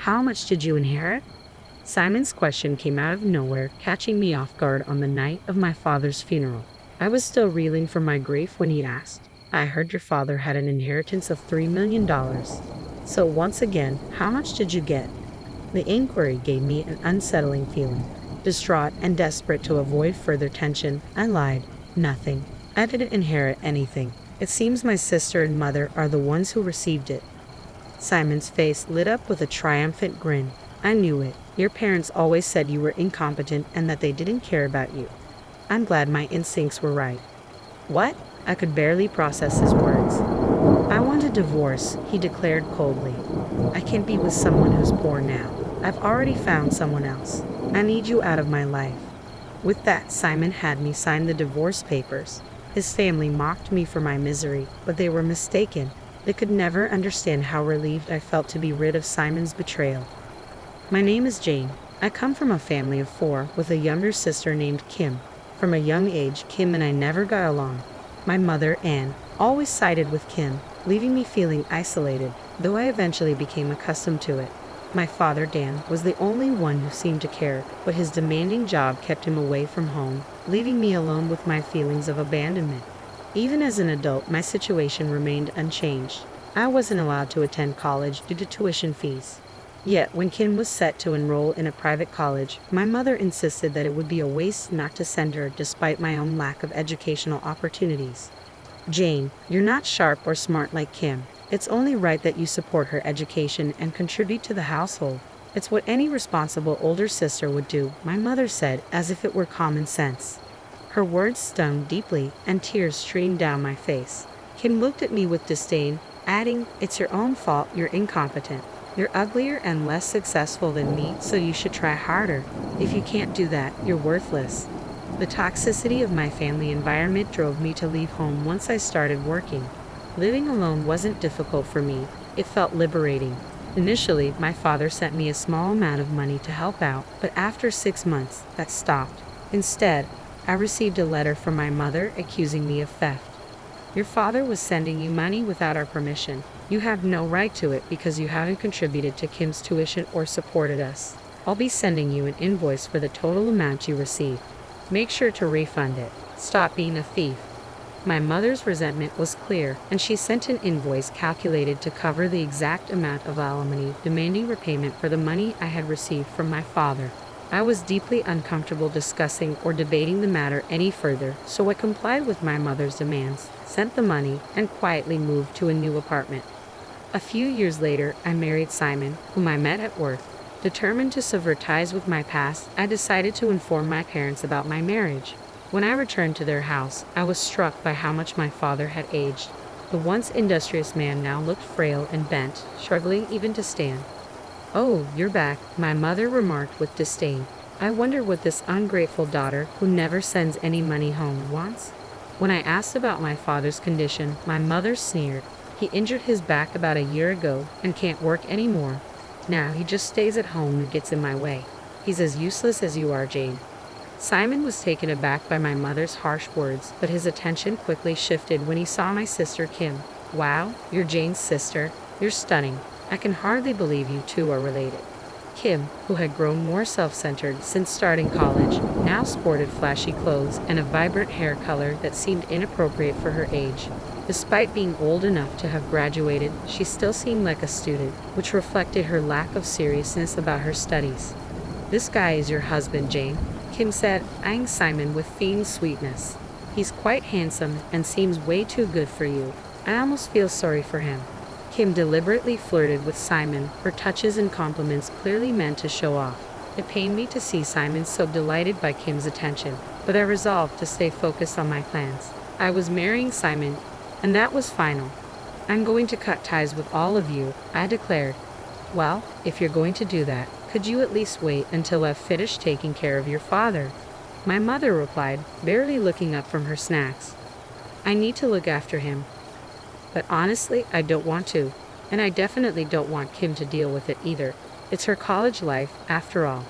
how much did you inherit? Simon's question came out of nowhere, catching me off guard on the night of my father's funeral. I was still reeling from my grief when he asked, I heard your father had an inheritance of $3 million. So once again, how much did you get? The inquiry gave me an unsettling feeling. Distraught and desperate to avoid further tension, I lied. Nothing. I didn't inherit anything. It seems my sister and mother are the ones who received it. Simon's face lit up with a triumphant grin. I knew it. Your parents always said you were incompetent and that they didn't care about you. I'm glad my instincts were right. What? I could barely process his words. I want a divorce, he declared coldly. I can't be with someone who's poor now. I've already found someone else. I need you out of my life. With that, Simon had me sign the divorce papers. His family mocked me for my misery, but they were mistaken. They could never understand how relieved I felt to be rid of Simon's betrayal. My name is Jane. I come from a family of 4 with a younger sister named Kim. From a young age, Kim and I never got along. My mother, Anne, always sided with Kim, leaving me feeling isolated, though I eventually became accustomed to it. My father, Dan, was the only one who seemed to care, but his demanding job kept him away from home, leaving me alone with my feelings of abandonment. Even as an adult, my situation remained unchanged. I wasn't allowed to attend college due to tuition fees. Yet, when Kim was set to enroll in a private college, my mother insisted that it would be a waste not to send her despite my own lack of educational opportunities. Jane, you're not sharp or smart like Kim. It's only right that you support her education and contribute to the household. It's what any responsible older sister would do, my mother said, as if it were common sense. Her words stung deeply, and tears streamed down my face. Kim looked at me with disdain, adding, It's your own fault, you're incompetent. You're uglier and less successful than me, so you should try harder. If you can't do that, you're worthless. The toxicity of my family environment drove me to leave home once I started working. Living alone wasn't difficult for me. It felt liberating. Initially, my father sent me a small amount of money to help out, but after 6 months, that stopped. Instead, I received a letter from my mother accusing me of theft. Your father was sending you money without our permission. You have no right to it because you haven't contributed to Kim's tuition or supported us. I'll be sending you an invoice for the total amount you received. Make sure to refund it. Stop being a thief. My mother's resentment was clear, and she sent an invoice calculated to cover the exact amount of alimony, demanding repayment for the money I had received from my father. I was deeply uncomfortable discussing or debating the matter any further, so I complied with my mother's demands, sent the money, and quietly moved to a new apartment. A few years later, I married Simon, whom I met at work. Determined to sever ties with my past, I decided to inform my parents about my marriage. When I returned to their house, I was struck by how much my father had aged. The once industrious man now looked frail and bent, struggling even to stand. Oh, you're back, my mother remarked with disdain. I wonder what this ungrateful daughter, who never sends any money home, wants. When I asked about my father's condition, my mother sneered. He injured his back about a year ago and can't work anymore. Now he just stays at home and gets in my way. He's as useless as you are, Jane. Simon was taken aback by my mother's harsh words, but his attention quickly shifted when he saw my sister Kim. Wow, you're Jane's sister. You're stunning. I can hardly believe you two are related. Kim, who had grown more self-centered since starting college, now sported flashy clothes and a vibrant hair color that seemed inappropriate for her age. Despite being old enough to have graduated, she still seemed like a student, which reflected her lack of seriousness about her studies. This guy is your husband, Jane, Kim said, eyeing Simon with feigned sweetness. He's quite handsome and seems way too good for you. I almost feel sorry for him. Kim deliberately flirted with Simon, her touches and compliments clearly meant to show off. It pained me to see Simon so delighted by Kim's attention, but I resolved to stay focused on my plans. I was marrying Simon, and that was final. I'm going to cut ties with all of you, I declared. Well, if you're going to do that, could you at least wait until I've finished taking care of your father? My mother replied, barely looking up from her snacks. I need to look after him. But honestly, I don't want to, and I definitely don't want Kim to deal with it either. It's her college life, after all.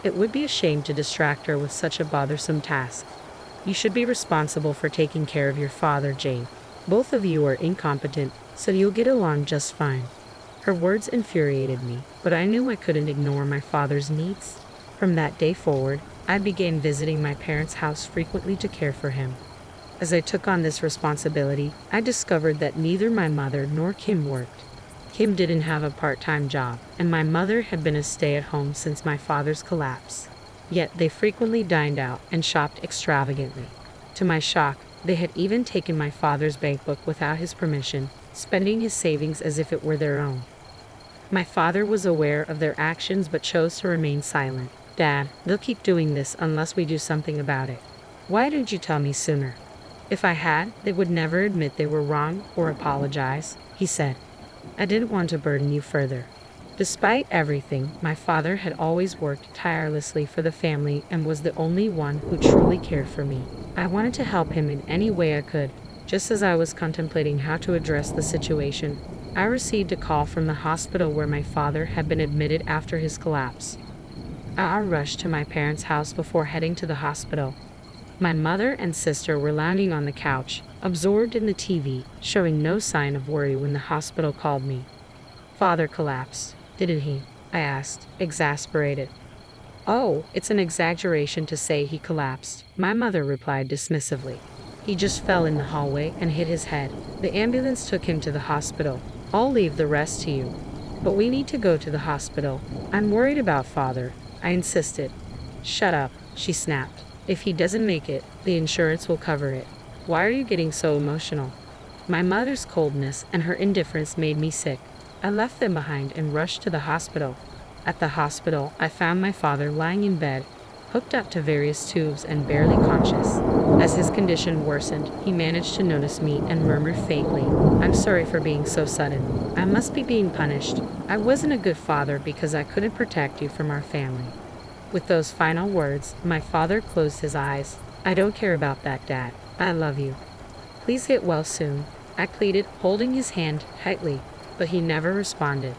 It would be a shame to distract her with such a bothersome task. You should be responsible for taking care of your father, Jane. Both of you are incompetent, so you'll get along just fine. Her words infuriated me, but I knew I couldn't ignore my father's needs. From that day forward, I began visiting my parents' house frequently to care for him. As I took on this responsibility, I discovered that neither my mother nor Kim worked. Kim didn't have a part-time job, and my mother had been a stay-at-home since my father's collapse. Yet they frequently dined out and shopped extravagantly. To my shock, they had even taken my father's bank book without his permission, spending his savings as if it were their own. My father was aware of their actions but chose to remain silent. "Dad, they'll keep doing this unless we do something about it. Why didn't you tell me sooner?" "If I had, they would never admit they were wrong or apologize," he said. "I didn't want to burden you further." Despite everything, my father had always worked tirelessly for the family and was the only one who truly cared for me. I wanted to help him in any way I could. Just as I was contemplating how to address the situation, I received a call from the hospital where my father had been admitted after his collapse. I rushed to my parents' house before heading to the hospital. My mother and sister were lounging on the couch, absorbed in the TV, showing no sign of worry when the hospital called me. "Father collapsed, didn't he?" I asked, exasperated. "Oh, it's an exaggeration to say he collapsed," my mother replied dismissively. "He just fell in the hallway and hit his head. The ambulance took him to the hospital. I'll leave the rest to you." "But we need to go to the hospital. I'm worried about Father," I insisted. "Shut up," she snapped. "If he doesn't make it, the insurance will cover it. Why are you getting so emotional?" My mother's coldness and her indifference made me sick. I left them behind and rushed to the hospital. At the hospital, I found my father lying in bed, hooked up to various tubes and barely conscious. As his condition worsened, he managed to notice me and murmured faintly, "I'm sorry for being so sudden. I must be being punished. I wasn't a good father because I couldn't protect you from our family." With those final words, my father closed his eyes. "I don't care about that, Dad. I love you. Please get well soon," I pleaded, holding his hand tightly, but he never responded.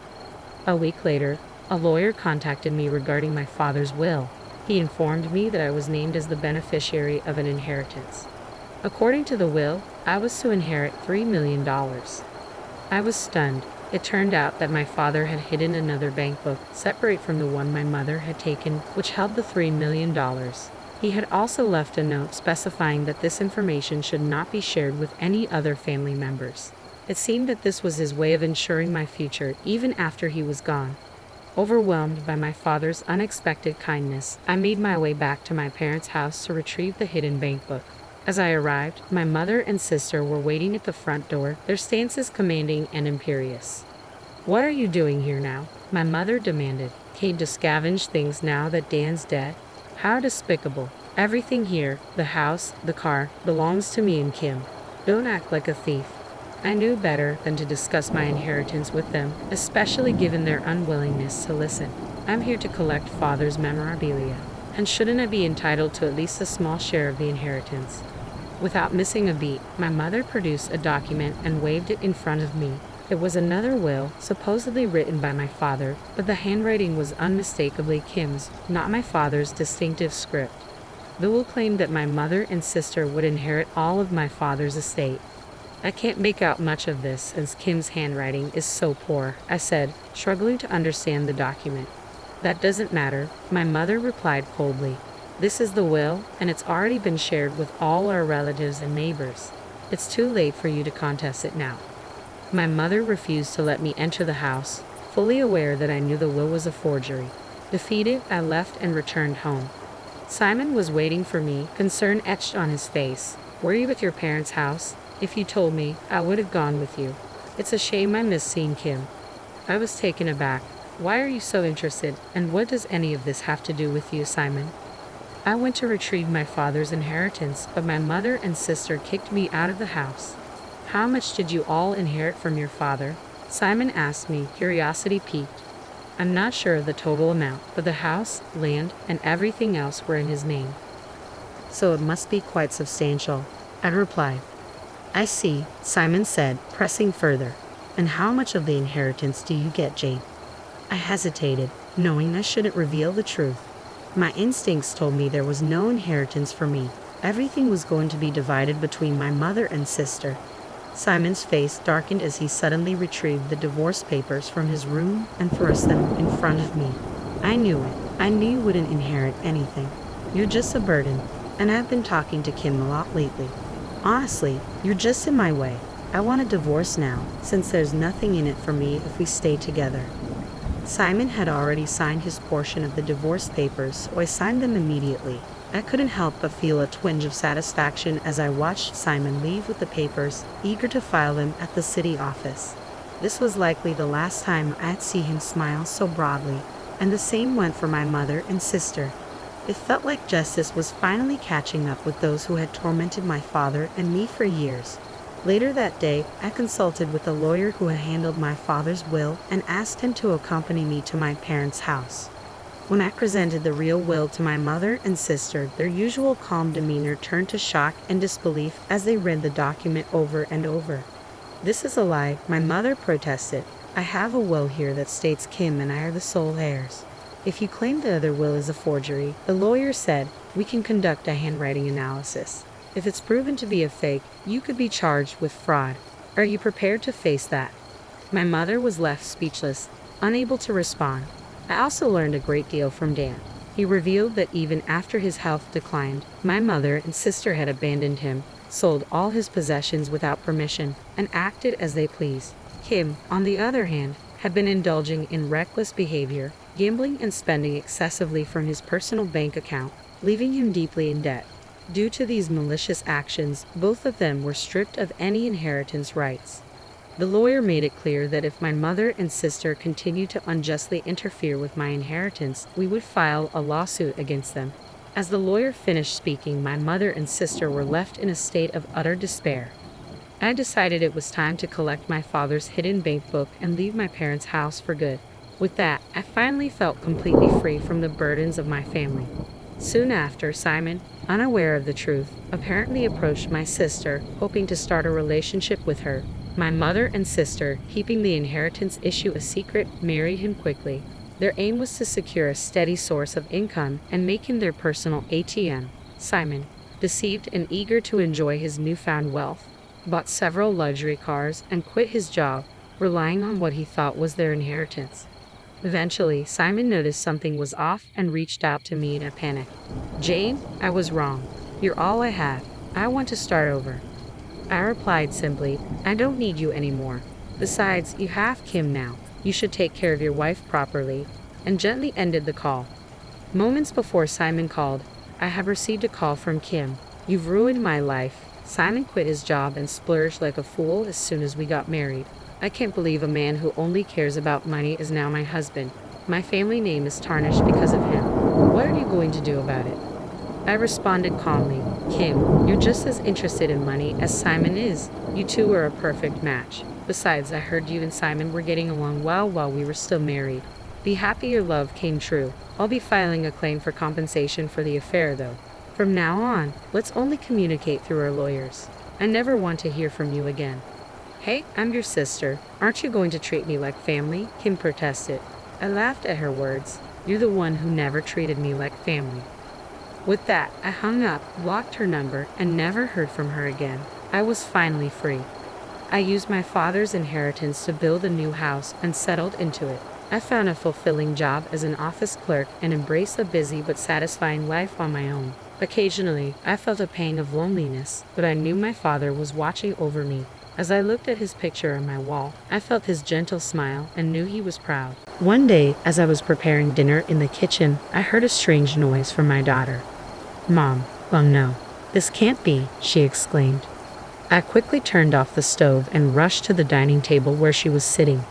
A week later, a lawyer contacted me regarding my father's will. He informed me that I was named as the beneficiary of an inheritance. According to the will, I was to inherit $3 million. I was stunned. It turned out that my father had hidden another bank book, separate from the one my mother had taken, which held the $3 million. He had also left a note specifying that this information should not be shared with any other family members. It seemed that this was his way of ensuring my future even after he was gone. Overwhelmed by my father's unexpected kindness, I made my way back to my parents' house to retrieve the hidden bank book. As I arrived, my mother and sister were waiting at the front door, their stances commanding and imperious. "What are you doing here now?" my mother demanded. "Came to scavenge things now that Dan's dead? How despicable. Everything here, the house, the car, belongs to me and Kim. Don't act like a thief." I knew better than to discuss my inheritance with them, especially given their unwillingness to listen. "I'm here to collect Father's memorabilia, and shouldn't I be entitled to at least a small share of the inheritance?" Without missing a beat, my mother produced a document and waved it in front of me. It was another will, supposedly written by my father, but the handwriting was unmistakably Kim's, not my father's distinctive script. The will claimed that my mother and sister would inherit all of my father's estate. "I can't make out much of this since Kim's handwriting is so poor," I said, struggling to understand the document. "That doesn't matter," my mother replied coldly. "This is the will, and it's already been shared with all our relatives and neighbors. It's too late for you to contest it now." My mother refused to let me enter the house, fully aware that I knew the will was a forgery. Defeated, I left and returned home. Simon was waiting for me, concern etched on his face. "Were you at your parents' house? If you told me, I would have gone with you. It's a shame I missed seeing Kim." I was taken aback. "Why are you so interested, and what does any of this have to do with you, Simon?" "I went to retrieve my father's inheritance, but my mother and sister kicked me out of the house." "How much did you all inherit from your father?" Simon asked me, curiosity piqued. "I'm not sure of the total amount, but the house, land, and everything else were in his name." "So it must be quite substantial," I replied. "I see," Simon said, pressing further. "And how much of the inheritance do you get, Jane?" I hesitated, knowing I shouldn't reveal the truth. My instincts told me there was no inheritance for me. Everything was going to be divided between my mother and sister. Simon's face darkened as he suddenly retrieved the divorce papers from his room and thrust them in front of me. I knew it. I knew you wouldn't inherit anything. You're just a burden, and I've been talking to Kim a lot lately. Honestly, you're just in my way. I want a divorce now, since there's nothing in it for me if we stay together. Simon had already signed his portion of the divorce papers, so I signed them immediately. I couldn't help but feel a twinge of satisfaction as I watched Simon leave with the papers, eager to file them at the city office. This was likely the last time I'd see him smile so broadly, and the same went for my mother and sister. It felt like justice was finally catching up with those who had tormented my father and me for years. Later that day, I consulted with a lawyer who had handled my father's will and asked him to accompany me to my parents' house. When I presented the real will to my mother and sister, their usual calm demeanor turned to shock and disbelief as they read the document over and over. "This is a lie," my mother protested. "I have a will here that states Kim and I are the sole heirs. If you claim the other will is a forgery," the lawyer said, "we can conduct a handwriting analysis. If it's proven to be a fake, you could be charged with fraud. Are you prepared to face that?" My mother was left speechless, unable to respond. I also learned a great deal from Dan. He revealed that even after his health declined, my mother and sister had abandoned him, sold all his possessions without permission, and acted as they pleased. Kim, on the other hand, had been indulging in reckless behavior, gambling and spending excessively from his personal bank account, leaving him deeply in debt. Due to these malicious actions, both of them were stripped of any inheritance rights. The lawyer made it clear that if my mother and sister continued to unjustly interfere with my inheritance, we would file a lawsuit against them. As the lawyer finished speaking, my mother and sister were left in a state of utter despair. I decided it was time to collect my father's hidden bank book and leave my parents' house for good. With that, I finally felt completely free from the burdens of my family. Soon after, Simon, unaware of the truth, apparently approached my sister, hoping to start a relationship with her. My mother and sister, keeping the inheritance issue a secret, married him quickly. Their aim was to secure a steady source of income and make him their personal ATM. Simon, deceived and eager to enjoy his newfound wealth, bought several luxury cars and quit his job, relying on what he thought was their inheritance. Eventually, Simon noticed something was off and reached out to me in a panic. "Jane, I was wrong. You're all I have. I want to start over." I replied simply, "I don't need you anymore. Besides, you have Kim now. You should take care of your wife properly," and gently ended the call. Moments before Simon called, "I have received a call from Kim. You've ruined my life." Simon quit his job and splurged like a fool as soon as we got married. "I can't believe a man who only cares about money is now my husband. My family name is tarnished because of him. What are you going to do about it?" I responded calmly, "Kim, you're just as interested in money as Simon is. You two are a perfect match. Besides, I heard you and Simon were getting along well while we were still married. Be happy your love came true. I'll be filing a claim for compensation for the affair, though. From now on, let's only communicate through our lawyers. I never want to hear from you again." "Hey, I'm your sister. Aren't you going to treat me like family?" Kim protested. I laughed at her words. "You're the one who never treated me like family." With that, I hung up, blocked her number, and never heard from her again. I was finally free. I used my father's inheritance to build a new house and settled into it. I found a fulfilling job as an office clerk and embraced a busy but satisfying life on my own. Occasionally, I felt a pang of loneliness, but I knew my father was watching over me. As I looked at his picture on my wall, I felt his gentle smile and knew he was proud. One day, as I was preparing dinner in the kitchen, I heard a strange noise from my daughter. "Mom, oh no, this can't be," she exclaimed. I quickly turned off the stove and rushed to the dining table where she was sitting.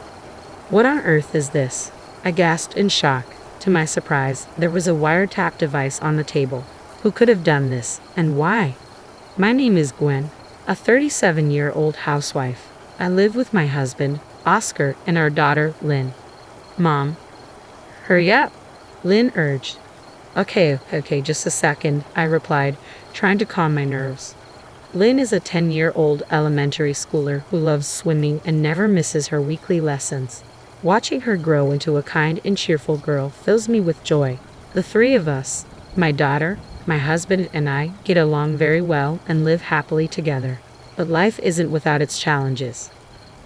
"What on earth is this?" I gasped in shock. To my surprise, there was a wiretap device on the table. Who could have done this, and why? "My name is Gwen, a 37-year-old housewife. I live with my husband, Oscar, and our daughter, Lynn." "Mom, hurry up," Lynn urged. Okay, just a second," I replied, trying to calm my nerves. Lynn is a 10-year-old elementary schooler who loves swimming and never misses her weekly lessons. Watching her grow into a kind and cheerful girl fills me with joy. The three of us, my daughter, my husband, and I, get along very well and live happily together. but life isn't without its challenges.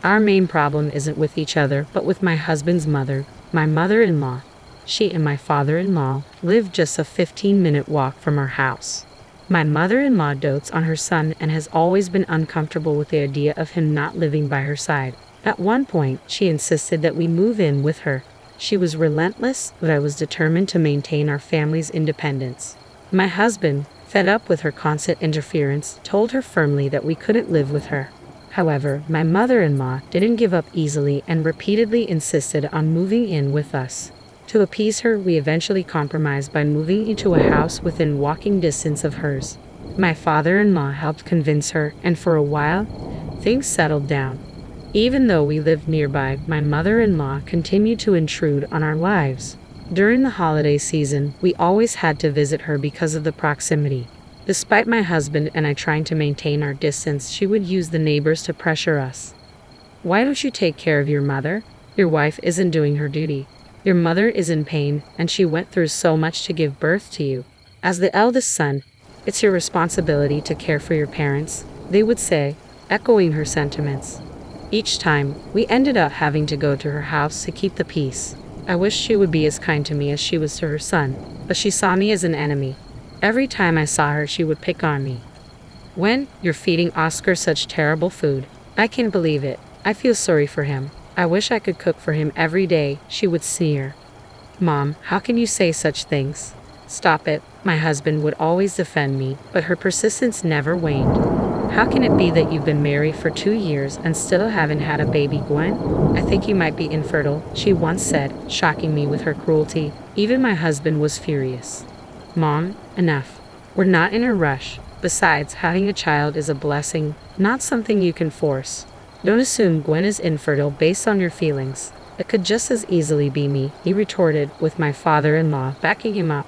Our main problem isn't with each other, but with my husband's mother, my mother-in-law. She and my father-in-law live just a 15-minute walk from our house. My mother-in-law dotes on her son and has always been uncomfortable with the idea of him not living by her side. At one point, she insisted that we move in with her. She was relentless, but I was determined to maintain our family's independence. My husband, fed up with her constant interference, told her firmly that we couldn't live with her. However, my mother-in-law didn't give up easily and repeatedly insisted on moving in with us. To appease her, we eventually compromised by moving into a house within walking distance of hers. My father-in-law helped convince her, and for a while, things settled down. Even though we lived nearby, my mother-in-law continued to intrude on our lives. During the holiday season, we always had to visit her because of the proximity. Despite my husband and I trying to maintain our distance, she would use the neighbors to pressure us. "Why don't you take care of your mother? Your wife isn't doing her duty. Your mother is in pain, and she went through so much to give birth to you. As the eldest son, it's your responsibility to care for your parents," they would say, echoing her sentiments. Each time, we ended up having to go to her house to keep the peace. I wished she would be as kind to me as she was to her son, but she saw me as an enemy. Every time I saw her, she would pick on me. "When you're feeding Oscar such terrible food, I can't believe it. I feel sorry for him. I wish I could cook for him every day," she would sneer. "Mom, how can you say such things? Stop it." My husband would always defend me, but her persistence never waned. "How can it be that you've been married for 2 years and still haven't had a baby, Gwen? I think you might be infertile," she once said, shocking me with her cruelty. Even my husband was furious. "Mom, enough. We're not in a rush. Besides, having a child is a blessing, not something you can force. Don't assume Gwen is infertile based on your feelings. It could just as easily be me," he retorted, with my father-in-law backing him up.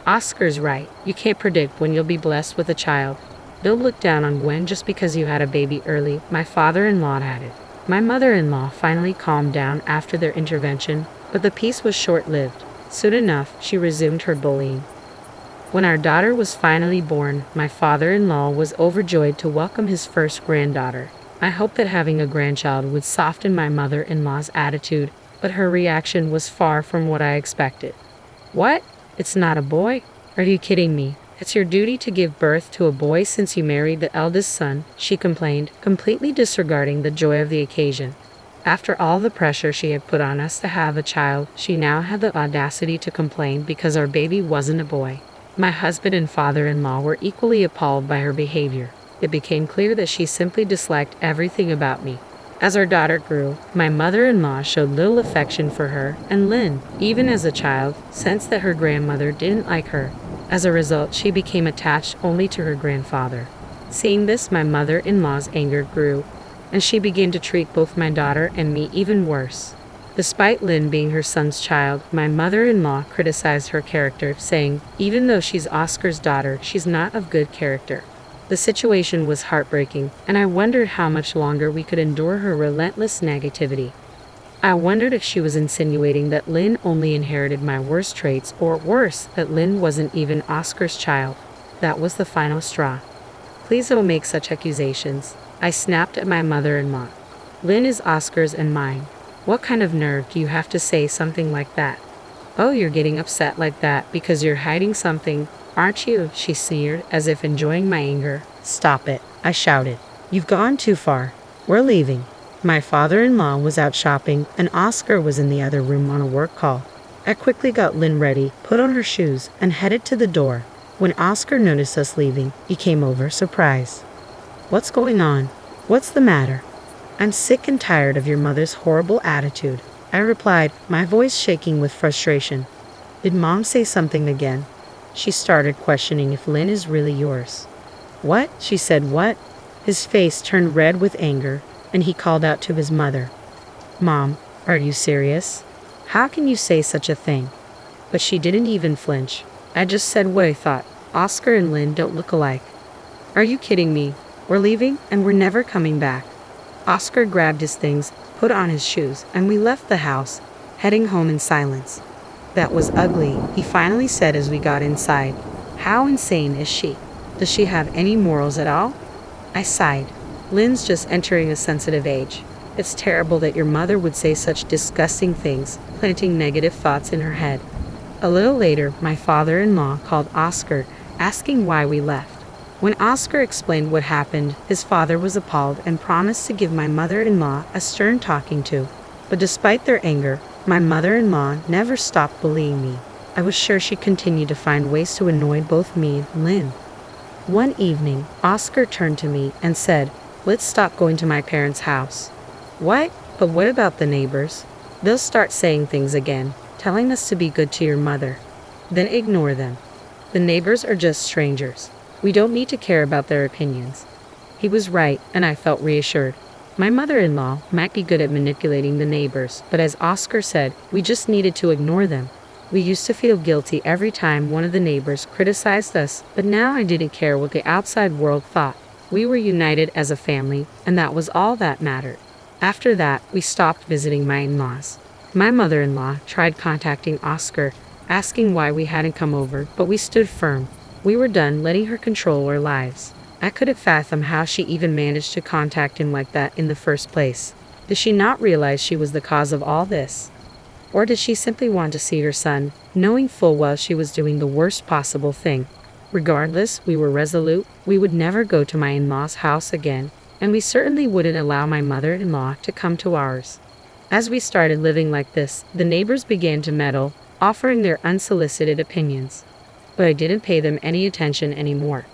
"Oscar's right. You can't predict when you'll be blessed with a child. Don't look down on Gwen just because you had a baby early," my father-in-law added. My mother-in-law finally calmed down after their intervention, but the peace was short-lived. Soon enough, she resumed her bullying. When our daughter was finally born, my father-in-law was overjoyed to welcome his first granddaughter. I hoped that having a grandchild would soften my mother-in-law's attitude, but her reaction was far from what I expected. "What? It's not a boy? Are you kidding me? It's your duty to give birth to a boy since you married the eldest son," she complained, completely disregarding the joy of the occasion. After all the pressure she had put on us to have a child, she now had the audacity to complain because our baby wasn't a boy. My husband and father-in-law were equally appalled by her behavior. It became clear that she simply disliked everything about me. As our daughter grew, my mother-in-law showed little affection for her, and Lynn, even as a child, sensed that her grandmother didn't like her. As a result, she became attached only to her grandfather. Seeing this, my mother-in-law's anger grew, and she began to treat both my daughter and me even worse. Despite Lynn being her son's child, my mother-in-law criticized her character, saying, "Even though she's Oscar's daughter, she's not of good character." The situation was heartbreaking, and I wondered how much longer we could endure her relentless negativity. I wondered if she was insinuating that Lynn only inherited my worst traits, or worse, that Lynn wasn't even Oscar's child. That was the final straw. "Please don't make such accusations," I snapped at my mother-in-law. "Lynn is Oscar's and mine. What kind of nerve do you have to say something like that?" "Oh, you're getting upset like that because you're hiding something, aren't you?" she sneered, as if enjoying my anger. "Stop it," I shouted. "You've gone too far. We're leaving." My father-in-law was out shopping, and Oscar was in the other room on a work call. I quickly got Lynn ready, put on her shoes, and headed to the door. When Oscar noticed us leaving, he came over, surprised. "What's going on? What's the matter?" "I'm sick and tired of your mother's horrible attitude," I replied, my voice shaking with frustration. "Did Mom say something again?" She started questioning if Lynn is really yours. "What?" She said, "What?" His face turned red with anger, and he called out to his mother. "Mom, are you serious? How can you say such a thing?" But she didn't even flinch. I just said what I thought. "Oscar and Lynn don't look alike." "Are you kidding me? We're leaving, and we're never coming back." Oscar grabbed his things, put on his shoes, and we left the house, heading home in silence. "That was ugly," he finally said as we got inside. "How insane is she? Does she have any morals at all?" I sighed. Lynn's just entering a sensitive age. It's terrible that your mother would say such disgusting things, planting negative thoughts in her head. A little later, my father-in-law called Oscar, asking why we left. When Oscar explained what happened, his father was appalled and promised to give my mother-in-law a stern talking to. But despite their anger, my mother-in-law never stopped bullying me. I was sure she continued to find ways to annoy both me and Lynn. One evening, Oscar turned to me and said, "Let's stop going to my parents' house." "What? But what about the neighbors? They'll start saying things again, telling us to be good to your mother." "Then ignore them. The neighbors are just strangers. We don't need to care about their opinions." He was right, and I felt reassured. My mother-in-law might be good at manipulating the neighbors, but as Oscar said, we just needed to ignore them. We used to feel guilty every time one of the neighbors criticized us, but now I didn't care what the outside world thought. We were united as a family, and that was all that mattered. After that, we stopped visiting my in-laws. My mother-in-law tried contacting Oscar, asking why we hadn't come over, but we stood firm. We were done letting her control our lives. I couldn't fathom how she even managed to contact him like that in the first place. Did she not realize she was the cause of all this? Or did she simply want to see her son, knowing full well she was doing the worst possible thing? Regardless, we were resolute. We would never go to my in-law's house again, and we certainly wouldn't allow my mother-in-law to come to ours. As we started living like this, the neighbors began to meddle, offering their unsolicited opinions. But I didn't pay them any attention anymore.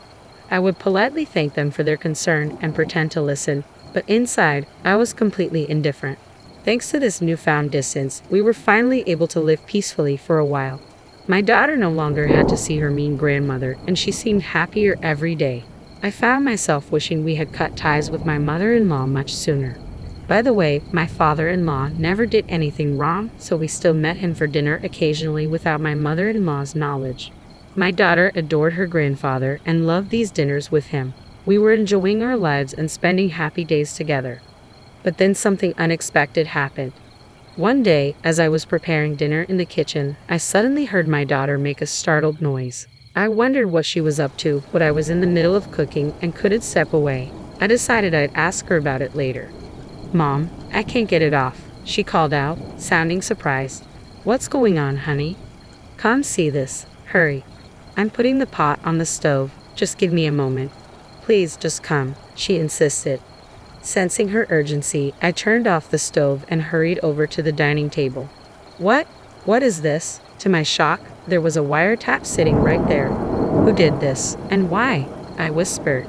I would politely thank them for their concern and pretend to listen, but inside, I was completely indifferent. Thanks to this newfound distance, we were finally able to live peacefully for a while. My daughter no longer had to see her mean grandmother, and she seemed happier every day. I found myself wishing we had cut ties with my mother-in-law much sooner. By the way, my father-in-law never did anything wrong, so we still met him for dinner occasionally without my mother-in-law's knowledge. My daughter adored her grandfather and loved these dinners with him. We were enjoying our lives and spending happy days together. But then something unexpected happened. One day, as I was preparing dinner in the kitchen, I suddenly heard my daughter make a startled noise. I wondered what she was up to, but I was in the middle of cooking and couldn't step away. I decided I'd ask her about it later. "Mom, I can't get it off," she called out, sounding surprised. "What's going on, honey? Come see this. Hurry. I'm putting the pot on the stove. Just give me a moment." "Please, just come," she insisted. Sensing her urgency, I turned off the stove and hurried over to the dining table. What? What is this?" To my shock, there was a wiretap sitting right there. "Who did this, and why?" I whispered.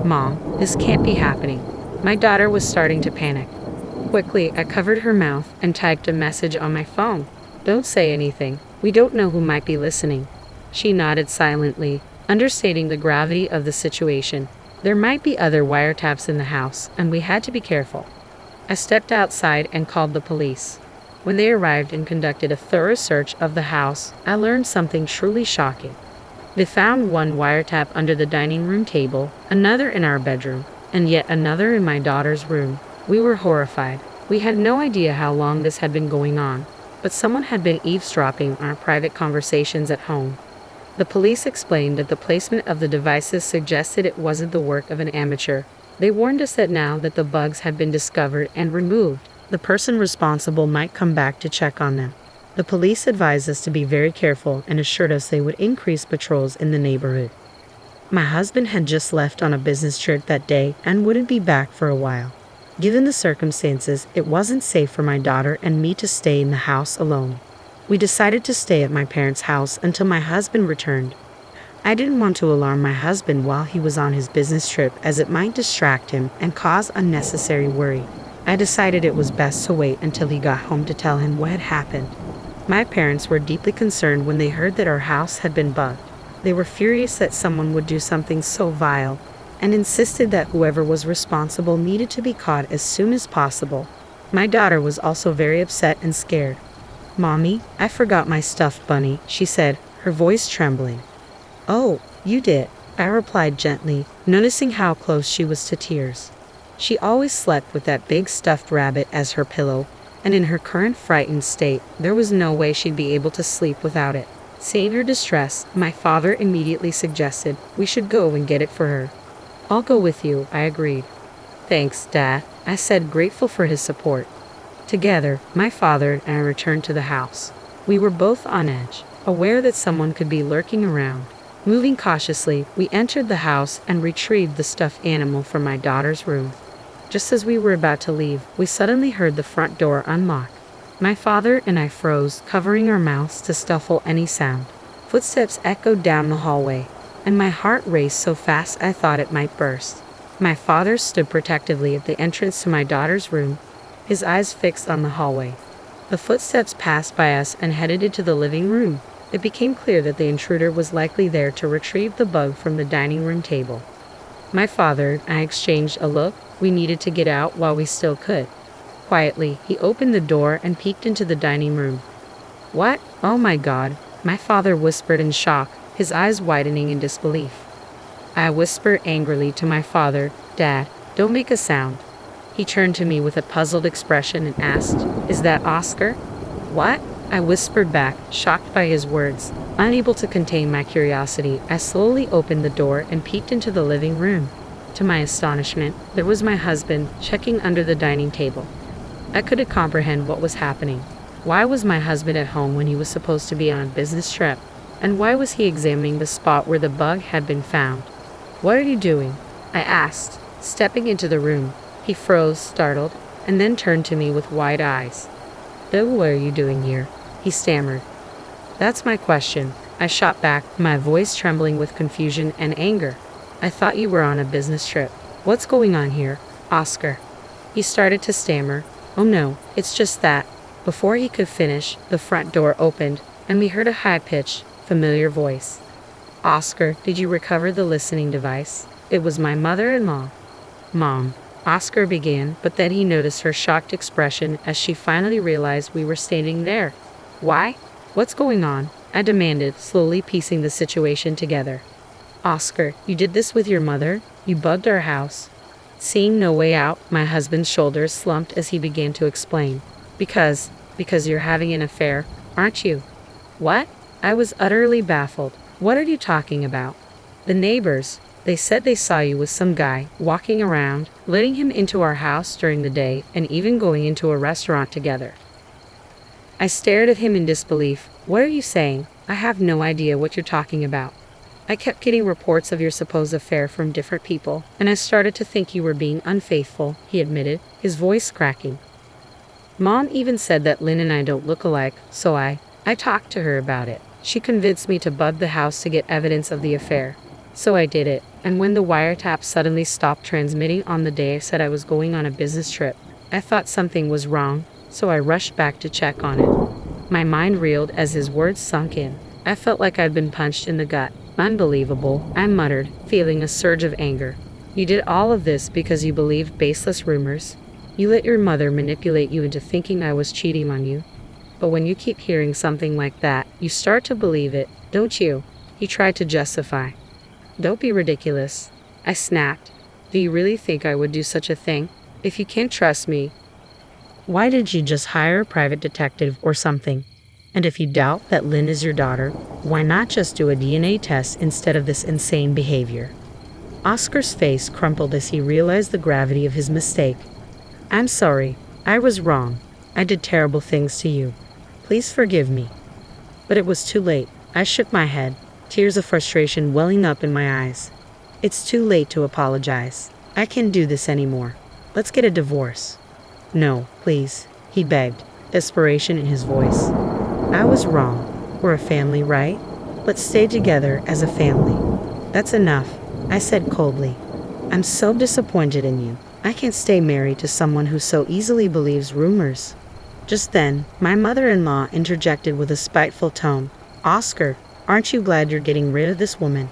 "Mom, this can't be happening." My daughter was starting to panic. Quickly, I covered her mouth and typed a message on my phone. "Don't say anything. We don't know who might be listening." She nodded silently, understating the gravity of the situation. There might be other wiretaps in the house, and we had to be careful. I stepped outside and called the police. When they arrived and conducted a thorough search of the house, I learned something truly shocking. They found one wiretap under the dining room table, another in our bedroom, and yet another in my daughter's room. We were horrified. We had no idea how long this had been going on, but someone had been eavesdropping on our private conversations at home. The police explained that the placement of the devices suggested it wasn't the work of an amateur. They warned us that now that the bugs had been discovered and removed, the person responsible might come back to check on them. The police advised us to be very careful and assured us they would increase patrols in the neighborhood. My husband had just left on a business trip that day and wouldn't be back for a while. Given the circumstances, it wasn't safe for my daughter and me to stay in the house alone. We decided to stay at my parents' house until my husband returned. I didn't want to alarm my husband while he was on his business trip, as it might distract him and cause unnecessary worry. I decided it was best to wait until he got home to tell him what had happened. My parents were deeply concerned when they heard that our house had been bugged. They were furious that someone would do something so vile, and insisted that whoever was responsible needed to be caught as soon as possible. My daughter was also very upset and scared. "Mommy, I forgot my stuffed bunny," she said, her voice trembling. "Oh, you did," I replied gently, noticing how close she was to tears. She always slept with that big stuffed rabbit as her pillow, and in her current frightened state, there was no way she'd be able to sleep without it. Seeing her distress, my father immediately suggested we should go and get it for her. "I'll go with you," I agreed. Thanks, Dad, I said, grateful for his support. Together, my father and I returned to the house. We were both on edge, aware that someone could be lurking around. Moving cautiously, we entered the house and retrieved the stuffed animal from my daughter's room. Just as we were about to leave, we suddenly heard the front door unlock. My father and I froze, covering our mouths to stifle any sound. Footsteps echoed down the hallway, and my heart raced so fast I thought it might burst. My father stood protectively at the entrance to my daughter's room, his eyes fixed on the hallway. The footsteps passed by us and headed into the living room. It became clear that the intruder was likely there to retrieve the bug from the dining room table. My father and I exchanged a look. We needed to get out while we still could. Quietly, he opened the door and peeked into the dining room. "What? Oh my God," my father whispered in shock, his eyes widening in disbelief. I whispered angrily to my father, "Dad, don't make a sound." He turned to me with a puzzled expression and asked, "Is that Oscar?" "What?" I whispered back, shocked by his words. Unable to contain my curiosity, I slowly opened the door and peeked into the living room. To my astonishment, there was my husband, checking under the dining table. I couldn't comprehend what was happening. Why was my husband at home when he was supposed to be on a business trip? And why was he examining the spot where the bug had been found? "What are you doing?" I asked, stepping into the room. He froze, startled, and then turned to me with wide eyes. "What are you doing here?" he stammered. "That's my question," I shot back, my voice trembling with confusion and anger. "I thought you were on a business trip. What's going on here, Oscar?" He started to stammer. "Oh no, it's just that." Before he could finish, the front door opened, and we heard a high-pitched, familiar voice. "Oscar, did you recover the listening device?" It was my mother-in-law. "Mom," Oscar began, but then he noticed her shocked expression as she finally realized we were standing there. "Why? What's going on?" I demanded, slowly piecing the situation together. "Oscar, you did this with your mother? You bugged our house?" Seeing no way out, my husband's shoulders slumped as he began to explain. Because you're having an affair, aren't you?" "What?" I was utterly baffled. "What are you talking about?" "The neighbors. They said they saw you with some guy, walking around, letting him into our house during the day, and even going into a restaurant together." I stared at him in disbelief. "What are you saying? I have no idea what you're talking about." "I kept getting reports of your supposed affair from different people, and I started to think you were being unfaithful," he admitted, his voice cracking. "Mom even said that Lynn and I don't look alike, so I talked to her about it. She convinced me to bug the house to get evidence of the affair. So I did it, and when the wiretap suddenly stopped transmitting on the day I said I was going on a business trip, I thought something was wrong, so I rushed back to check on it." My mind reeled as his words sunk in. I felt like I'd been punched in the gut. "Unbelievable," I muttered, feeling a surge of anger. "You did all of this because you believed baseless rumors? You let your mother manipulate you into thinking I was cheating on you? But when you keep hearing something like that, you start to believe it, don't you?" He tried to justify. "Don't be ridiculous," I snapped. "Do you really think I would do such a thing? If you can't trust me, why did you just hire a private detective or something? And if you doubt that Lynn is your daughter, why not just do a DNA test instead of this insane behavior?" Oscar's face crumpled as he realized the gravity of his mistake. "I'm sorry. I was wrong. I did terrible things to you. Please forgive me." But it was too late. I shook my head, tears of frustration welling up in my eyes. "It's too late to apologize. I can't do this anymore. Let's get a divorce." "No, please," he begged, desperation in his voice. "I was wrong. We're a family, right? Let's stay together as a family." "That's enough," I said coldly. "I'm so disappointed in you. I can't stay married to someone who so easily believes rumors." Just then, my mother-in-law interjected with a spiteful tone. "Oscar, aren't you glad you're getting rid of this woman?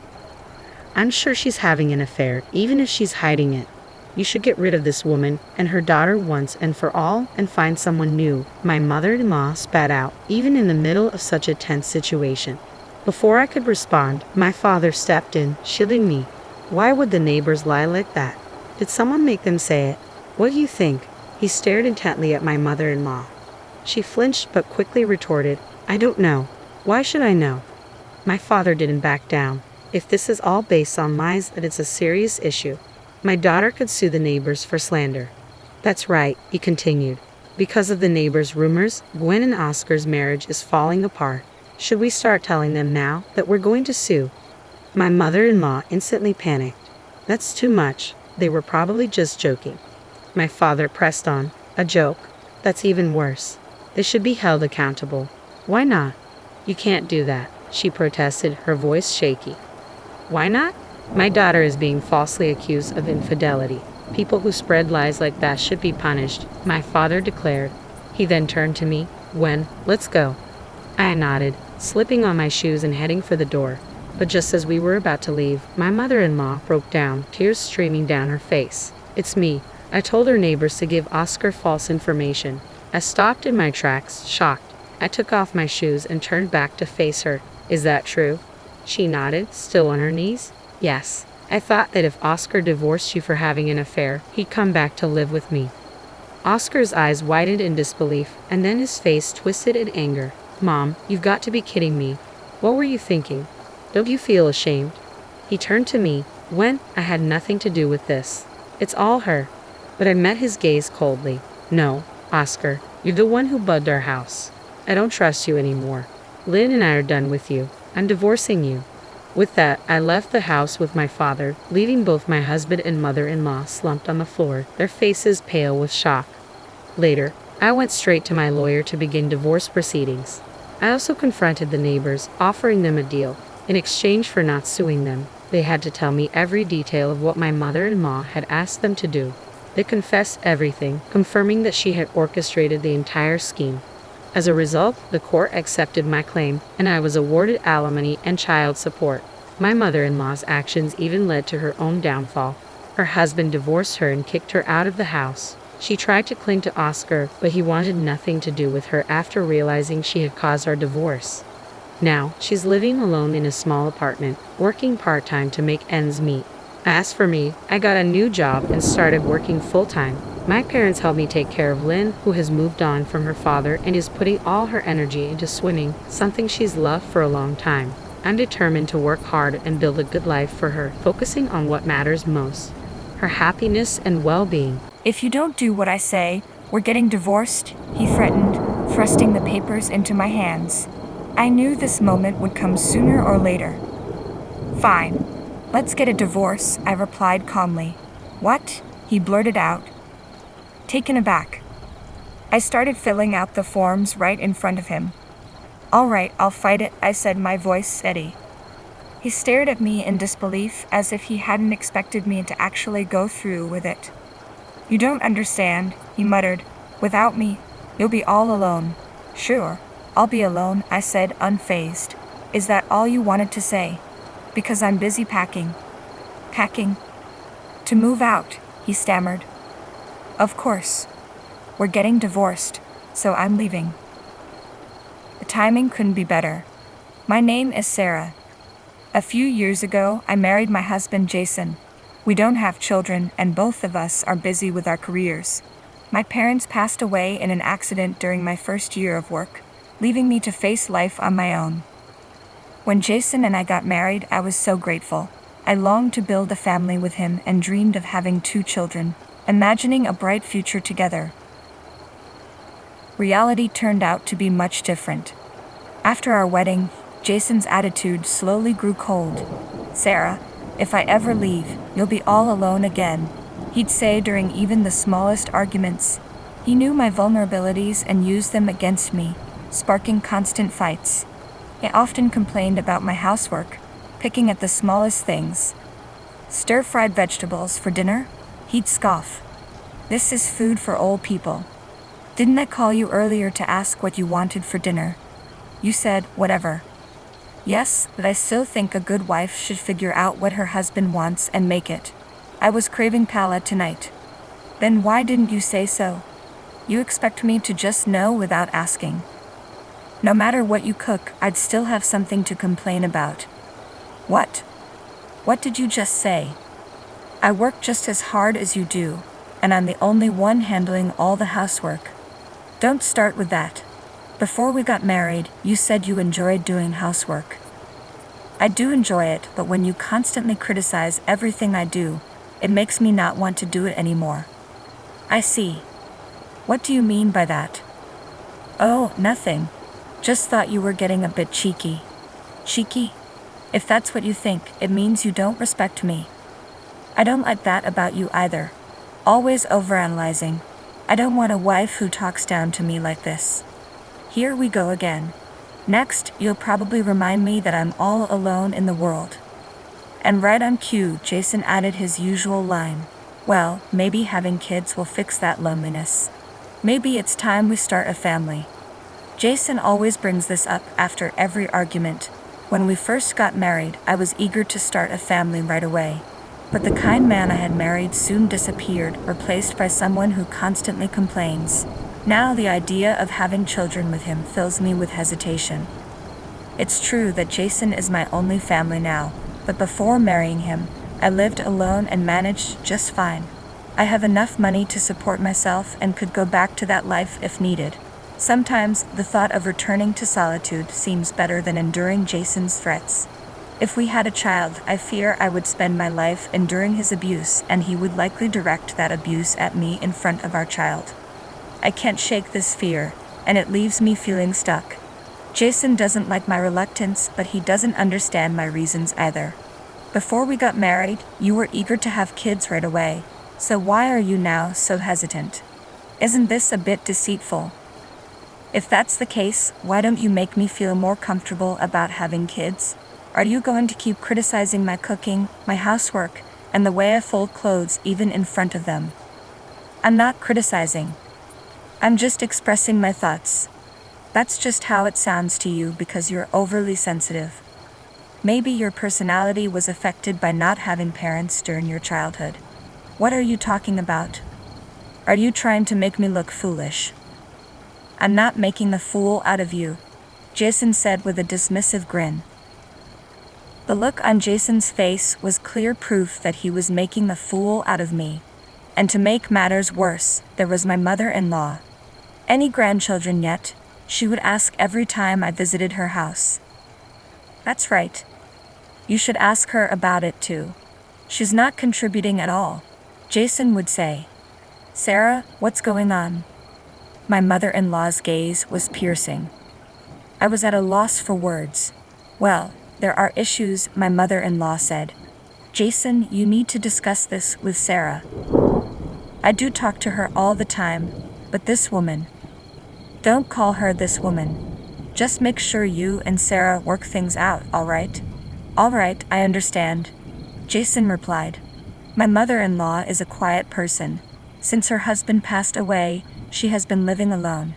I'm sure she's having an affair, even if she's hiding it. You should get rid of this woman and her daughter once and for all and find someone new," my mother-in-law spat out, even in the middle of such a tense situation. Before I could respond, my father stepped in, shielding me. "Why would the neighbors lie like that? Did someone make them say it? What do you think?" He stared intently at my mother-in-law. She flinched but quickly retorted, "I don't know. Why should I know?" My father didn't back down. "If this is all based on lies, then it's a serious issue. My daughter could sue the neighbors for slander. That's right, he continued. Because of the neighbors' rumors, Gwen and Oscar's marriage is falling apart. Should we start telling them now that we're going to sue? My mother-in-law instantly panicked. That's too much. They were probably just joking. My father pressed on. A joke? That's even worse. They should be held accountable. Why not? You can't do that, she protested, her voice shaky. Why not? My daughter is being falsely accused of infidelity. People who spread lies like that should be punished, my father declared. He then turned to me. Gwen, let's go. I nodded, slipping on my shoes and heading for the door. But just as we were about to leave, my mother-in-law broke down, tears streaming down her face. It's me. I told her neighbors to give Oscar false information. I stopped in my tracks, shocked. I took off my shoes and turned back to face her. Is that true? She nodded, still on her knees. Yes. I thought that if Oscar divorced you for having an affair, he'd come back to live with me. Oscar's eyes widened in disbelief, and then his face twisted in anger. Mom, you've got to be kidding me. What were you thinking? Don't you feel ashamed? He turned to me. When I had nothing to do with this. It's all her. But I met his gaze coldly. No, Oscar, you're the one who bugged our house. I don't trust you anymore. Lynn and I are done with you. I'm divorcing you. With that, I left the house with my father, leaving both my husband and mother-in-law slumped on the floor, their faces pale with shock. Later, I went straight to my lawyer to begin divorce proceedings. I also confronted the neighbors, offering them a deal. In exchange for not suing them, they had to tell me every detail of what my mother-in-law had asked them to do. They confessed everything, confirming that she had orchestrated the entire scheme. As a result, the court accepted my claim, and I was awarded alimony and child support. My mother-in-law's actions even led to her own downfall. Her husband divorced her and kicked her out of the house. She tried to cling to Oscar, but he wanted nothing to do with her after realizing she had caused our divorce. Now, she's living alone in a small apartment, working part-time to make ends meet. As for me, I got a new job and started working full-time. My parents helped me take care of Lynn, who has moved on from her father and is putting all her energy into swimming, something she's loved for a long time. I'm determined to work hard and build a good life for her, focusing on what matters most, her happiness and well-being. If you don't do what I say, we're getting divorced, he threatened, thrusting the papers into my hands. I knew this moment would come sooner or later. Fine. Let's get a divorce, I replied calmly. What? He blurted out. Taken aback. I started filling out the forms right in front of him. All right, I'll fight it, I said, my voice steady. He stared at me in disbelief, as if he hadn't expected me to actually go through with it. You don't understand, he muttered. Without me, you'll be all alone. Sure, I'll be alone, I said, unfazed. Is that all you wanted to say? Because I'm busy packing. Packing? To move out, he stammered. Of course. We're getting divorced, so I'm leaving. The timing couldn't be better. My name is Sarah. A few years ago, I married my husband Jason. We don't have children, and both of us are busy with our careers. My parents passed away in an accident during my first year of work, leaving me to face life on my own. When Jason and I got married, I was so grateful. I longed to build a family with him and dreamed of having 2 children, imagining a bright future together. Reality turned out to be much different. After our wedding, Jason's attitude slowly grew cold. Sarah, if I ever leave, you'll be all alone again, he'd say during even the smallest arguments. He knew my vulnerabilities and used them against me, sparking constant fights. He often complained about my housework, picking at the smallest things. Stir-fried vegetables for dinner? He'd scoff. This is food for old people. Didn't I call you earlier to ask what you wanted for dinner? You said, whatever. Yes, but I still think a good wife should figure out what her husband wants and make it. I was craving pala tonight. Then why didn't you say so? You expect me to just know without asking. No matter what you cook, I'd still have something to complain about. What? What did you just say? I work just as hard as you do, and I'm the only one handling all the housework. Don't start with that. Before we got married, you said you enjoyed doing housework. I do enjoy it, but when you constantly criticize everything I do, It makes me not want to do it anymore. I see. What do you mean by that? Oh, nothing. Just thought you were getting a bit cheeky. Cheeky? If that's what you think, it means you don't respect me. I don't like that about you either. Always overanalyzing. I don't want a wife who talks down to me like this. Here we go again. Next, you'll probably remind me that I'm all alone in the world. And right on cue, Jason added his usual line. Well, maybe having kids will fix that loneliness. Maybe it's time we start a family. Jason always brings this up after every argument. When we first got married, I was eager to start a family right away. But the kind man I had married soon disappeared, replaced by someone who constantly complains. Now the idea of having children with him fills me with hesitation. It's true that Jason is my only family now, but before marrying him, I lived alone and managed just fine. I have enough money to support myself and could go back to that life if needed. Sometimes the thought of returning to solitude seems better than enduring Jason's threats. If we had a child, I fear I would spend my life enduring his abuse, and he would likely direct that abuse at me in front of our child. I can't shake this fear, and it leaves me feeling stuck. Jason doesn't like my reluctance, but he doesn't understand my reasons either. Before we got married, you were eager to have kids right away, so why are you now so hesitant? Isn't this a bit deceitful? If that's the case, why don't you make me feel more comfortable about having kids? Are you going to keep criticizing my cooking, my housework, and the way I fold clothes even in front of them? I'm not criticizing. I'm just expressing my thoughts. That's just how it sounds to you because you're overly sensitive. Maybe your personality was affected by not having parents during your childhood. What are you talking about? Are you trying to make me look foolish? I'm not making a fool out of you, Jason said with a dismissive grin. The look on Jason's face was clear proof that he was making a fool out of me. And to make matters worse, there was my mother-in-law. Any grandchildren yet? She would ask every time I visited her house. That's right. You should ask her about it too. She's not contributing at all, Jason would say. Sarah, what's going on? My mother-in-law's gaze was piercing. I was at a loss for words. Well, there are issues, my mother-in-law said. Jason, you need to discuss this with Sarah. I do talk to her all the time, but this woman. Don't call her this woman. Just make sure you and Sarah work things out, all right? All right, I understand, Jason replied. My mother-in-law is a quiet person. Since her husband passed away, she has been living alone.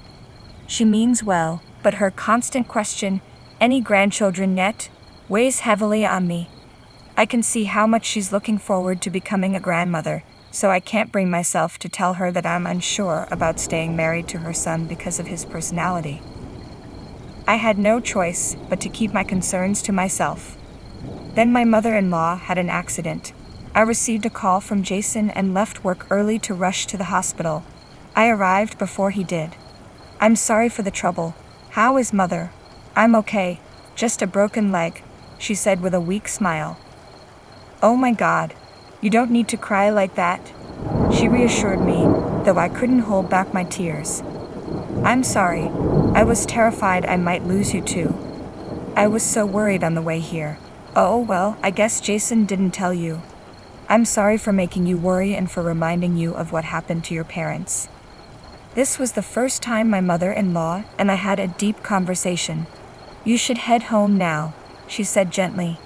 She means well, but her constant question, any grandchildren yet, weighs heavily on me. I can see how much she's looking forward to becoming a grandmother, so I can't bring myself to tell her that I'm unsure about staying married to her son because of his personality. I had no choice but to keep my concerns to myself. Then my mother-in-law had an accident. I received a call from Jason and left work early to rush to the hospital. I arrived before he did. I'm sorry for the trouble. How is Mother? I'm okay, just a broken leg, she said with a weak smile. Oh my God, you don't need to cry like that, she reassured me, though I couldn't hold back my tears. I'm sorry, I was terrified I might lose you too. I was so worried on the way here. Oh well, I guess Jason didn't tell you. I'm sorry for making you worry and for reminding you of what happened to your parents. This was the first time my mother-in-law and I had a deep conversation. You should head home now, she said gently.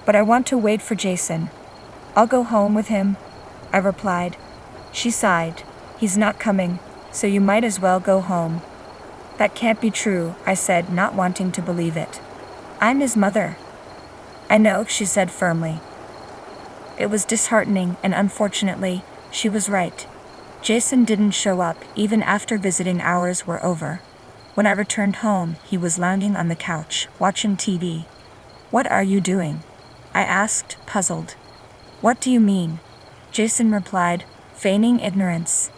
But I want to wait for Jason. I'll go home with him, I replied. She sighed. He's not coming, so you might as well go home. That can't be true, I said, not wanting to believe it. I'm his mother. I know, she said firmly. It was disheartening, and unfortunately, she was right. Jason didn't show up even after visiting hours were over. When I returned home, he was lounging on the couch, watching TV. What are you doing? I asked, puzzled. What do you mean? Jason replied, feigning ignorance.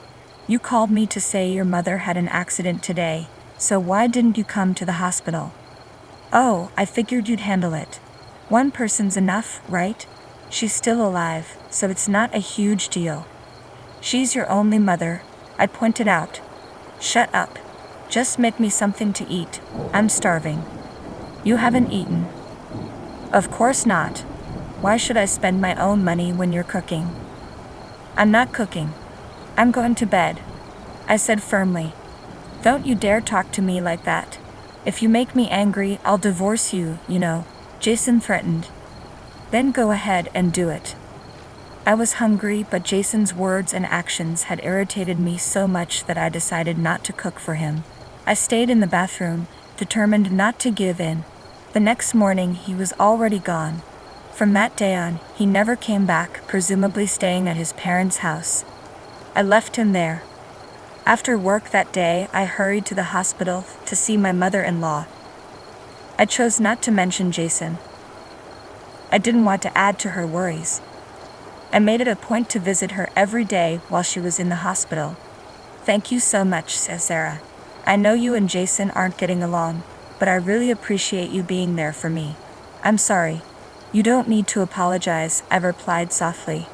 You called me to say your mother had an accident today, so why didn't you come to the hospital? Oh, I figured you'd handle it. One person's enough, right? She's still alive, so it's not a huge deal. She's your only mother, I pointed out. Shut up. Just make me something to eat. I'm starving. You haven't eaten. Of course not. Why should I spend my own money when you're cooking? I'm not cooking. I'm going to bed, I said firmly. Don't you dare talk to me like that. If you make me angry, I'll divorce you, Jason threatened. Then go ahead and do it. I was hungry, but Jason's words and actions had irritated me so much that I decided not to cook for him. I stayed in the bathroom, determined not to give in. The next morning, he was already gone. From that day on, he never came back, presumably staying at his parents' house. I left him there. After work that day, I hurried to the hospital to see my mother-in-law. I chose not to mention Jason. I didn't want to add to her worries. I made it a point to visit her every day while she was in the hospital. Thank you so much, says Sarah. I know you and Jason aren't getting along, but I really appreciate you being there for me. I'm sorry. You don't need to apologize, I replied softly.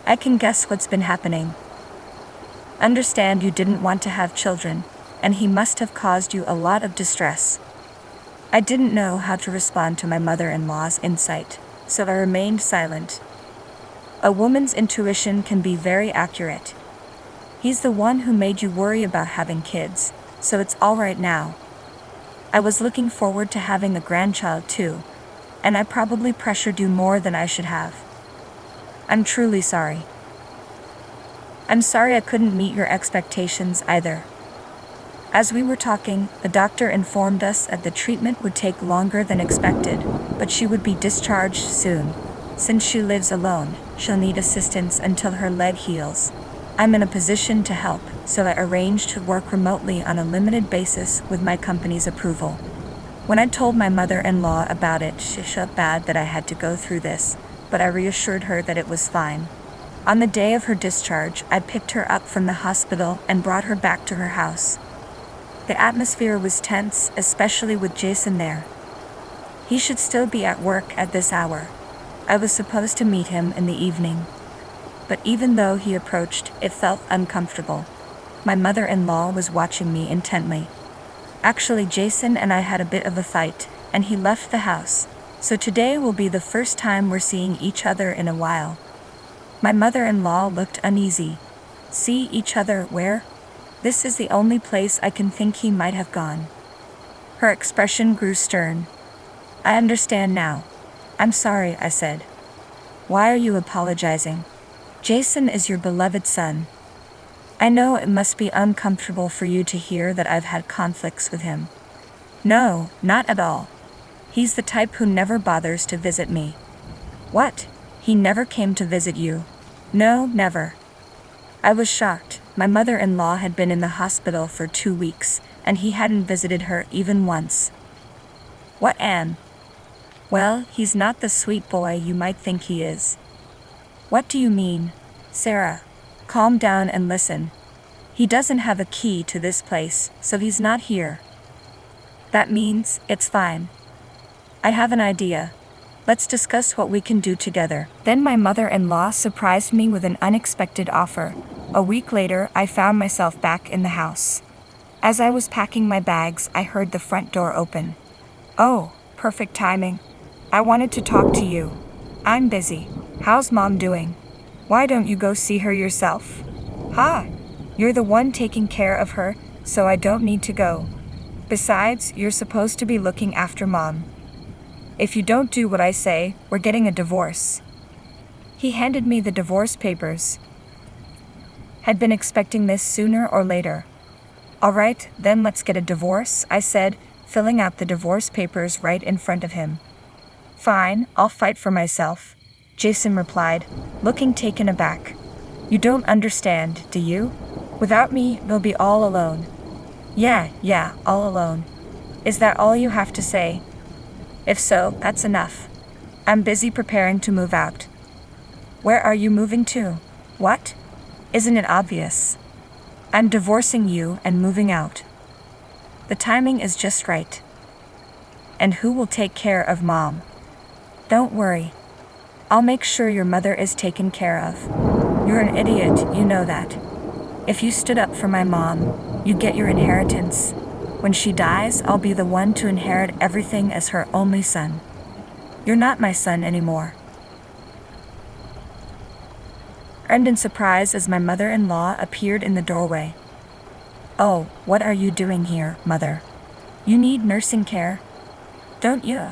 I can guess what's been happening. Understand you didn't want to have children, and he must have caused you a lot of distress. I didn't know how to respond to my mother-in-law's insight, so I remained silent. A woman's intuition can be very accurate. He's the one who made you worry about having kids, so it's all right now. I was looking forward to having a grandchild too, and I probably pressured you more than I should have. I'm truly sorry. I'm sorry I couldn't meet your expectations either. As we were talking, the doctor informed us that the treatment would take longer than expected, but she would be discharged soon. Since she lives alone, she'll need assistance until her leg heals. I'm in a position to help, so I arranged to work remotely on a limited basis with my company's approval. When I told my mother-in-law about it, she felt bad that I had to go through this, but I reassured her that it was fine. On the day of her discharge, I picked her up from the hospital and brought her back to her house. The atmosphere was tense, especially with Jason there. He should still be at work at this hour. I was supposed to meet him in the evening. But even though he approached, it felt uncomfortable. My mother-in-law was watching me intently. Actually, Jason and I had a bit of a fight, and he left the house. So today will be the first time we're seeing each other in a while. My mother-in-law looked uneasy. See each other where? This is the only place I can think he might have gone. Her expression grew stern. I understand now. I'm sorry, I said. Why are you apologizing? Jason is your beloved son. I know it must be uncomfortable for you to hear that I've had conflicts with him. No, not at all. He's the type who never bothers to visit me. What? He never came to visit you? No, never. I was shocked. My mother-in-law had been in the hospital for 2 weeks, and he hadn't visited her even once. What, Anne? Well, he's not the sweet boy you might think he is. What do you mean? Sarah, calm down and listen. He doesn't have a key to this place, so he's not here. That means it's fine. I have an idea. Let's discuss what we can do together. Then my mother-in-law surprised me with an unexpected offer. A week later, I found myself back in the house. As I was packing my bags, I heard the front door open. Oh, perfect timing. I wanted to talk to you. I'm busy. How's Mom doing? Why don't you go see her yourself? Ha! You're the one taking care of her, so I don't need to go. Besides, you're supposed to be looking after Mom. If you don't do what I say, we're getting a divorce. He handed me the divorce papers. Had been expecting this sooner or later. All right, then let's get a divorce, I said, filling out the divorce papers right in front of him. Fine, I'll fight for myself, Jason replied, looking taken aback. You don't understand, do you? Without me, they'll be all alone. Yeah, all alone. Is that all you have to say? If so, that's enough. I'm busy preparing to move out. Where are you moving to? What? Isn't it obvious? I'm divorcing you and moving out. The timing is just right. And who will take care of Mom? Don't worry. I'll make sure your mother is taken care of. You're an idiot, you know that. If you stood up for my mom, you'd get your inheritance. When she dies, I'll be the one to inherit everything as her only son. You're not my son anymore. I turned in surprise as my mother-in-law appeared in the doorway. Oh, what are you doing here, Mother? You need nursing care, don't you?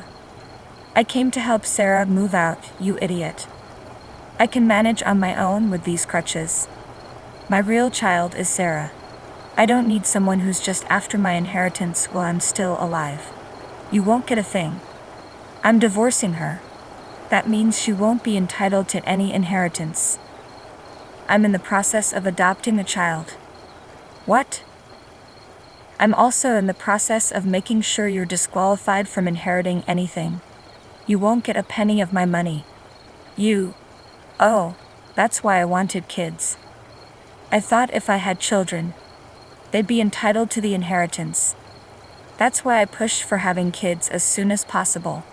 I came to help Sarah move out, you idiot. I can manage on my own with these crutches. My real child is Sarah. I don't need someone who's just after my inheritance while I'm still alive. You won't get a thing. I'm divorcing her. That means she won't be entitled to any inheritance. I'm in the process of adopting a child. What? I'm also in the process of making sure you're disqualified from inheriting anything. You won't get a penny of my money. Oh, that's why I wanted kids. I thought if I had children, they'd be entitled to the inheritance. That's why I pushed for having kids as soon as possible.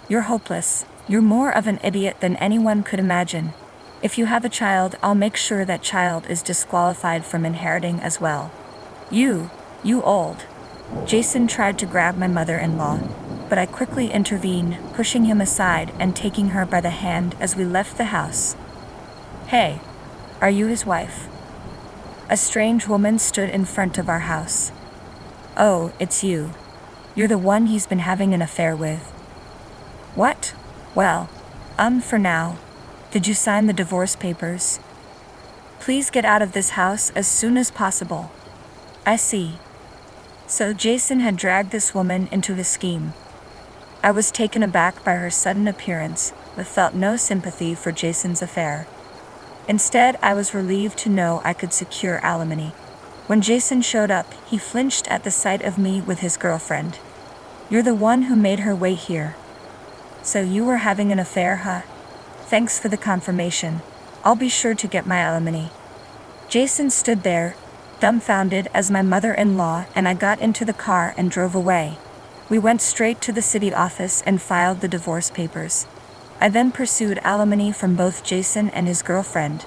You're hopeless. You're more of an idiot than anyone could imagine. If you have a child, I'll make sure that child is disqualified from inheriting as well. You old. Jason tried to grab my mother-in-law, but I quickly intervened, pushing him aside and taking her by the hand as we left the house. Hey, are you his wife? A strange woman stood in front of our house. Oh, it's you. You're the one he's been having an affair with. What? Well, for now. Did you sign the divorce papers? Please get out of this house as soon as possible. I see. So Jason had dragged this woman into his scheme. I was taken aback by her sudden appearance, but felt no sympathy for Jason's affair. Instead, I was relieved to know I could secure alimony. When Jason showed up, he flinched at the sight of me with his girlfriend. You're the one who made her wait here. So you were having an affair, huh? Thanks for the confirmation. I'll be sure to get my alimony. Jason stood there, dumbfounded as my mother-in-law and I got into the car and drove away. We went straight to the city office and filed the divorce papers. I then pursued alimony from both Jason and his girlfriend.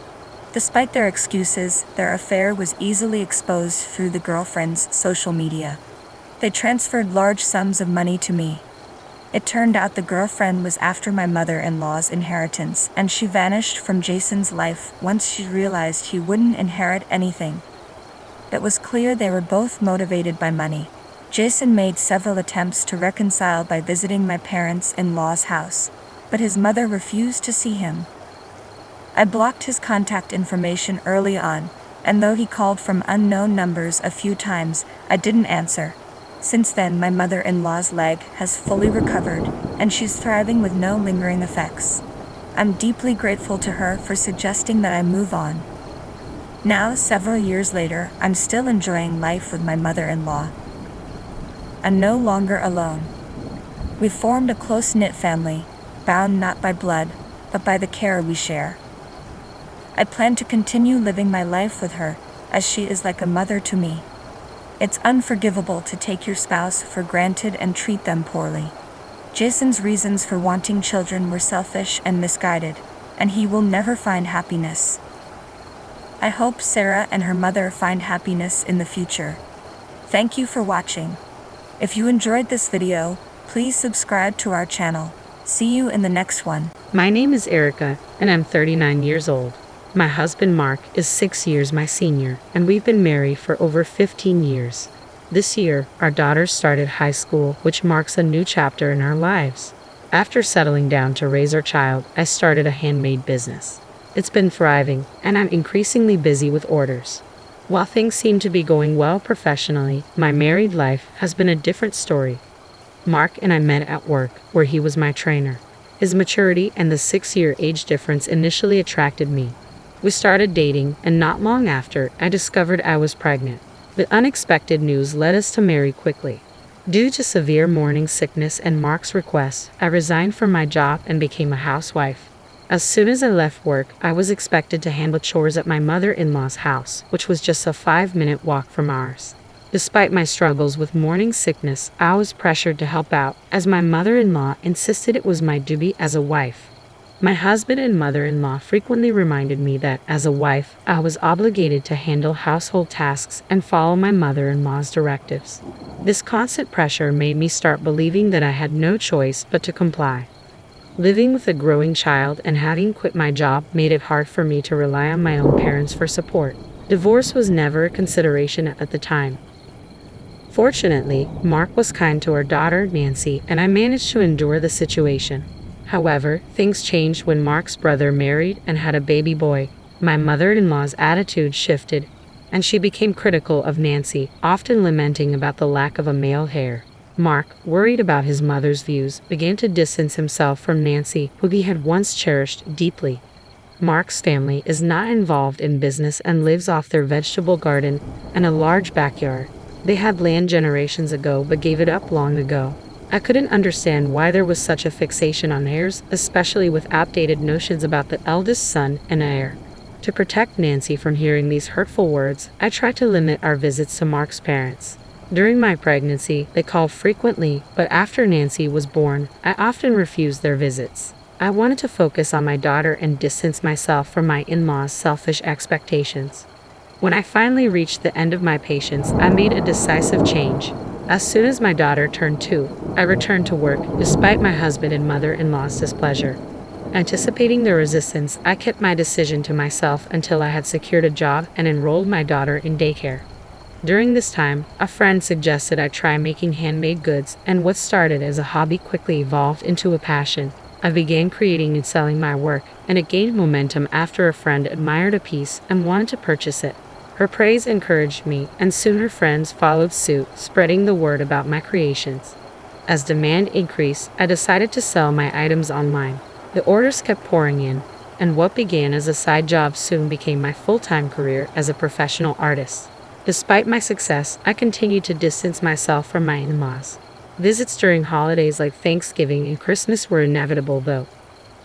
Despite their excuses, their affair was easily exposed through the girlfriend's social media. They transferred large sums of money to me. It turned out the girlfriend was after my mother-in-law's inheritance, and she vanished from Jason's life once she realized he wouldn't inherit anything. It was clear they were both motivated by money. Jason made several attempts to reconcile by visiting my parents-in-law's house, but his mother refused to see him. I blocked his contact information early on, and though he called from unknown numbers a few times, I didn't answer. Since then, my mother-in-law's leg has fully recovered, and she's thriving with no lingering effects. I'm deeply grateful to her for suggesting that I move on. Now, several years later, I'm still enjoying life with my mother-in-law. I'm no longer alone. We've formed a close-knit family, bound not by blood, but by the care we share. I plan to continue living my life with her, as she is like a mother to me. It's unforgivable to take your spouse for granted and treat them poorly. Jason's reasons for wanting children were selfish and misguided, and he will never find happiness. I hope Sarah and her mother find happiness in the future. Thank you for watching. If you enjoyed this video, please subscribe to our channel. See you in the next one. My name is Erica, and I'm 39 years old. My husband Mark is 6 years my senior, and we've been married for over 15 years. This year, our daughter started high school, which marks a new chapter in our lives. After settling down to raise our child, I started a handmade business. It's been thriving, and I'm increasingly busy with orders. While things seem to be going well professionally, my married life has been a different story. Mark and I met at work, where he was my trainer. His maturity and the 6-year age difference initially attracted me. We started dating, and not long after, I discovered I was pregnant. But unexpected news led us to marry quickly. Due to severe morning sickness and Mark's request, I resigned from my job and became a housewife. As soon as I left work, I was expected to handle chores at my mother-in-law's house, which was just a 5-minute walk from ours. Despite my struggles with morning sickness, I was pressured to help out, as my mother-in-law insisted it was my duty as a wife. My husband and mother-in-law frequently reminded me that, as a wife, I was obligated to handle household tasks and follow my mother-in-law's directives. This constant pressure made me start believing that I had no choice but to comply. Living with a growing child and having quit my job made it hard for me to rely on my own parents for support. Divorce was never a consideration at the time. Fortunately, Mark was kind to our daughter, Nancy, and I managed to endure the situation. However, things changed when Mark's brother married and had a baby boy. My mother-in-law's attitude shifted, and she became critical of Nancy, often lamenting about the lack of a male heir. Mark, worried about his mother's views, began to distance himself from Nancy, who he had once cherished deeply. Mark's family is not involved in business and lives off their vegetable garden and a large backyard. They had land generations ago but gave it up long ago. I couldn't understand why there was such a fixation on heirs, especially with outdated notions about the eldest son and heir. To protect Nancy from hearing these hurtful words, I tried to limit our visits to Mark's parents. During my pregnancy, they called frequently, but after Nancy was born, I often refused their visits. I wanted to focus on my daughter and distance myself from my in-laws' selfish expectations. When I finally reached the end of my patience, I made a decisive change. As soon as my daughter turned 2, I returned to work, despite my husband and mother-in-law's displeasure. Anticipating their resistance, I kept my decision to myself until I had secured a job and enrolled my daughter in daycare. During this time, a friend suggested I try making handmade goods, and what started as a hobby quickly evolved into a passion. I began creating and selling my work, and it gained momentum after a friend admired a piece and wanted to purchase it. Her praise encouraged me, and soon her friends followed suit, spreading the word about my creations. As demand increased, I decided to sell my items online. The orders kept pouring in, and what began as a side job soon became my full-time career as a professional artist. Despite my success, I continued to distance myself from my in-laws. Visits during holidays like Thanksgiving and Christmas were inevitable, though.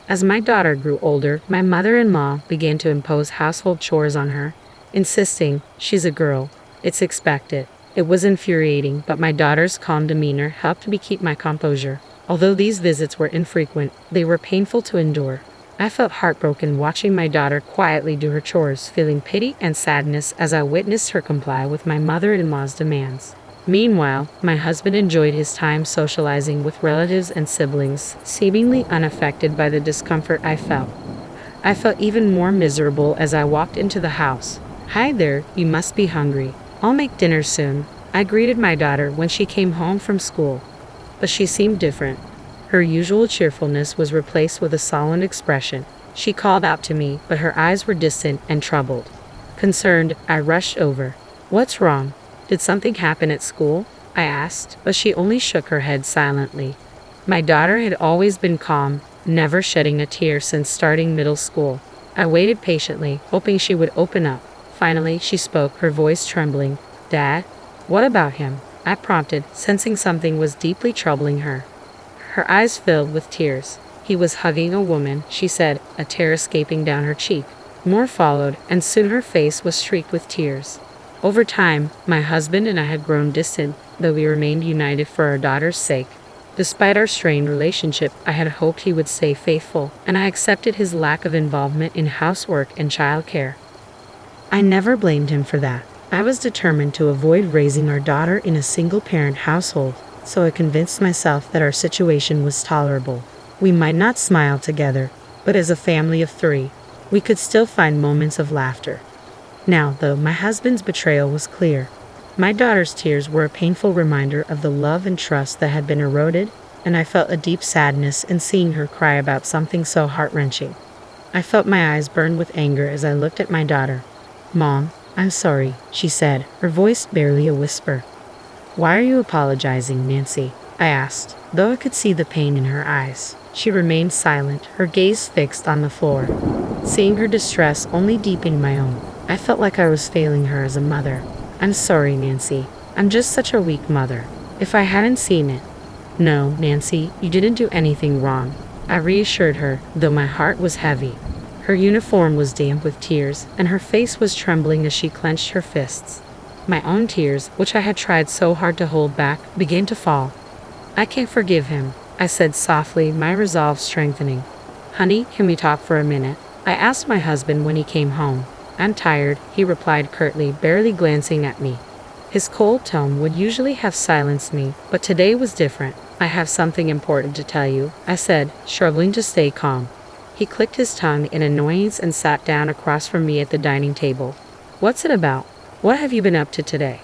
As my daughter grew older, my mother-in-law began to impose household chores on her, insisting, "She's a girl. It's expected." It was infuriating, but my daughter's calm demeanor helped me keep my composure. Although these visits were infrequent, they were painful to endure. I felt heartbroken watching my daughter quietly do her chores, feeling pity and sadness as I witnessed her comply with my mother-in-law's demands. Meanwhile, my husband enjoyed his time socializing with relatives and siblings, seemingly unaffected by the discomfort I felt. I felt even more miserable as I walked into the house. "Hi there, you must be hungry. I'll make dinner soon," I greeted my daughter when she came home from school. But she seemed different. Her usual cheerfulness was replaced with a sullen expression. She called out to me, but her eyes were distant and troubled. Concerned, I rushed over. "What's wrong? Did something happen at school?" I asked, but she only shook her head silently. My daughter had always been calm, never shedding a tear since starting middle school. I waited patiently, hoping she would open up. Finally, she spoke, her voice trembling. "Dad? What about him?" I prompted, sensing something was deeply troubling her. Her eyes filled with tears. "He was hugging a woman," she said, a tear escaping down her cheek. More followed, and soon her face was streaked with tears. Over time, my husband and I had grown distant, though we remained united for our daughter's sake. Despite our strained relationship, I had hoped he would stay faithful, and I accepted his lack of involvement in housework and childcare. I never blamed him for that. I was determined to avoid raising our daughter in a single-parent household, so I convinced myself that our situation was tolerable. We might not smile together, but as a family of 3, we could still find moments of laughter. Now, though, my husband's betrayal was clear. My daughter's tears were a painful reminder of the love and trust that had been eroded, and I felt a deep sadness in seeing her cry about something so heart-wrenching. I felt my eyes burn with anger as I looked at my daughter. "Mom, I'm sorry," she said, her voice barely a whisper. "Why are you apologizing, Nancy?" I asked, though I could see the pain in her eyes. She remained silent, her gaze fixed on the floor. Seeing her distress only deepened my own. I felt like I was failing her as a mother. "I'm sorry, Nancy. I'm just such a weak mother. If I hadn't seen it." "No, Nancy, you didn't do anything wrong," I reassured her, though my heart was heavy. Her uniform was damp with tears, and her face was trembling as she clenched her fists. My own tears, which I had tried so hard to hold back, began to fall. "I can't forgive him," I said softly, my resolve strengthening. Honey, can we talk for a minute? I asked my husband when he came home. I'm tired, he replied curtly, barely glancing at me. His cold tone would usually have silenced me, but today was different. I have something important to tell you, I said, struggling to stay calm. He clicked his tongue in annoyance and sat down across from me at the dining table. What's it about? What have you been up to today?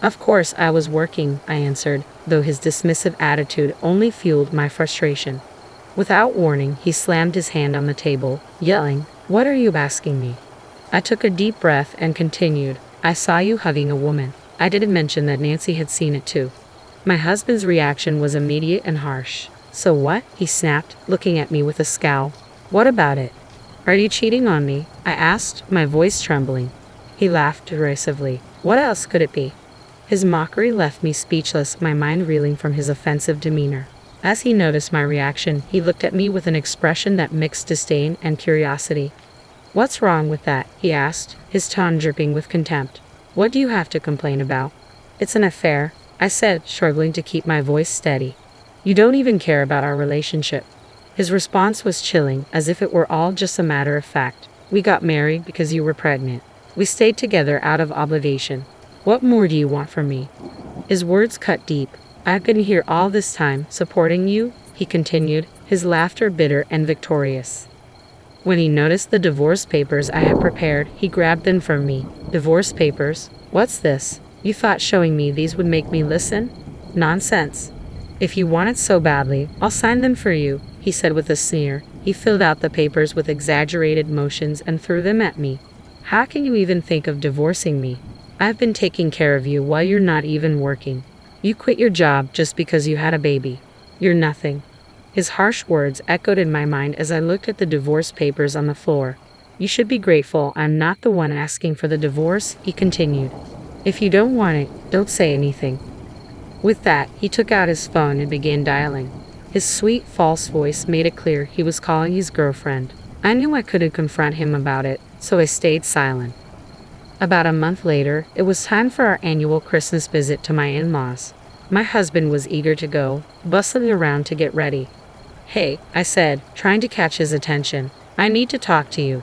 Of course, I was working, I answered, though his dismissive attitude only fueled my frustration. Without warning, he slammed his hand on the table, yelling, "What are you asking me?" I took a deep breath and continued, "I saw you hugging a woman." I didn't mention that Nancy had seen it too. My husband's reaction was immediate and harsh. "So what?" he snapped, looking at me with a scowl. "What about it?" "Are you cheating on me?" I asked, my voice trembling. He laughed derisively. "What else could it be?" His mockery left me speechless, my mind reeling from his offensive demeanor. As he noticed my reaction, he looked at me with an expression that mixed disdain and curiosity. "What's wrong with that?" he asked, his tone dripping with contempt. "What do you have to complain about?" "It's an affair," I said, struggling to keep my voice steady. "You don't even care about our relationship." His response was chilling, as if it were all just a matter of fact. "We got married because you were pregnant. We stayed together out of obligation. What more do you want from me?" His words cut deep. "I've been here all this time, supporting you," he continued, his laughter bitter and victorious. When he noticed the divorce papers I had prepared, he grabbed them from me. "Divorce papers? What's this? You thought showing me these would make me listen? Nonsense. If you want it so badly, I'll sign them for you," he said with a sneer. He filled out the papers with exaggerated motions and threw them at me. "How can you even think of divorcing me? I've been taking care of you while you're not even working. You quit your job just because you had a baby. You're nothing." His harsh words echoed in my mind as I looked at the divorce papers on the floor. "You should be grateful I'm not the one asking for the divorce," he continued. "If you don't want it, don't say anything." With that, he took out his phone and began dialing. His sweet, false voice made it clear he was calling his girlfriend. I knew I couldn't confront him about it, so I stayed silent. About a month later, it was time for our annual Christmas visit to my in-laws. My husband was eager to go, bustling around to get ready. "Hey," I said, trying to catch his attention. "I need to talk to you."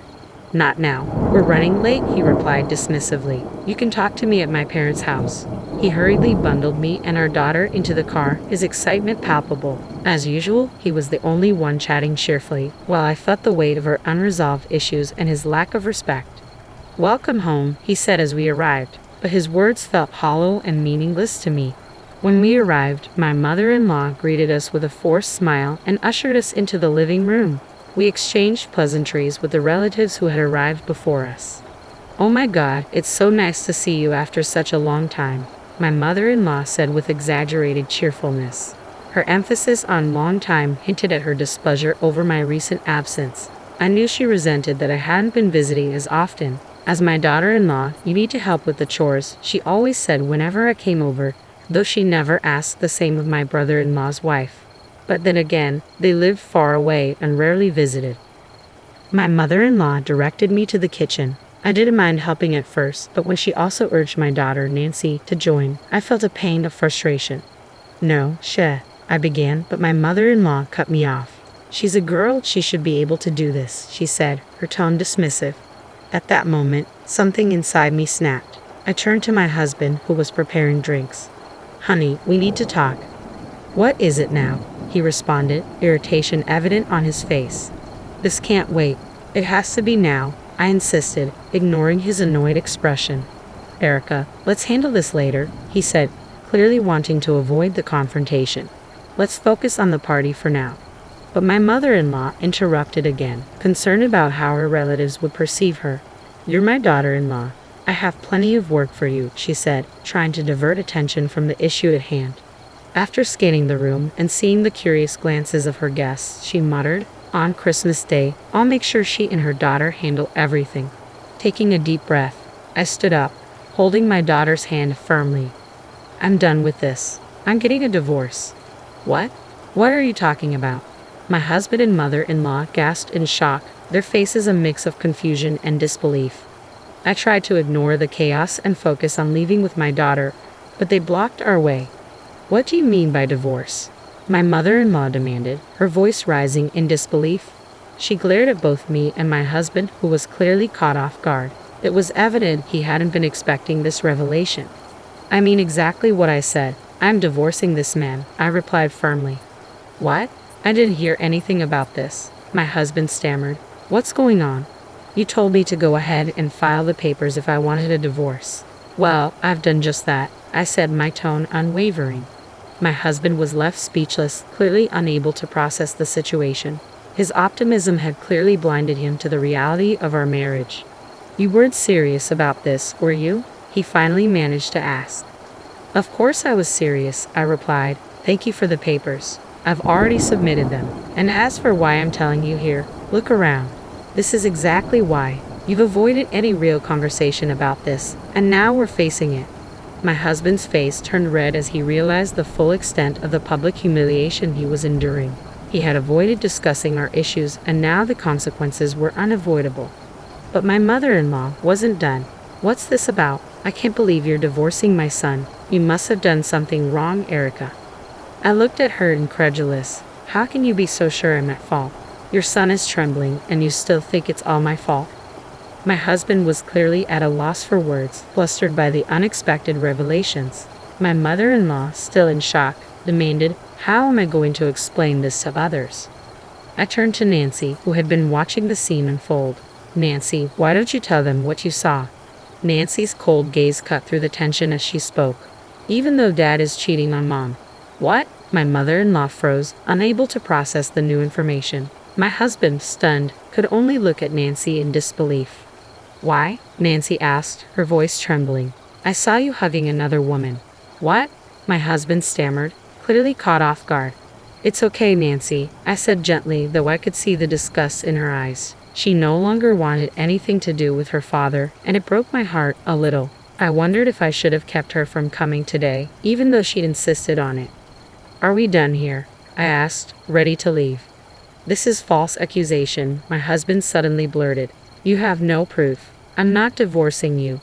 "Not now. We're running late," he replied dismissively. "You can talk to me at my parents' house." He hurriedly bundled me and our daughter into the car, his excitement palpable. As usual, he was the only one chatting cheerfully, while I felt the weight of our unresolved issues and his lack of respect. "Welcome home," he said as we arrived, but his words felt hollow and meaningless to me. When we arrived, my mother-in-law greeted us with a forced smile and ushered us into the living room. We exchanged pleasantries with the relatives who had arrived before us. "Oh my God, it's so nice to see you after such a long time," my mother-in-law said with exaggerated cheerfulness. Her emphasis on long time hinted at her displeasure over my recent absence. I knew she resented that I hadn't been visiting as often. "As my daughter-in-law, you need to help with the chores," she always said whenever I came over, though she never asked the same of my brother-in-law's wife. But then again, they lived far away and rarely visited. My mother-in-law directed me to the kitchen. I didn't mind helping at first, but when she also urged my daughter, Nancy, to join, I felt a pang of frustration. "No, I began, but my mother-in-law cut me off. "She's a girl, she should be able to do this," she said, her tone dismissive. At that moment, something inside me snapped. I turned to my husband, who was preparing drinks. "Honey, we need to talk." "What is it now?" he responded, irritation evident on his face. "This can't wait. It has to be now," I insisted, ignoring his annoyed expression. "Erica, let's handle this later," he said, clearly wanting to avoid the confrontation. "Let's focus on the party for now." But my mother-in-law interrupted again, concerned about how her relatives would perceive her. "You're my daughter-in-law. I have plenty of work for you," she said, trying to divert attention from the issue at hand. After scanning the room and seeing the curious glances of her guests, she muttered, "On Christmas Day, I'll make sure she and her daughter handle everything." Taking a deep breath, I stood up, holding my daughter's hand firmly. "I'm done with this. I'm getting a divorce." "What? What are you talking about?" My husband and mother-in-law gasped in shock, their faces a mix of confusion and disbelief. I tried to ignore the chaos and focus on leaving with my daughter, but they blocked our way. "What do you mean by divorce?" my mother-in-law demanded, her voice rising in disbelief. She glared at both me and my husband, who was clearly caught off guard. It was evident he hadn't been expecting this revelation. I mean exactly what I said. I'm divorcing this man, I replied firmly. What? I didn't hear anything about this, my husband stammered. What's going on? You told me to go ahead and file the papers if I wanted a divorce. Well, I've done just that, I said, my tone unwavering. My husband was left speechless, clearly unable to process the situation. His optimism had clearly blinded him to the reality of our marriage. You weren't serious about this, were you? He finally managed to ask. Of course I was serious, I replied. Thank you for the papers. I've already submitted them. And as for why I'm telling you here, look around. This is exactly why. You've avoided any real conversation about this, and now we're facing it. My husband's face turned red as he realized the full extent of the public humiliation he was enduring. He had avoided discussing our issues, and now the consequences were unavoidable. But my mother-in-law wasn't done. What's this about? I can't believe you're divorcing my son. You must have done something wrong, Erica. I looked at her incredulous. How can you be so sure I'm at fault? Your son is trembling, and you still think it's all my fault? My husband was clearly at a loss for words, flustered by the unexpected revelations. My mother-in-law, still in shock, demanded, how am I going to explain this to others? I turned to Nancy, who had been watching the scene unfold. Nancy, why don't you tell them what you saw? Nancy's cold gaze cut through the tension as she spoke. Even though Dad is cheating on Mom. What? My mother-in-law froze, unable to process the new information. My husband, stunned, could only look at Nancy in disbelief. Why? Nancy asked, her voice trembling. I saw you hugging another woman. What? My husband stammered, clearly caught off guard. It's okay, Nancy, I said gently, though I could see the disgust in her eyes. She no longer wanted anything to do with her father, and it broke my heart a little. I wondered if I should have kept her from coming today, even though she'd insisted on it. Are we done here? I asked, ready to leave. This is false accusation, my husband suddenly blurted. You have no proof. I'm not divorcing you.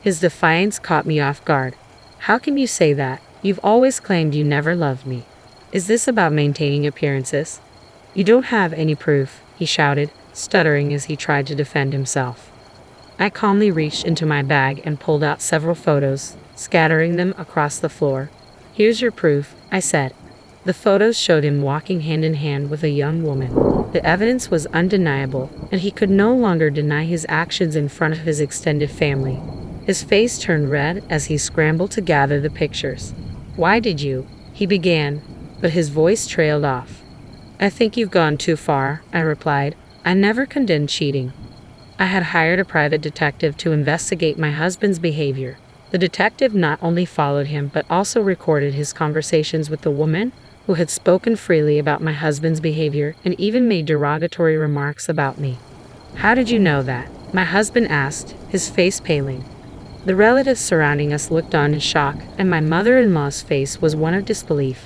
His defiance caught me off guard. How can you say that? You've always claimed you never loved me. Is this about maintaining appearances? You don't have any proof, he shouted, stuttering as he tried to defend himself. I calmly reached into my bag and pulled out several photos, scattering them across the floor. Here's your proof, I said. The photos showed him walking hand in hand with a young woman. The evidence was undeniable, and he could no longer deny his actions in front of his extended family. His face turned red as he scrambled to gather the pictures. Why did you? He began, but his voice trailed off. I think you've gone too far, I replied. I never condoned cheating. I had hired a private detective to investigate my husband's behavior. The detective not only followed him but also recorded his conversations with the woman who had spoken freely about my husband's behavior and even made derogatory remarks about me. How did you know that? My husband asked, his face paling. The relatives surrounding us looked on in shock, and my mother-in-law's face was one of disbelief.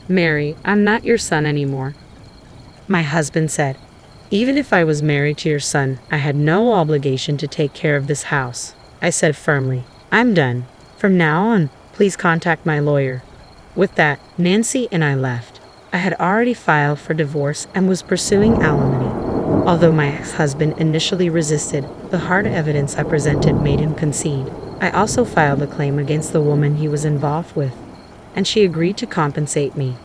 Mary, I'm not your son anymore, my husband said. Even if I was married to your son, I had no obligation to take care of this house, I said firmly. I'm done. From now on, please contact my lawyer. With that, Nancy and I left. I had already filed for divorce and was pursuing alimony. Although my ex-husband initially resisted, the hard evidence I presented made him concede. I also filed a claim against the woman he was involved with, and she agreed to compensate me.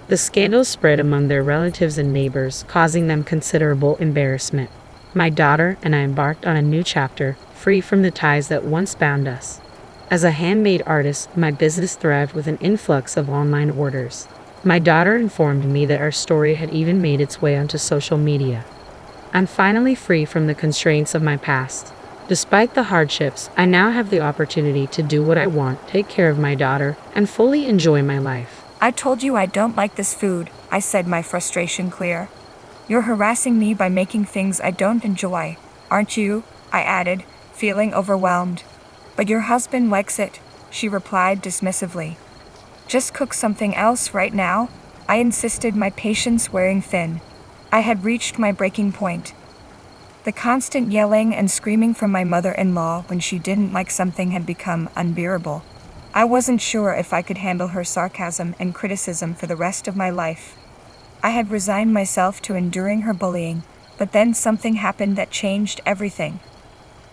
The scandal spread among their relatives and neighbors, causing them considerable embarrassment. My daughter and I embarked on a new chapter, free from the ties that once bound us. As a handmade artist, my business thrived with an influx of online orders. My daughter informed me that our story had even made its way onto social media. I'm finally free from the constraints of my past. Despite the hardships, I now have the opportunity to do what I want, take care of my daughter, and fully enjoy my life. I told you I don't like this food, I said, my frustration clear. You're harassing me by making things I don't enjoy, aren't you? I added, feeling overwhelmed. But your husband likes it, she replied dismissively. Just cook something else right now, I insisted, my patience wearing thin. I had reached my breaking point. The constant yelling and screaming from my mother-in-law when she didn't like something had become unbearable. I wasn't sure if I could handle her sarcasm and criticism for the rest of my life. I had resigned myself to enduring her bullying, But then something happened that changed everything.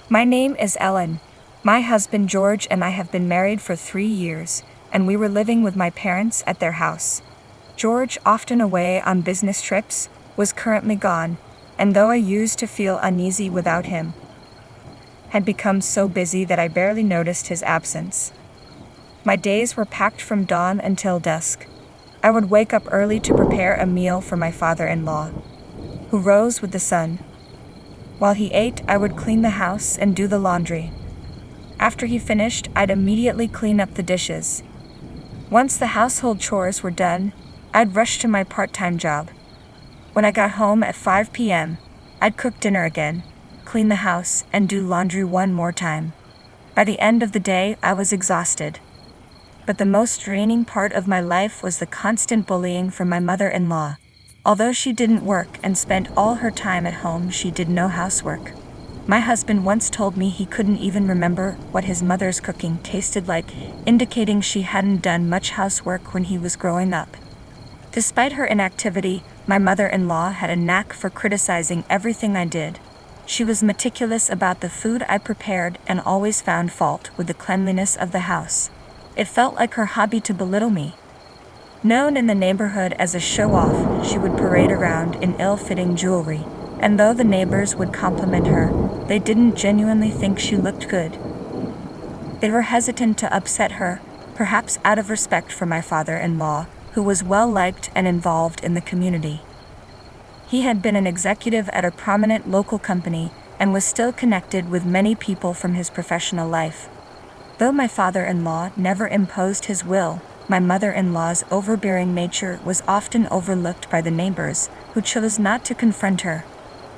My name is Ellen. My husband George and I have been married for 3 years, and we were living with my parents at their house. George, often away on business trips, was currently gone, and though I used to feel uneasy without him, had become so busy that I barely noticed his absence. My days were packed from dawn until dusk. I would wake up early to prepare a meal for my father-in-law, who rose with the sun. While he ate, I would clean the house and do the laundry. After he finished, I'd immediately clean up the dishes. Once the household chores were done, I'd rush to my part-time job. When I got home at 5 p.m., I'd cook dinner again, clean the house, and do laundry one more time. By the end of the day, I was exhausted. But the most draining part of my life was the constant bullying from my mother-in-law. Although she didn't work and spent all her time at home, she did no housework. My husband once told me he couldn't even remember what his mother's cooking tasted like, indicating she hadn't done much housework when he was growing up. Despite her inactivity, my mother-in-law had a knack for criticizing everything I did. She was meticulous about the food I prepared and always found fault with the cleanliness of the house. It felt like her hobby to belittle me. Known in the neighborhood as a show-off, she would parade around in ill-fitting jewelry, and though the neighbors would compliment her, they didn't genuinely think she looked good. They were hesitant to upset her, perhaps out of respect for my father-in-law, who was well-liked and involved in the community. He had been an executive at a prominent local company and was still connected with many people from his professional life. Though my father-in-law never imposed his will, my mother-in-law's overbearing nature was often overlooked by the neighbors, who chose not to confront her.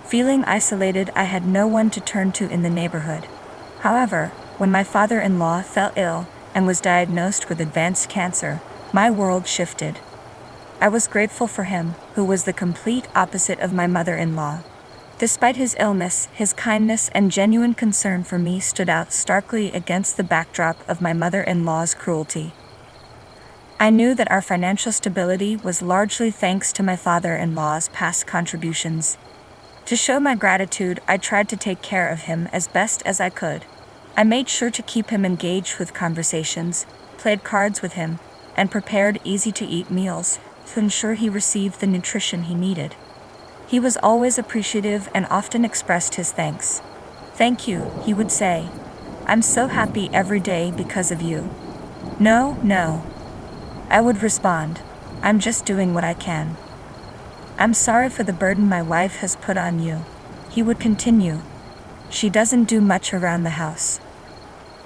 Feeling isolated, I had no one to turn to in the neighborhood. However, when my father-in-law fell ill and was diagnosed with advanced cancer, my world shifted. I was grateful for him, who was the complete opposite of my mother-in-law. Despite his illness, his kindness and genuine concern for me stood out starkly against the backdrop of my mother-in-law's cruelty. I knew that our financial stability was largely thanks to my father-in-law's past contributions. To show my gratitude, I tried to take care of him as best as I could. I made sure to keep him engaged with conversations, played cards with him, and prepared easy-to-eat meals to ensure he received the nutrition he needed. He was always appreciative and often expressed his thanks. "Thank you," he would say. "I'm so happy every day because of you." No, I would respond. "I'm just doing what I can." "I'm sorry for the burden my wife has put on you," he would continue. "She doesn't do much around the house."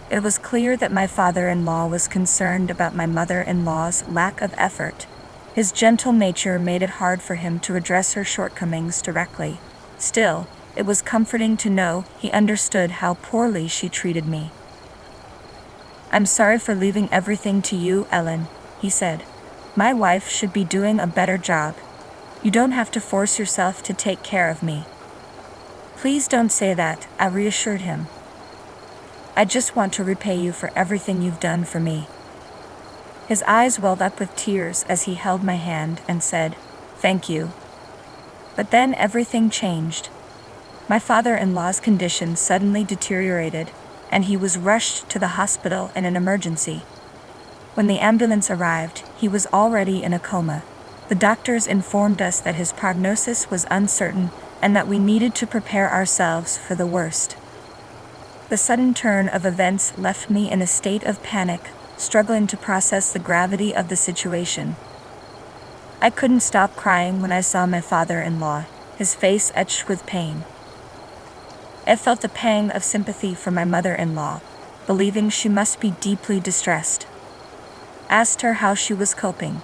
It was clear that my father-in-law was concerned about my mother-in-law's lack of effort. His gentle nature made it hard for him to address her shortcomings directly. Still, it was comforting to know he understood how poorly she treated me. "I'm sorry for leaving everything to you, Ellen," he said. "My wife should be doing a better job. You don't have to force yourself to take care of me." "Please don't say that," I reassured him. "I just want to repay you for everything you've done for me." His eyes welled up with tears as he held my hand and said, "Thank you." But then everything changed. My father-in-law's condition suddenly deteriorated, and he was rushed to the hospital in an emergency. When the ambulance arrived, he was already in a coma. The doctors informed us that his prognosis was uncertain and that we needed to prepare ourselves for the worst. The sudden turn of events left me in a state of panic, struggling to process the gravity of the situation. I couldn't stop crying when I saw my father-in-law, his face etched with pain. I felt a pang of sympathy for my mother-in-law, believing she must be deeply distressed. Asked her how she was coping.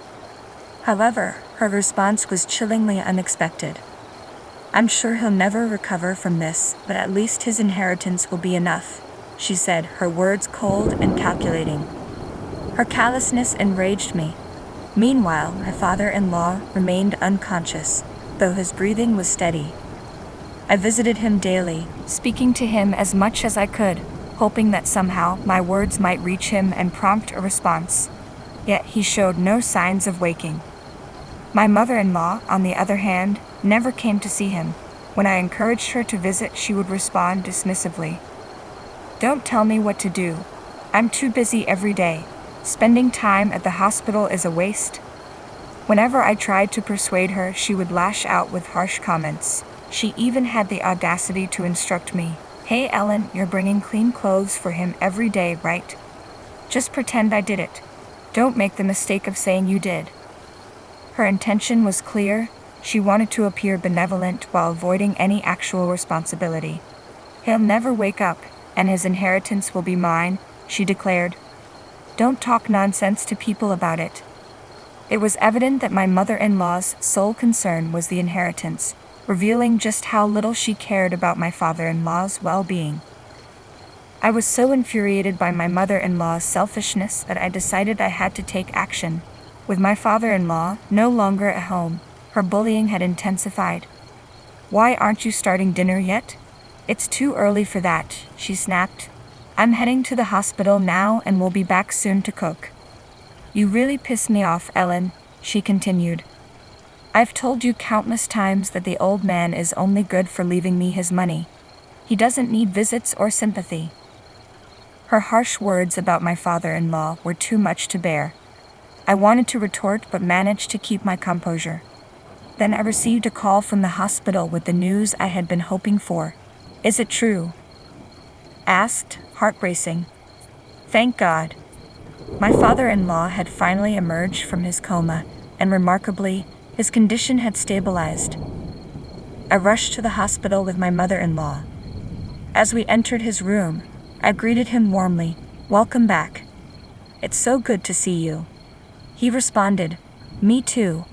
However, her response was chillingly unexpected. "I'm sure he'll never recover from this, but at least his inheritance will be enough," she said, her words cold and calculating. Her callousness enraged me. Meanwhile, my father-in-law remained unconscious, though his breathing was steady. I visited him daily, speaking to him as much as I could, hoping that somehow my words might reach him and prompt a response. Yet he showed no signs of waking. My mother-in-law, on the other hand, never came to see him. When I encouraged her to visit, she would respond dismissively. "Don't tell me what to do. I'm too busy every day. Spending time at the hospital is a waste." Whenever I tried to persuade her, she would lash out with harsh comments. She even had the audacity to instruct me, "Hey Ellen, you're bringing clean clothes for him every day, right? Just pretend I did it. Don't make the mistake of saying you did." Her intention was clear. She wanted to appear benevolent while avoiding any actual responsibility. "He'll never wake up, and his inheritance will be mine," she declared. "Don't talk nonsense to people about it." It was evident that my mother-in-law's sole concern was the inheritance, revealing just how little she cared about my father-in-law's well-being. I was so infuriated by my mother-in-law's selfishness that I decided I had to take action. With my father-in-law no longer at home, her bullying had intensified. "Why aren't you starting dinner yet? It's too early for that," she snapped. "I'm heading to the hospital now and will be back soon to cook." "You really piss me off, Ellen," she continued. "I've told you countless times that the old man is only good for leaving me his money. He doesn't need visits or sympathy." Her harsh words about my father-in-law were too much to bear. I wanted to retort but managed to keep my composure. Then I received a call from the hospital with the news I had been hoping for. "Is it true?" asked, heart racing. Thank God. My father-in-law had finally emerged from his coma, and remarkably, his condition had stabilized. I rushed to the hospital with my mother-in-law. As we entered his room, I greeted him warmly. "Welcome back. It's so good to see you." He responded, "Me too.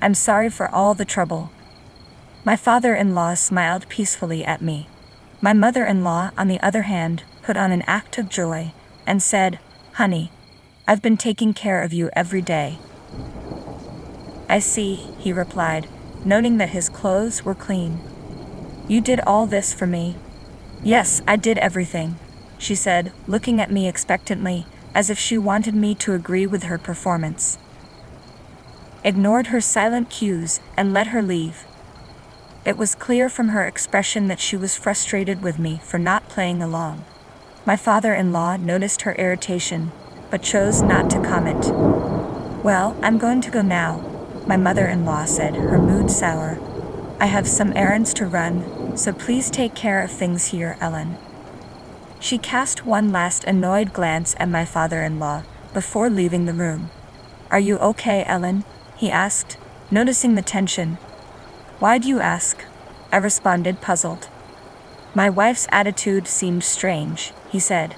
I'm sorry for all the trouble." My father-in-law smiled peacefully at me. My mother-in-law, on the other hand, put on an act of joy and said, "Honey, I've been taking care of you every day." "I see," he replied, noting that his clothes were clean. "You did all this for me?" "Yes, I did everything," she said, looking at me expectantly, as if she wanted me to agree with her performance. Ignored her silent cues and let her leave. It was clear from her expression that she was frustrated with me for not playing along. My father-in-law noticed her irritation, but chose not to comment. "Well, I'm going to go now," my mother-in-law said, her mood sour. "I have some errands to run, so please take care of things here, Ellen." She cast one last annoyed glance at my father-in-law before leaving the room. "Are you okay, Ellen?" he asked, noticing the tension. "Why do you ask?" I responded, puzzled. "My wife's attitude seemed strange," he said.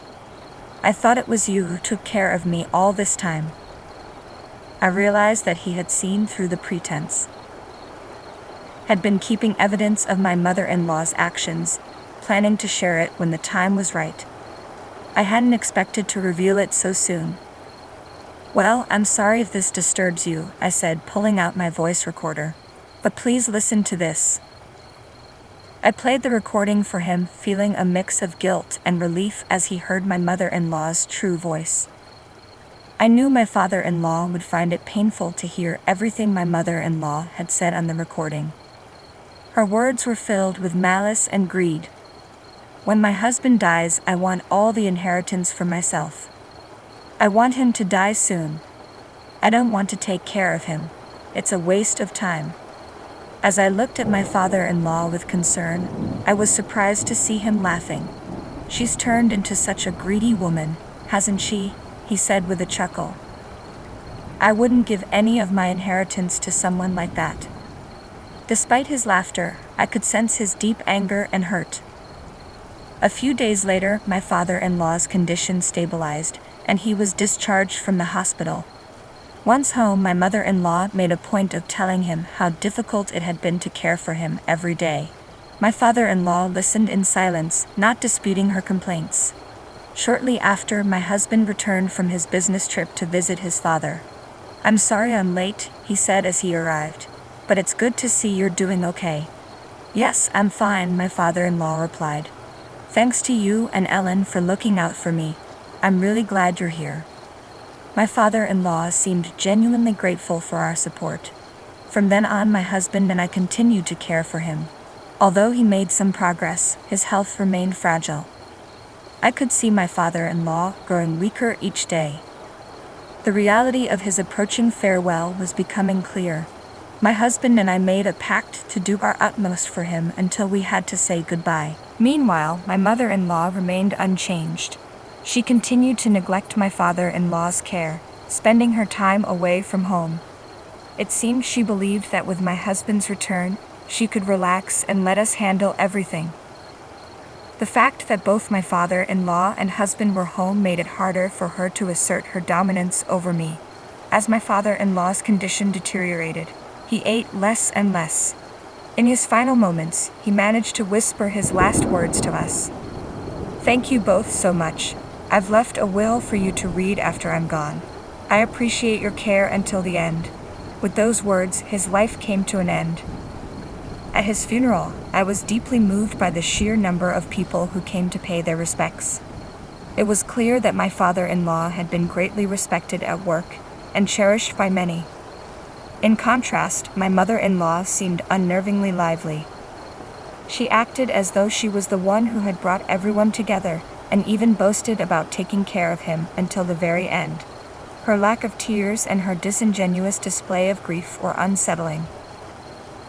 "I thought it was you who took care of me all this time." I realized that he had seen through the pretense. Had been keeping evidence of my mother-in-law's actions, planning to share it when the time was right. I hadn't expected to reveal it so soon. "Well, I'm sorry if this disturbs you," I said, pulling out my voice recorder. "But please listen to this." I played the recording for him, feeling a mix of guilt and relief as he heard my mother-in-law's true voice. I knew my father-in-law would find it painful to hear everything my mother-in-law had said on the recording. Her words were filled with malice and greed. "When my husband dies, I want all the inheritance for myself. I want him to die soon. I don't want to take care of him. It's a waste of time." As I looked at my father-in-law with concern, I was surprised to see him laughing. "She's turned into such a greedy woman, hasn't she?" he said with a chuckle. "I wouldn't give any of my inheritance to someone like that." Despite his laughter, I could sense his deep anger and hurt. A few days later, my father-in-law's condition stabilized, and he was discharged from the hospital. Once home, my mother-in-law made a point of telling him how difficult it had been to care for him every day. My father-in-law listened in silence, not disputing her complaints. Shortly after, my husband returned from his business trip to visit his father. "I'm sorry I'm late," he said as he arrived, "but it's good to see you're doing okay." "Yes, I'm fine," my father-in-law replied. "Thanks to you and Ellen for looking out for me. I'm really glad you're here." My father-in-law seemed genuinely grateful for our support. From then on, my husband and I continued to care for him. Although he made some progress, his health remained fragile. I could see my father-in-law growing weaker each day. The reality of his approaching farewell was becoming clear. My husband and I made a pact to do our utmost for him until we had to say goodbye. Meanwhile, my mother-in-law remained unchanged. She continued to neglect my father-in-law's care, spending her time away from home. It seemed she believed that with my husband's return, she could relax and let us handle everything. The fact that both my father-in-law and husband were home made it harder for her to assert her dominance over me. As my father-in-law's condition deteriorated, he ate less and less. In his final moments, he managed to whisper his last words to us. "Thank you both so much. I've left a will for you to read after I'm gone. I appreciate your care until the end." With those words, his life came to an end. At his funeral, I was deeply moved by the sheer number of people who came to pay their respects. It was clear that my father-in-law had been greatly respected at work and cherished by many. In contrast, my mother-in-law seemed unnervingly lively. She acted as though she was the one who had brought everyone together, and even boasted about taking care of him until the very end. Her lack of tears and her disingenuous display of grief were unsettling.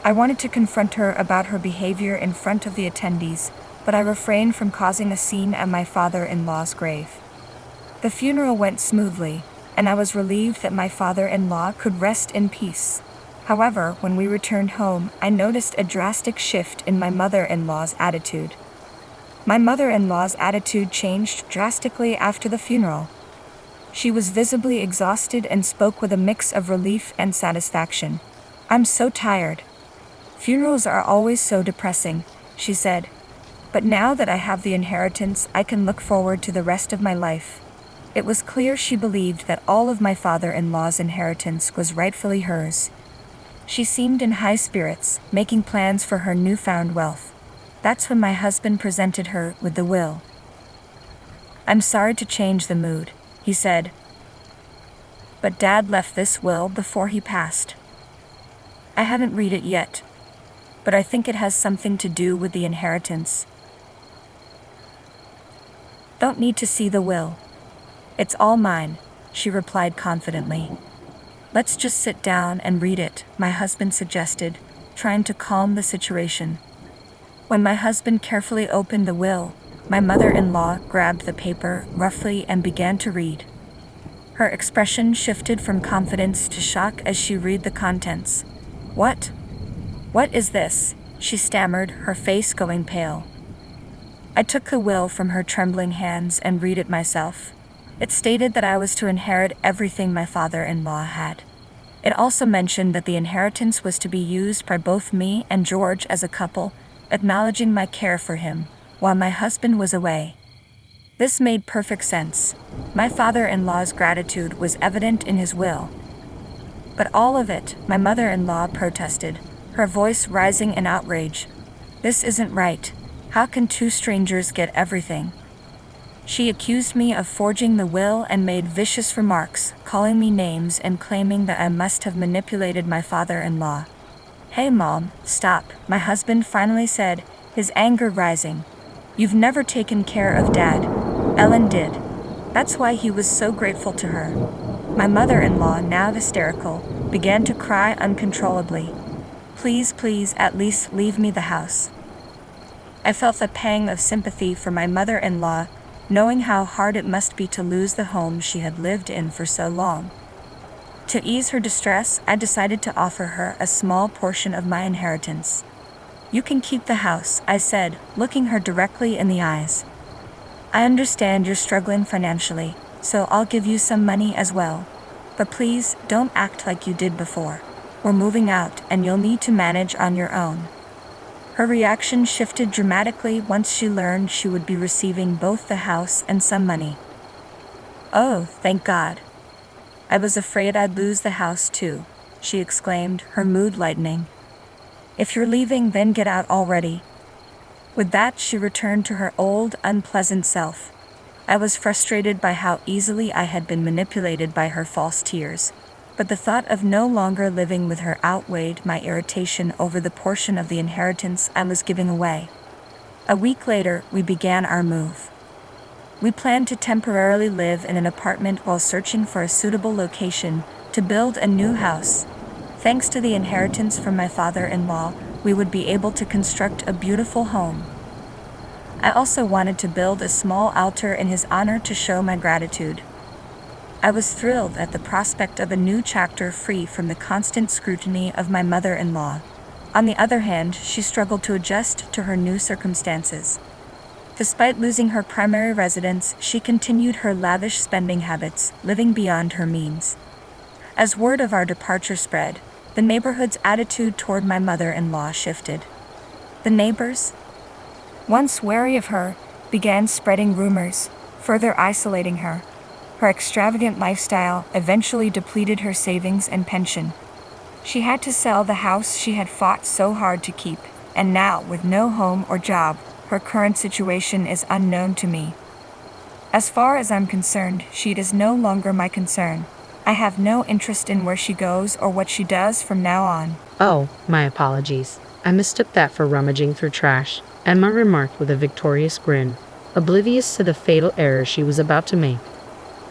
I wanted to confront her about her behavior in front of the attendees, but I refrained from causing a scene at my father-in-law's grave. The funeral went smoothly, and I was relieved that my father-in-law could rest in peace. However, when we returned home, I noticed a drastic shift in my mother-in-law's attitude. My mother-in-law's attitude changed drastically after the funeral. She was visibly exhausted and spoke with a mix of relief and satisfaction. "I'm so tired. Funerals are always so depressing," she said. "But now that I have the inheritance, I can look forward to the rest of my life." It was clear she believed that all of my father-in-law's inheritance was rightfully hers. She seemed in high spirits, making plans for her newfound wealth. That's when my husband presented her with the will. "I'm sorry to change the mood," he said, "but Dad left this will before he passed. I haven't read it yet, but I think it has something to do with the inheritance." "Don't need to see the will. It's all mine," she replied confidently. "Let's just sit down and read it," my husband suggested, trying to calm the situation. When my husband carefully opened the will, my mother-in-law grabbed the paper roughly and began to read. Her expression shifted from confidence to shock as she read the contents. What is this?" she stammered, her face going pale. I took the will from her trembling hands and read it myself. It stated that I was to inherit everything my father-in-law had. It also mentioned that the inheritance was to be used by both me and George as a couple, acknowledging my care for him while my husband was away. This made perfect sense. My father-in-law's gratitude was evident in his will. "But all of it," my mother-in-law protested, her voice rising in outrage. "This isn't right. How can two strangers get everything?" She accused me of forging the will and made vicious remarks, calling me names and claiming that I must have manipulated my father-in-law. "Hey Mom, stop," my husband finally said, his anger rising. "You've never taken care of Dad. Ellen did. That's why he was so grateful to her." My mother-in-law, now hysterical, began to cry uncontrollably. Please, at least leave me the house." I felt a pang of sympathy for my mother-in-law, knowing how hard it must be to lose the home she had lived in for so long. To ease her distress, I decided to offer her a small portion of my inheritance. "You can keep the house," I said, looking her directly in the eyes. "I understand you're struggling financially, so I'll give you some money as well. But please, don't act like you did before. We're moving out, and you'll need to manage on your own." Her reaction shifted dramatically once she learned she would be receiving both the house and some money. "Oh, thank God. I was afraid I'd lose the house too," she exclaimed, her mood lightening. "If you're leaving, then get out already." With that, she returned to her old, unpleasant self. I was frustrated by how easily I had been manipulated by her false tears. but the thought of no longer living with her outweighed my irritation over the portion of the inheritance I was giving away. A week later, we began our move. We planned to temporarily live in an apartment while searching for a suitable location to build a new house. Thanks to the inheritance from my father-in-law, we would be able to construct a beautiful home. I also wanted to build a small altar in his honor to show my gratitude. I was thrilled at the prospect of a new chapter free from the constant scrutiny of my mother-in-law. On the other hand, she struggled to adjust to her new circumstances. Despite losing her primary residence, she continued her lavish spending habits, living beyond her means. As word of our departure spread, the neighborhood's attitude toward my mother-in-law shifted. The neighbors, once wary of her, began spreading rumors, further isolating her. Her extravagant lifestyle eventually depleted her savings and pension. She had to sell the house she had fought so hard to keep, and now, with no home or job, her current situation is unknown to me. As far as I'm concerned, she is no longer my concern. I have no interest in where she goes or what she does from now on. Oh, my apologies. I mistook that for rummaging through trash, Emma remarked with a victorious grin, oblivious to the fatal error she was about to make.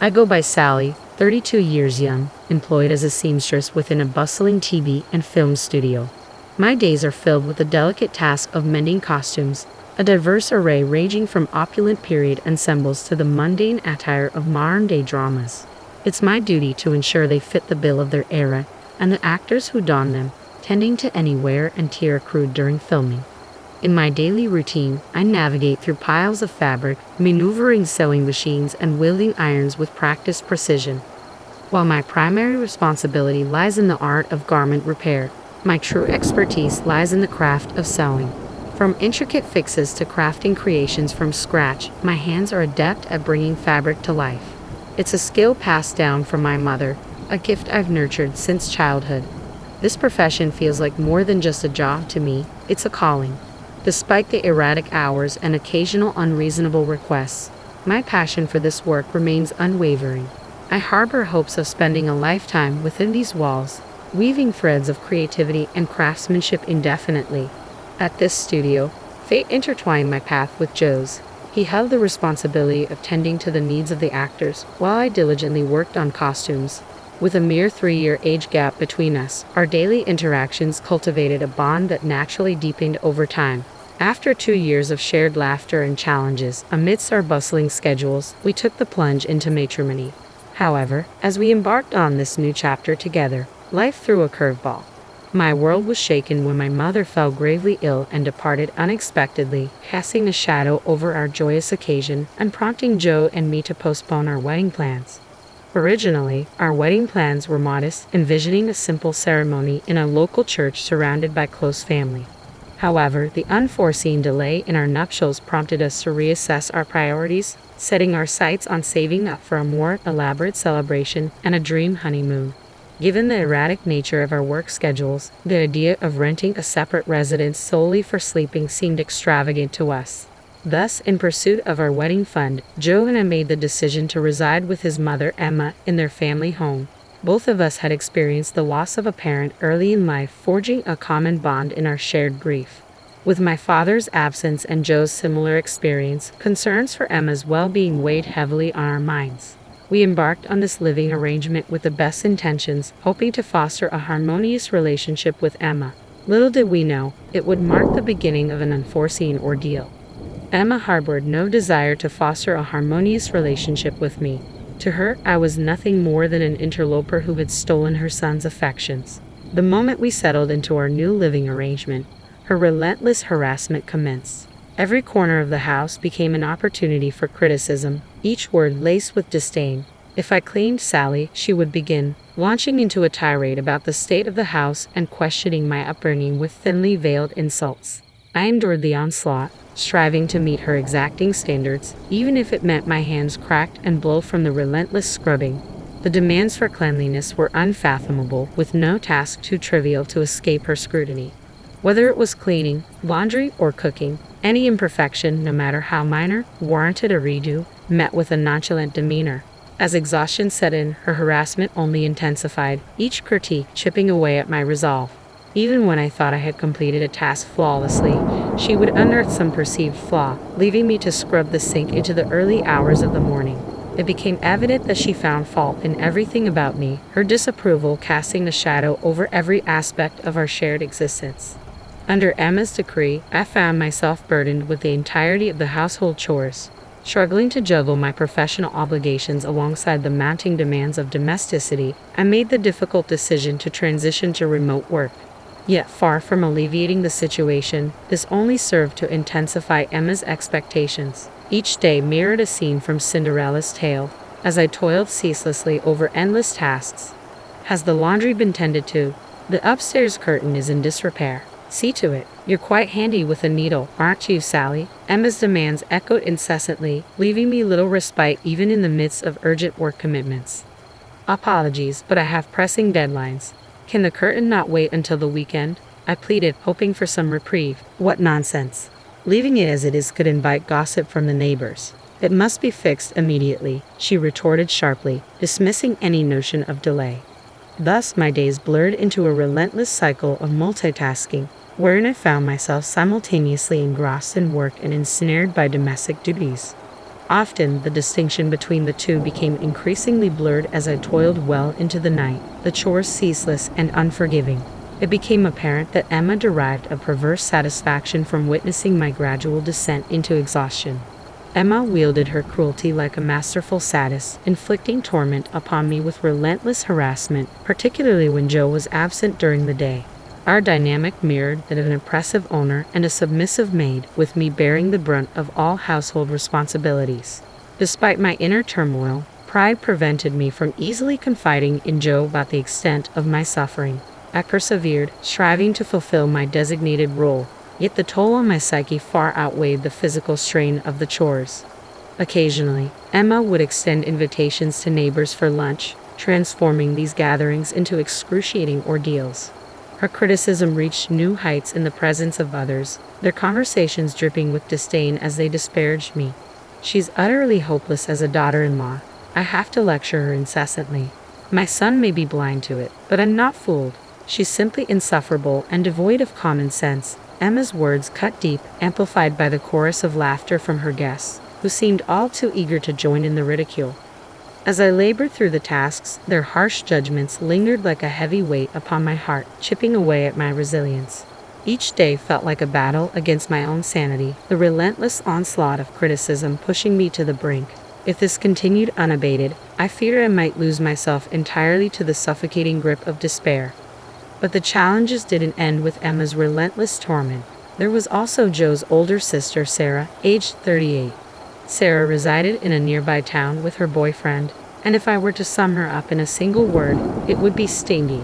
I go by Sally, 32 years young, employed as a seamstress within a bustling TV and film studio. My days are filled with the delicate task of mending costumes, a diverse array ranging from opulent period ensembles to the mundane attire of modern-day dramas. It's my duty to ensure they fit the bill of their era, and the actors who don them, tending to any wear and tear accrued during filming. In my daily routine, I navigate through piles of fabric, maneuvering sewing machines and wielding irons with practiced precision. While my primary responsibility lies in the art of garment repair, my true expertise lies in the craft of sewing. From intricate fixes to crafting creations from scratch, my hands are adept at bringing fabric to life. It's a skill passed down from my mother, a gift I've nurtured since childhood. This profession feels like more than just a job to me, it's a calling. Despite the erratic hours and occasional unreasonable requests, my passion for this work remains unwavering. I harbor hopes of spending a lifetime within these walls, weaving threads of creativity and craftsmanship indefinitely. At this studio, fate intertwined my path with Joe's. He held the responsibility of tending to the needs of the actors, while I diligently worked on costumes. With a mere 3-year age gap between us, our daily interactions cultivated a bond that naturally deepened over time. After 2 years of shared laughter and challenges, amidst our bustling schedules, we took the plunge into matrimony. However, as we embarked on this new chapter together, life threw a curveball. My world was shaken when my mother fell gravely ill and departed unexpectedly, casting a shadow over our joyous occasion and prompting Joe and me to postpone our wedding plans. Originally, our wedding plans were modest, envisioning a simple ceremony in a local church surrounded by close family. However, the unforeseen delay in our nuptials prompted us to reassess our priorities, setting our sights on saving up for a more elaborate celebration and a dream honeymoon. Given the erratic nature of our work schedules, the idea of renting a separate residence solely for sleeping seemed extravagant to us. Thus, in pursuit of our wedding fund, Joe and I made the decision to reside with his mother, Emma, in their family home. Both of us had experienced the loss of a parent early in life, forging a common bond in our shared grief. With my father's absence and Joe's similar experience, concerns for Emma's well-being weighed heavily on our minds. We embarked on this living arrangement with the best intentions, hoping to foster a harmonious relationship with Emma. Little did we know, it would mark the beginning of an unforeseen ordeal. Emma harbored no desire to foster a harmonious relationship with me. To her, I was nothing more than an interloper who had stolen her son's affections. The moment we settled into our new living arrangement, her relentless harassment commenced. Every corner of the house became an opportunity for criticism, each word laced with disdain. If I claimed Sally, she would begin, launching into a tirade about the state of the house and questioning my upbringing with thinly veiled insults. I endured the onslaught, striving to meet her exacting standards, even if it meant my hands cracked and blue from the relentless scrubbing. The demands for cleanliness were unfathomable, with no task too trivial to escape her scrutiny. Whether it was cleaning, laundry, or cooking, any imperfection, no matter how minor, warranted a redo, met with a nonchalant demeanor. As exhaustion set in, her harassment only intensified, each critique chipping away at my resolve. Even when I thought I had completed a task flawlessly, she would unearth some perceived flaw, leaving me to scrub the sink into the early hours of the morning. It became evident that she found fault in everything about me, her disapproval casting a shadow over every aspect of our shared existence. Under Emma's decree, I found myself burdened with the entirety of the household chores, struggling to juggle my professional obligations alongside the mounting demands of domesticity. I made the difficult decision to transition to remote work. Yet far from alleviating the situation, this only served to intensify Emma's expectations. Each day mirrored a scene from Cinderella's tale, as I toiled ceaselessly over endless tasks. Has the laundry been tended to? The upstairs curtain is in disrepair. See to it. You're quite handy with a needle, aren't you, Sally? Emma's demands echoed incessantly, leaving me little respite even in the midst of urgent work commitments. Apologies, but I have pressing deadlines. Can the curtain not wait until the weekend? I pleaded, hoping for some reprieve. What nonsense. Leaving it as it is could invite gossip from the neighbors. It must be fixed immediately, she retorted sharply, dismissing any notion of delay. Thus my days blurred into a relentless cycle of multitasking, wherein I found myself simultaneously engrossed in work and ensnared by domestic duties. Often, the distinction between the two became increasingly blurred as I toiled well into the night, the chores ceaseless and unforgiving. It became apparent that Emma derived a perverse satisfaction from witnessing my gradual descent into exhaustion. Emma wielded her cruelty like a masterful sadist, inflicting torment upon me with relentless harassment, particularly when Joe was absent during the day. Our dynamic mirrored that of an oppressive owner and a submissive maid, with me bearing the brunt of all household responsibilities. Despite my inner turmoil, pride prevented me from easily confiding in Joe about the extent of my suffering. I persevered, striving to fulfill my designated role, yet the toll on my psyche far outweighed the physical strain of the chores. Occasionally, Emma would extend invitations to neighbors for lunch, transforming these gatherings into excruciating ordeals. Her criticism reached new heights in the presence of others, their conversations dripping with disdain as they disparaged me. She's utterly hopeless as a daughter-in-law. I have to lecture her incessantly. My son may be blind to it, but I'm not fooled. She's simply insufferable and devoid of common sense. Emma's words cut deep, amplified by the chorus of laughter from her guests, who seemed all too eager to join in the ridicule. As I labored through the tasks, their harsh judgments lingered like a heavy weight upon my heart, chipping away at my resilience. Each day felt like a battle against my own sanity, the relentless onslaught of criticism pushing me to the brink. If this continued unabated, I feared I might lose myself entirely to the suffocating grip of despair. But the challenges didn't end with Emma's relentless torment. There was also Joe's older sister, Sarah, aged 38. Sarah resided in a nearby town with her boyfriend, and if I were to sum her up in a single word, it would be stingy.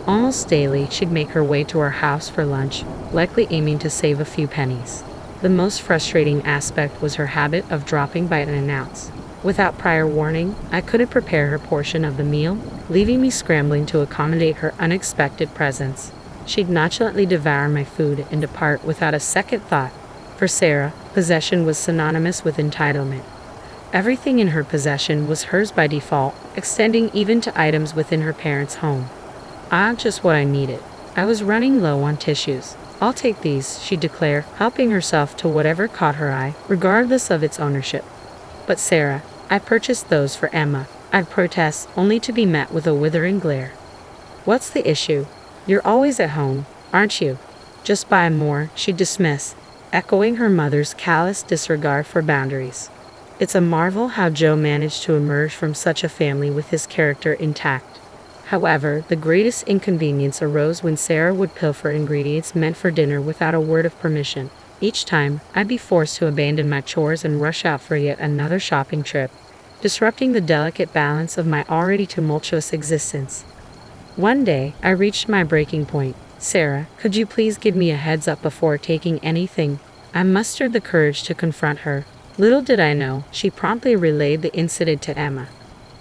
Almost daily, she'd make her way to our house for lunch, likely aiming to save a few pennies. The most frustrating aspect was her habit of dropping by unannounced. Without prior warning, I couldn't prepare her portion of the meal, leaving me scrambling to accommodate her unexpected presence. She'd nonchalantly devour my food and depart without a second thought. For Sarah, possession was synonymous with entitlement. Everything in her possession was hers by default, extending even to items within her parents' home. Just what I needed. I was running low on tissues. I'll take these, she'd declare, helping herself to whatever caught her eye, regardless of its ownership. But Sarah, I purchased those for Emma. I'd protest, only to be met with a withering glare. What's the issue? You're always at home, aren't you? Just buy more, she'd dismiss, echoing her mother's callous disregard for boundaries. It's a marvel how Joe managed to emerge from such a family with his character intact. However, the greatest inconvenience arose when Sarah would pilfer ingredients meant for dinner without a word of permission. Each time, I'd be forced to abandon my chores and rush out for yet another shopping trip, disrupting the delicate balance of my already tumultuous existence. One day, I reached my breaking point. Sarah, could you please give me a heads up before taking anything? I mustered the courage to confront her. Little did I know, she promptly relayed the incident to Emma.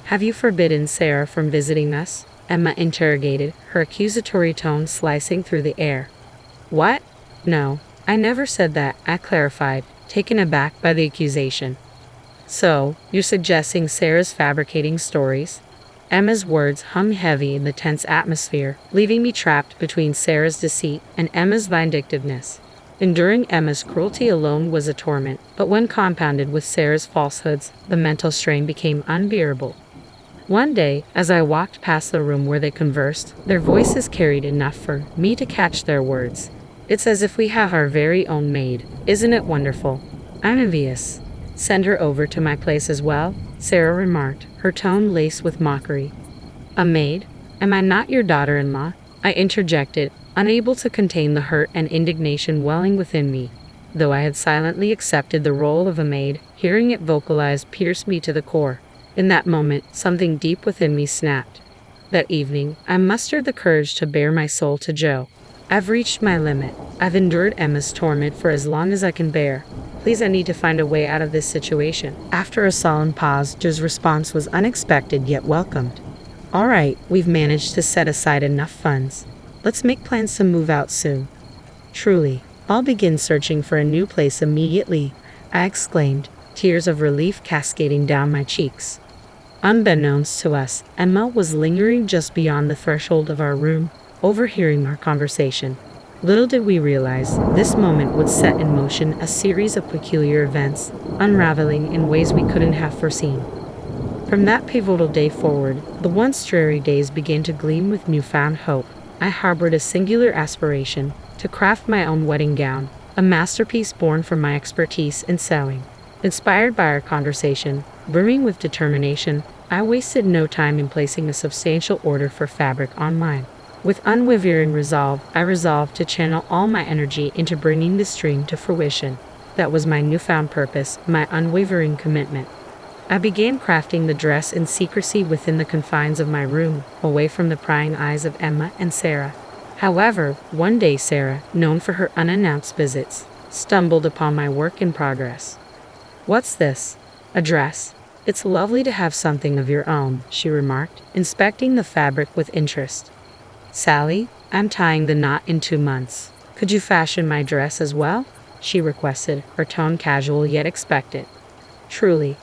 Have you forbidden Sarah from visiting us? Emma interrogated, her accusatory tone slicing through the air. What? No, I never said that, I clarified, taken aback by the accusation. So, you're suggesting Sarah's fabricating stories? Emma's words hung heavy in the tense atmosphere, leaving me trapped between Sarah's deceit and Emma's vindictiveness. Enduring Emma's cruelty alone was a torment, but when compounded with Sarah's falsehoods, the mental strain became unbearable. One day, as I walked past the room where they conversed, their voices carried enough for me to catch their words. It's as if we have our very own maid. Isn't it wonderful? I'm envious. Send her over to my place as well, Sarah remarked, her tone laced with mockery. A maid? Am I not your daughter-in-law? I interjected, unable to contain the hurt and indignation welling within me. Though I had silently accepted the role of a maid, hearing it vocalized pierced me to the core. In that moment, something deep within me snapped. That evening, I mustered the courage to bare my soul to Joe. I've reached my limit. I've endured Emma's torment for as long as I can bear. Please, I need to find a way out of this situation. After a solemn pause, Joe's response was unexpected yet welcomed. All right, we've managed to set aside enough funds. Let's make plans to move out soon. Truly, I'll begin searching for a new place immediately, I exclaimed, tears of relief cascading down my cheeks. Unbeknownst to us, Emma was lingering just beyond the threshold of our room, overhearing our conversation. Little did we realize, this moment would set in motion a series of peculiar events, unraveling in ways we couldn't have foreseen. From that pivotal day forward, the once dreary days began to gleam with newfound hope. I harbored a singular aspiration to craft my own wedding gown, a masterpiece born from my expertise in sewing. Inspired by our conversation, brimming with determination, I wasted no time in placing a substantial order for fabric online. With unwavering resolve, I resolved to channel all my energy into bringing this dream to fruition. That was my newfound purpose, my unwavering commitment. I began crafting the dress in secrecy within the confines of my room, away from the prying eyes of Emma and Sarah. However, one day Sarah, known for her unannounced visits, stumbled upon my work in progress. What's this? A dress? It's lovely to have something of your own, she remarked, inspecting the fabric with interest. Sally, I'm tying the knot in 2 months. Could you fashion my dress as well? She requested, her tone casual yet expectant. Truly.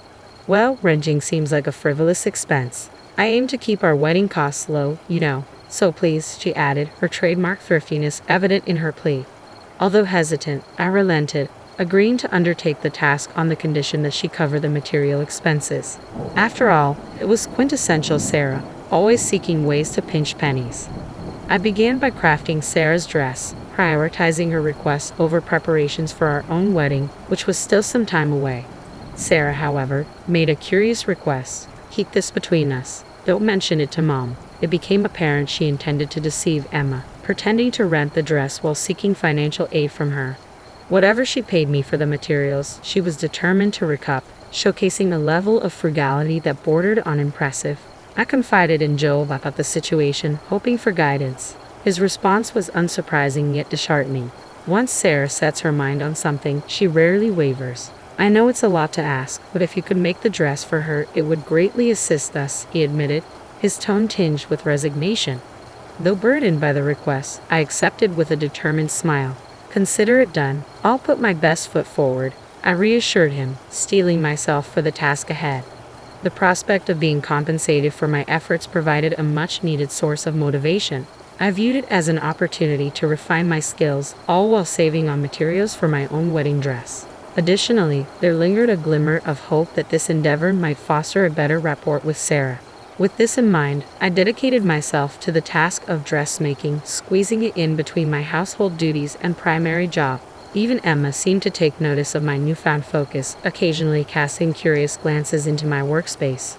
Well, wrenching seems like a frivolous expense. I aim to keep our wedding costs low, you know. So please, she added, her trademark thriftiness evident in her plea. Although hesitant, I relented, agreeing to undertake the task on the condition that she cover the material expenses. After all, it was quintessential Sarah, always seeking ways to pinch pennies. I began by crafting Sarah's dress, prioritizing her requests over preparations for our own wedding, which was still some time away. Sarah, however, made a curious request. Keep this between us. Don't mention it to Mom. It became apparent she intended to deceive Emma, pretending to rent the dress while seeking financial aid from her. Whatever she paid me for the materials, she was determined to recoup, showcasing a level of frugality that bordered on impressive. I confided in Joe about the situation, hoping for guidance. His response was unsurprising yet disheartening. Once Sarah sets her mind on something, she rarely wavers. I know it's a lot to ask, but if you could make the dress for her, it would greatly assist us, he admitted, his tone tinged with resignation. Though burdened by the request, I accepted with a determined smile. Consider it done. I'll put my best foot forward, I reassured him, steeling myself for the task ahead. The prospect of being compensated for my efforts provided a much-needed source of motivation. I viewed it as an opportunity to refine my skills, all while saving on materials for my own wedding dress. Additionally, there lingered a glimmer of hope that this endeavor might foster a better rapport with Sarah. With this in mind, I dedicated myself to the task of dressmaking, squeezing it in between my household duties and primary job. Even Emma seemed to take notice of my newfound focus, occasionally casting curious glances into my workspace.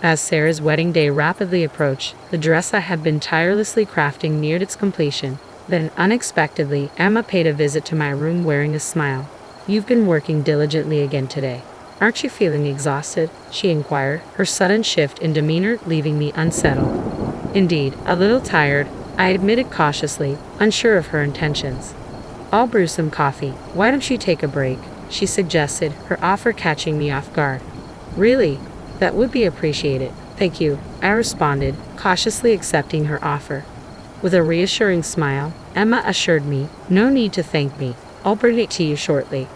As Sarah's wedding day rapidly approached, the dress I had been tirelessly crafting neared its completion. Then, unexpectedly, Emma paid a visit to my room wearing a smile. You've been working diligently again today. Aren't you feeling exhausted? She inquired, her sudden shift in demeanor leaving me unsettled. Indeed, a little tired, I admitted cautiously, unsure of her intentions. I'll brew some coffee. Why don't you take a break? She suggested, her offer catching me off guard. Really? That would be appreciated. Thank you, I responded, cautiously accepting her offer. With a reassuring smile, Emma assured me, no need to thank me. I'll bring it to you shortly.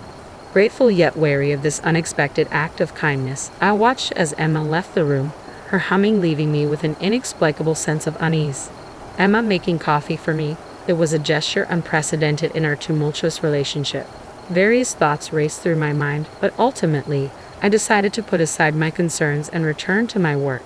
Grateful yet wary of this unexpected act of kindness, I watched as Emma left the room, her humming leaving me with an inexplicable sense of unease. Emma making coffee for me, it was a gesture unprecedented in our tumultuous relationship. Various thoughts raced through my mind, but ultimately, I decided to put aside my concerns and return to my work.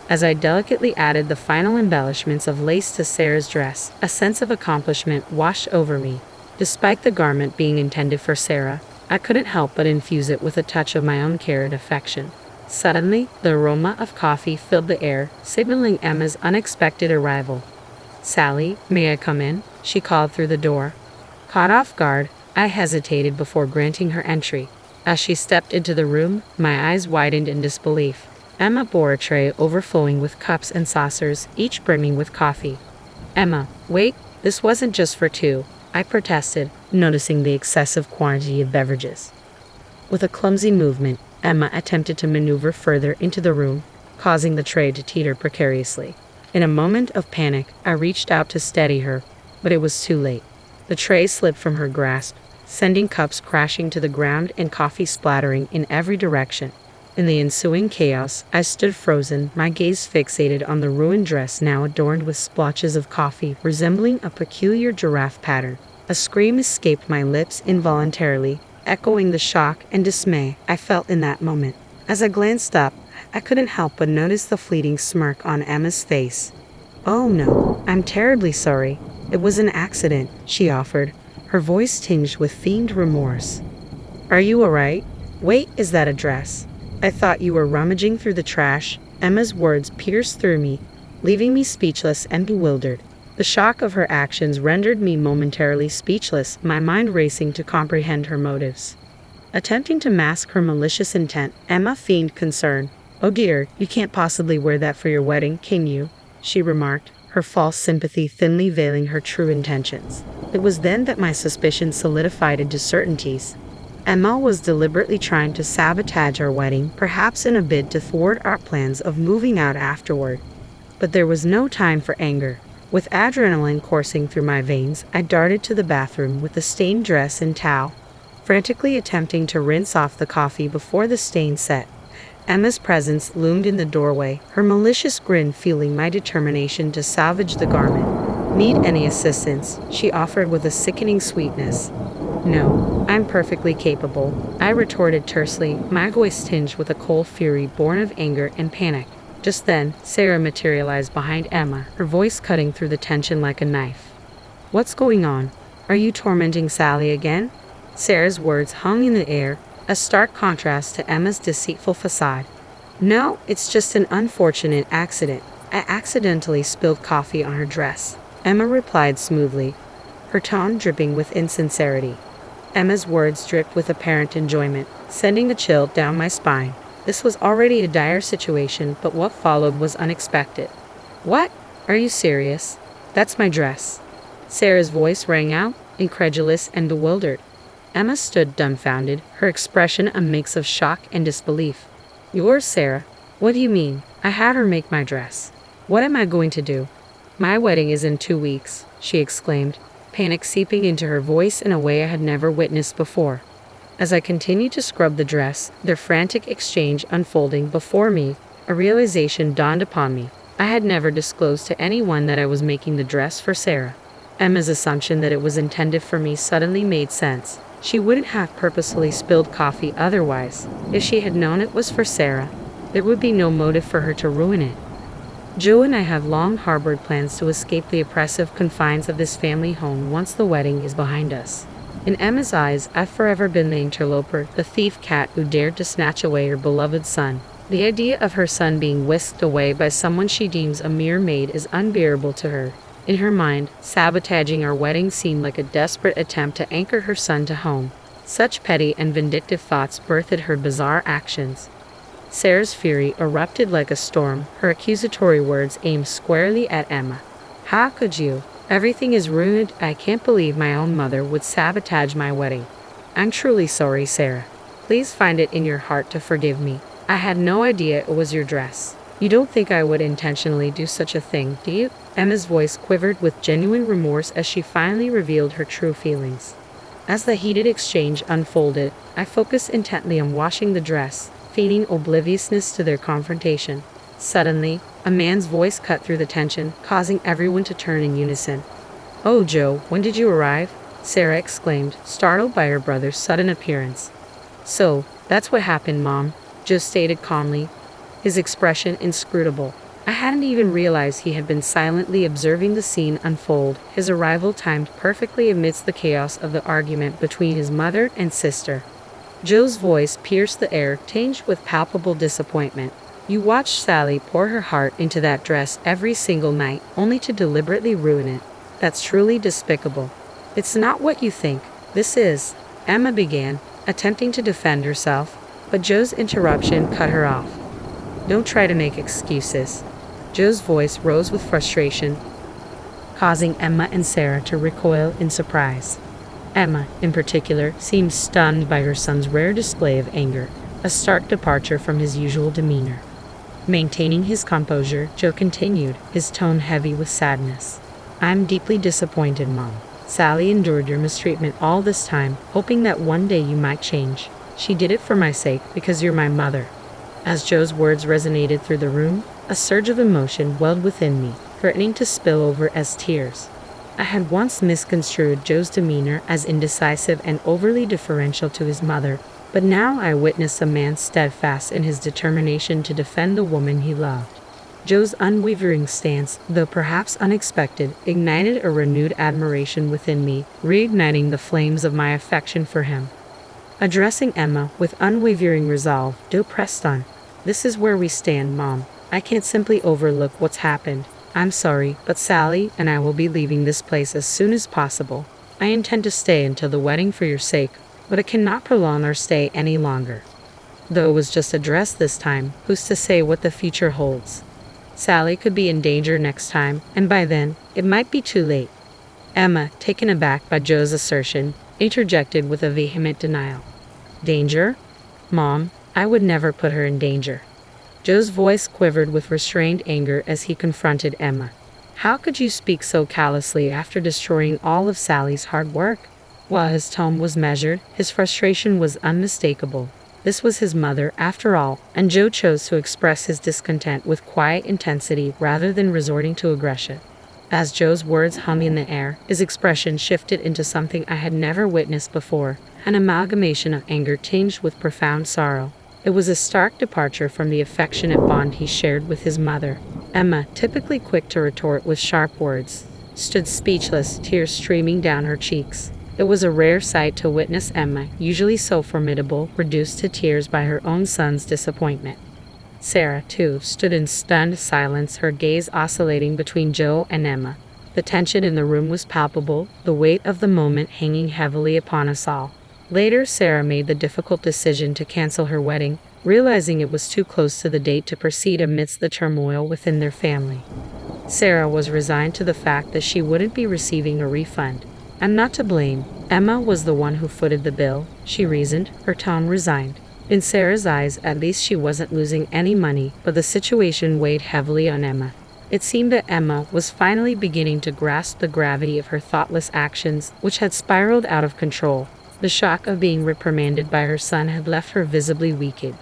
As I delicately added the final embellishments of lace to Sarah's dress, a sense of accomplishment washed over me. Despite the garment being intended for Sarah, I couldn't help but infuse it with a touch of my own care and affection. Suddenly, the aroma of coffee filled the air, signaling Emma's unexpected arrival. "Sally, may I come in?" she called through the door. Caught off guard, I hesitated before granting her entry. As she stepped into the room, my eyes widened in disbelief. Emma bore a tray overflowing with cups and saucers, each brimming with coffee. "Emma, wait, this wasn't just for two," I protested, noticing the excessive quantity of beverages. With a clumsy movement, Emma attempted to maneuver further into the room, causing the tray to teeter precariously. In a moment of panic, I reached out to steady her, but it was too late. The tray slipped from her grasp, sending cups crashing to the ground and coffee splattering in every direction. In the ensuing chaos, I stood frozen, my gaze fixated on the ruined dress now adorned with splotches of coffee resembling a peculiar giraffe pattern. A scream escaped my lips involuntarily, echoing the shock and dismay I felt in that moment. As I glanced up, I couldn't help but notice the fleeting smirk on Emma's face. "Oh no, I'm terribly sorry. It was an accident," she offered, her voice tinged with feigned remorse. "Are you alright? Wait, is that a dress? I thought you were rummaging through the trash." Emma's words pierced through me, leaving me speechless and bewildered. The shock of her actions rendered me momentarily speechless, my mind racing to comprehend her motives. Attempting to mask her malicious intent, Emma feigned concern. "Oh dear, you can't possibly wear that for your wedding, can you?" she remarked, her false sympathy thinly veiling her true intentions. It was then that my suspicions solidified into certainties. Emma was deliberately trying to sabotage our wedding, perhaps in a bid to thwart our plans of moving out afterward. But there was no time for anger. With adrenaline coursing through my veins, I darted to the bathroom with the stained dress and towel, frantically attempting to rinse off the coffee before the stain set. Emma's presence loomed in the doorway, her malicious grin fueling my determination to salvage the garment. "Need any assistance?" she offered with a sickening sweetness. "No, I'm perfectly capable," I retorted tersely, my voice tinged with a cold fury born of anger and panic. Just then, Sarah materialized behind Emma, her voice cutting through the tension like a knife. "What's going on? Are you tormenting Sally again?" Sarah's words hung in the air, a stark contrast to Emma's deceitful facade. "No, it's just an unfortunate accident. I accidentally spilled coffee on her dress," Emma replied smoothly, her tone dripping with insincerity. Emma's words dripped with apparent enjoyment, sending a chill down my spine. This was already a dire situation, but what followed was unexpected. "What? Are you serious? That's my dress." Sarah's voice rang out, incredulous and bewildered. Emma stood dumbfounded, her expression a mix of shock and disbelief. "Yours, Sarah? What do you mean? I had her make my dress. What am I going to do?" "My wedding is in 2 weeks," she exclaimed, panic seeping into her voice in a way I had never witnessed before. As I continued to scrub the dress, their frantic exchange unfolding before me, a realization dawned upon me. I had never disclosed to anyone that I was making the dress for Sarah. Emma's assumption that it was intended for me suddenly made sense. She wouldn't have purposefully spilled coffee otherwise. If she had known it was for Sarah, there would be no motive for her to ruin it. Joe and I have long harbored plans to escape the oppressive confines of this family home once the wedding is behind us. In Emma's eyes, I've forever been the interloper, the thief cat who dared to snatch away her beloved son. The idea of her son being whisked away by someone she deems a mere maid is unbearable to her. In her mind, sabotaging our wedding seemed like a desperate attempt to anchor her son to home. Such petty and vindictive thoughts birthed her bizarre actions. Sarah's fury erupted like a storm, her accusatory words aimed squarely at Emma. "How could you? Everything is ruined. I can't believe my own mother would sabotage my wedding. I'm truly sorry, Sarah. Please find it in your heart to forgive me. I had no idea it was your dress. You don't think I would intentionally do such a thing, do you?" Emma's voice quivered with genuine remorse as she finally revealed her true feelings. As the heated exchange unfolded, I focused intently on washing the dress, feigning obliviousness to their confrontation. Suddenly, a man's voice cut through the tension, causing everyone to turn in unison. "Oh, Joe, when did you arrive?" Sarah exclaimed, startled by her brother's sudden appearance. "So, that's what happened, Mom," Joe stated calmly, his expression inscrutable. I hadn't even realized he had been silently observing the scene unfold, his arrival timed perfectly amidst the chaos of the argument between his mother and sister. Joe's voice pierced the air, tinged with palpable disappointment. "You watched Sally pour her heart into that dress every single night, only to deliberately ruin it. That's truly despicable." "It's not what you think. This is," Emma began, attempting to defend herself, but Joe's interruption cut her off. "Don't try to make excuses." Joe's voice rose with frustration, causing Emma and Sarah to recoil in surprise. Emma, in particular, seemed stunned by her son's rare display of anger, a stark departure from his usual demeanor. Maintaining his composure, Joe continued, his tone heavy with sadness. "I'm deeply disappointed, Mom. Sally endured your mistreatment all this time, hoping that one day you might change. She did it for my sake, because you're my mother." As Joe's words resonated through the room, a surge of emotion welled within me, threatening to spill over as tears. I had once misconstrued Joe's demeanor as indecisive and overly deferential to his mother, but now I witnessed a man steadfast in his determination to defend the woman he loved. Joe's unwavering stance, though perhaps unexpected, ignited a renewed admiration within me, reigniting the flames of my affection for him. Addressing Emma with unwavering resolve, Joe pressed on. "This is where we stand, Mom. I can't simply overlook what's happened. I'm sorry, but Sally and I will be leaving this place as soon as possible. I intend to stay until the wedding for your sake, but I cannot prolong our stay any longer." Though it was just a dress this time, who's to say what the future holds? Sally could be in danger next time, and by then, it might be too late. Emma, taken aback by Joe's assertion, interjected with a vehement denial. "Danger? Mom, I would never put her in danger." Joe's voice quivered with restrained anger as he confronted Emma. "How could you speak so callously after destroying all of Sally's hard work?" While his tone was measured, his frustration was unmistakable. This was his mother, after all, and Joe chose to express his discontent with quiet intensity rather than resorting to aggression. As Joe's words hung in the air, his expression shifted into something I had never witnessed before, an amalgamation of anger tinged with profound sorrow. It was a stark departure from the affectionate bond he shared with his mother. Emma, typically quick to retort with sharp words, stood speechless, tears streaming down her cheeks. It was a rare sight to witness Emma, usually so formidable, reduced to tears by her own son's disappointment. Sarah, too, stood in stunned silence, her gaze oscillating between Joe and Emma. The tension in the room was palpable, the weight of the moment hanging heavily upon us all. Later, Sarah made the difficult decision to cancel her wedding, realizing it was too close to the date to proceed amidst the turmoil within their family. Sarah was resigned to the fact that she wouldn't be receiving a refund. "I'm not to blame. Emma was the one who footed the bill," she reasoned, her tone resigned. In Sarah's eyes, at least she wasn't losing any money, but the situation weighed heavily on Emma. It seemed that Emma was finally beginning to grasp the gravity of her thoughtless actions, which had spiraled out of control. The shock of being reprimanded by her son had left her visibly weakened.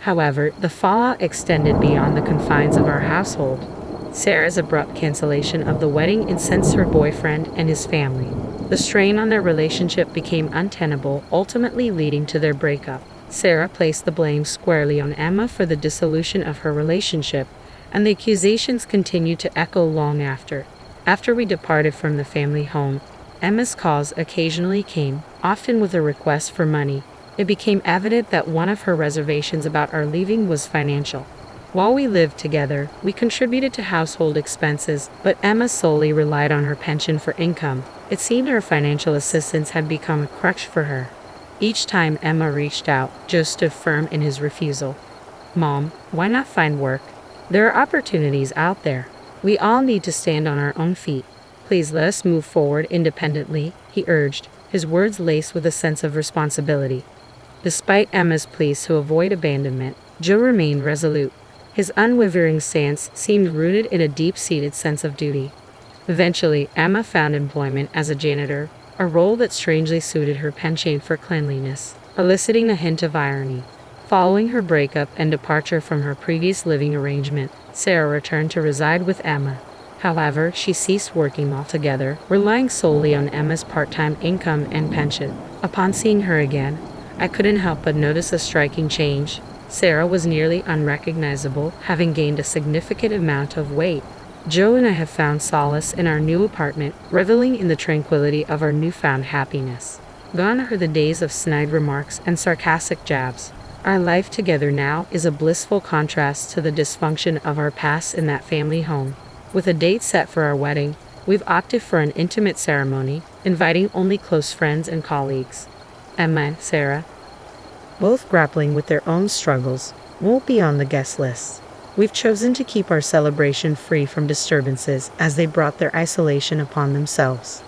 However, the fallout extended beyond the confines of our household. Sarah's abrupt cancellation of the wedding incensed her boyfriend and his family. The strain on their relationship became untenable, ultimately leading to their breakup. Sarah placed the blame squarely on Emma for the dissolution of her relationship, and the accusations continued to echo long after. After we departed from the family home, Emma's calls occasionally came, often with a request for money. It became evident that one of her reservations about our leaving was financial. While we lived together, we contributed to household expenses, but Emma solely relied on her pension for income. It seemed her financial assistance had become a crutch for her. Each time Emma reached out, Joe stood firm in his refusal. "Mom, why not find work? There are opportunities out there. We all need to stand on our own feet. Please let us move forward independently," he urged, his words laced with a sense of responsibility. Despite Emma's pleas to avoid abandonment, Joe remained resolute. His unwavering stance seemed rooted in a deep-seated sense of duty. Eventually, Emma found employment as a janitor, a role that strangely suited her penchant for cleanliness, eliciting a hint of irony. Following her breakup and departure from her previous living arrangement, Sarah returned to reside with Emma. However, she ceased working altogether, relying solely on Emma's part-time income and pension. Upon seeing her again, I couldn't help but notice a striking change. Sarah was nearly unrecognizable, having gained a significant amount of weight. Joe and I have found solace in our new apartment, reveling in the tranquility of our newfound happiness. Gone are the days of snide remarks and sarcastic jabs. Our life together now is a blissful contrast to the dysfunction of our past in that family home. With a date set for our wedding, we've opted for an intimate ceremony, inviting only close friends and colleagues. Emma and Sarah, both grappling with their own struggles, won't be on the guest list. We've chosen to keep our celebration free from disturbances as they brought their isolation upon themselves.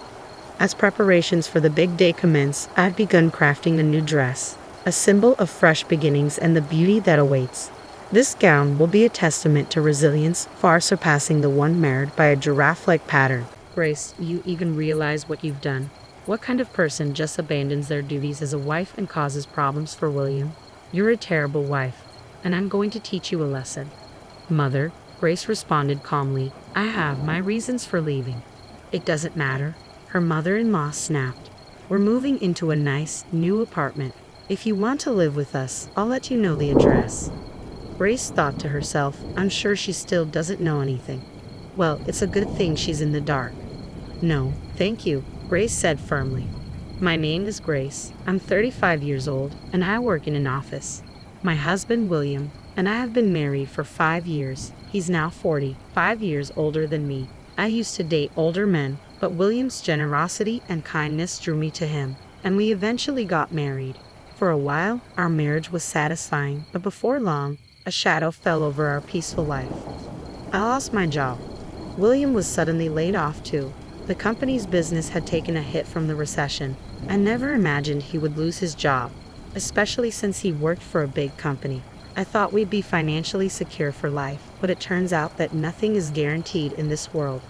As preparations for the big day commence, I've begun crafting a new dress, a symbol of fresh beginnings and the beauty that awaits. This gown will be a testament to resilience far surpassing the one marred by a giraffe-like pattern. Grace, you even realize what you've done? What kind of person just abandons their duties as a wife and causes problems for William? You're a terrible wife, and I'm going to teach you a lesson. Mother, Grace responded calmly, I have my reasons for leaving. It doesn't matter, her mother-in-law snapped. We're moving into a nice, new apartment. If you want to live with us, I'll let you know the address. Grace thought to herself, I'm sure she still doesn't know anything. Well, it's a good thing she's in the dark. No, thank you, Grace said firmly. My name is Grace. I'm 35 years old, and I work in an office. My husband, William, and I have been married for 5 years. He's now 40, 5 years older than me. I used to date older men, but William's generosity and kindness drew me to him, and we eventually got married. For a while, our marriage was satisfying, but before long, a shadow fell over our peaceful life. I lost my job. William was suddenly laid off too. The company's business had taken a hit from the recession. I never imagined he would lose his job, especially since he worked for a big company. I thought we'd be financially secure for life, but it turns out that nothing is guaranteed in this world.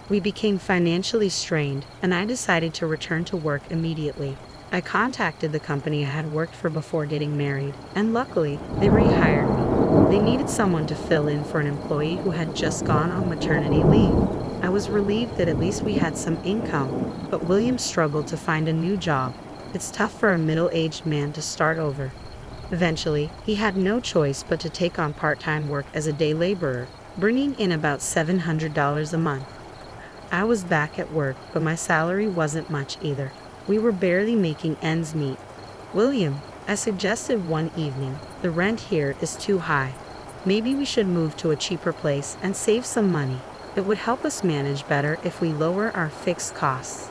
We became financially strained, and I decided to return to work immediately. I contacted the company I had worked for before getting married, and luckily, they rehired me. They needed someone to fill in for an employee who had just gone on maternity leave. I was relieved that at least we had some income, but William struggled to find a new job. It's tough for a middle-aged man to start over. Eventually, he had no choice but to take on part-time work as a day laborer, bringing in about $700 a month. I was back at work, but my salary wasn't much either. We were barely making ends meet. William, I suggested one evening, the rent here is too high. Maybe we should move to a cheaper place and save some money. It would help us manage better if we lower our fixed costs.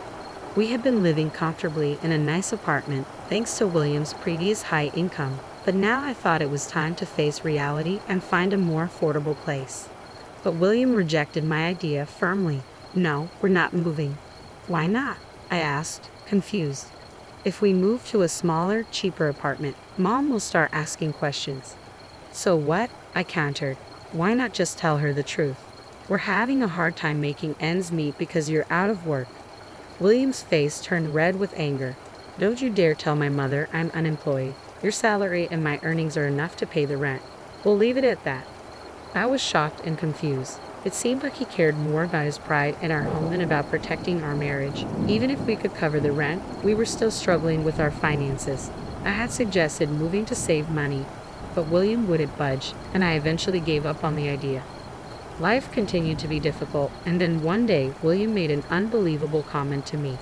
We had been living comfortably in a nice apartment thanks to William's previous high income, but now I thought it was time to face reality and find a more affordable place. But William rejected my idea firmly. No, we're not moving. Why not? I asked, confused. If we move to a smaller, cheaper apartment, Mom will start asking questions. So what? I countered. Why not just tell her the truth? We're having a hard time making ends meet because you're out of work. William's face turned red with anger. Don't you dare tell my mother I'm unemployed. Your salary and my earnings are enough to pay the rent. We'll leave it at that. I was shocked and confused. It seemed like he cared more about his pride in our home than about protecting our marriage. Even if we could cover the rent, we were still struggling with our finances. I had suggested moving to save money, but William wouldn't budge, and I eventually gave up on the idea. Life continued to be difficult, and then one day, William made an unbelievable comment to me.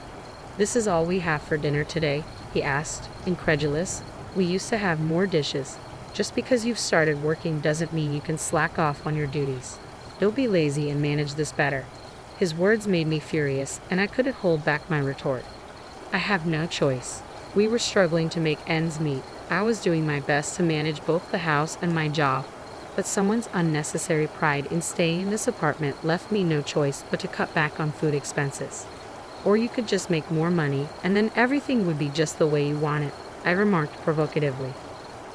This is all we have for dinner today, he asked, incredulous. We used to have more dishes. Just because you've started working doesn't mean you can slack off on your duties. Don't be lazy and manage this better. His words made me furious, and I couldn't hold back my retort. I have no choice. We were struggling to make ends meet. I was doing my best to manage both the house and my job, but someone's unnecessary pride in staying in this apartment left me no choice but to cut back on food expenses. Or you could just make more money, and then everything would be just the way you want it, I remarked provocatively.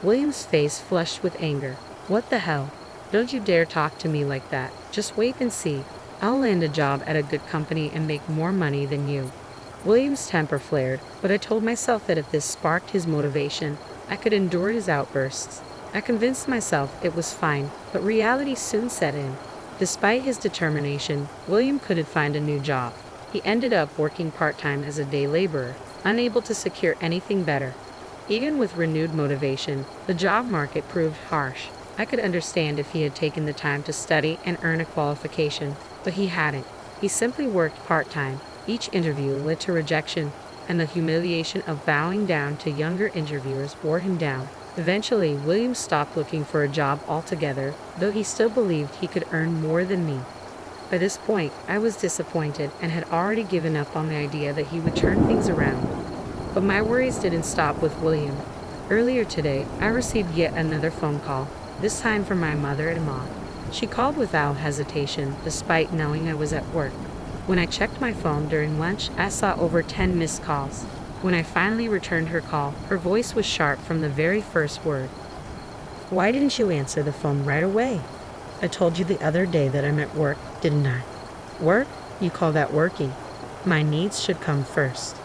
William's face flushed with anger. What the hell? Don't you dare talk to me like that. Just wait and see. I'll land a job at a good company and make more money than you. William's temper flared, but I told myself that if this sparked his motivation, I could endure his outbursts. I convinced myself it was fine, but reality soon set in. Despite his determination, William couldn't find a new job. He ended up working part-time as a day laborer, unable to secure anything better. Even with renewed motivation, the job market proved harsh. I could understand if he had taken the time to study and earn a qualification, but he hadn't. He simply worked part-time. Each interview led to rejection, and the humiliation of bowing down to younger interviewers wore him down. Eventually, William stopped looking for a job altogether, though he still believed he could earn more than me. By this point, I was disappointed and had already given up on the idea that he would turn things around. But my worries didn't stop with William. Earlier today, I received yet another phone call, this time from my mother-in-law. She called without hesitation, despite knowing I was at work. When I checked my phone during lunch, I saw over 10 missed calls. When I finally returned her call, her voice was sharp from the very first word. "Why didn't you answer the phone right away? I told you the other day that I'm at work, didn't I?" "Work? You call that working? My needs should come first."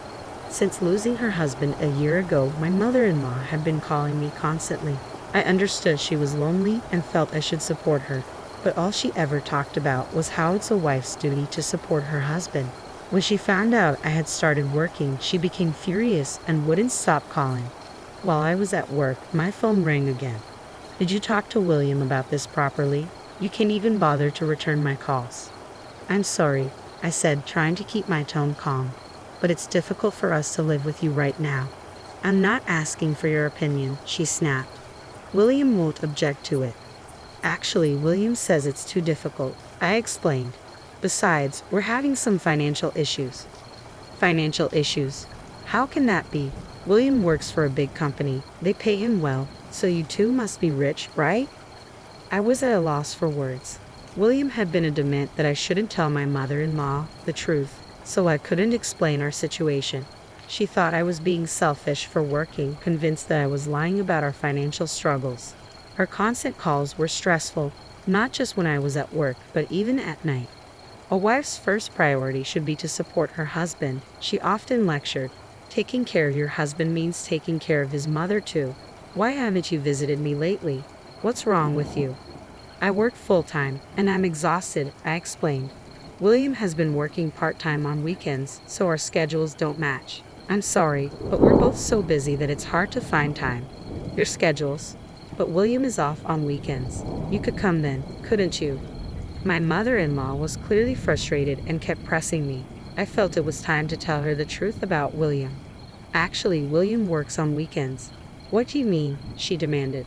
Since losing her husband a year ago, my mother-in-law had been calling me constantly. I understood she was lonely and felt I should support her. But all she ever talked about was how it's a wife's duty to support her husband. When she found out I had started working, she became furious and wouldn't stop calling. While I was at work, my phone rang again. "Did you talk to William about this properly? You can't even bother to return my calls." "I'm sorry," I said, trying to keep my tone calm, "but it's difficult for us to live with you right now." "I'm not asking for your opinion," she snapped. "William won't object to it." "Actually, William says it's too difficult," I explained. "Besides, we're having some financial issues." "Financial issues? How can that be? William works for a big company. They pay him well, so you two must be rich, right?" I was at a loss for words. William had been adamant that I shouldn't tell my mother-in-law the truth, so I couldn't explain our situation. She thought I was being selfish for working, convinced that I was lying about our financial struggles. Her constant calls were stressful, not just when I was at work, but even at night. A wife's first priority should be to support her husband, she often lectured. Taking care of your husband means taking care of his mother too. "Why haven't you visited me lately? What's wrong with you?" "I work full-time, and I'm exhausted," I explained. "William has been working part-time on weekends, so our schedules don't match. I'm sorry, but we're both so busy that it's hard to find time." "Your schedules? But William is off on weekends. You could come then, couldn't you?" My mother-in-law was clearly frustrated and kept pressing me. I felt it was time to tell her the truth about William. "Actually, William works on weekends." "What do you mean?" she demanded.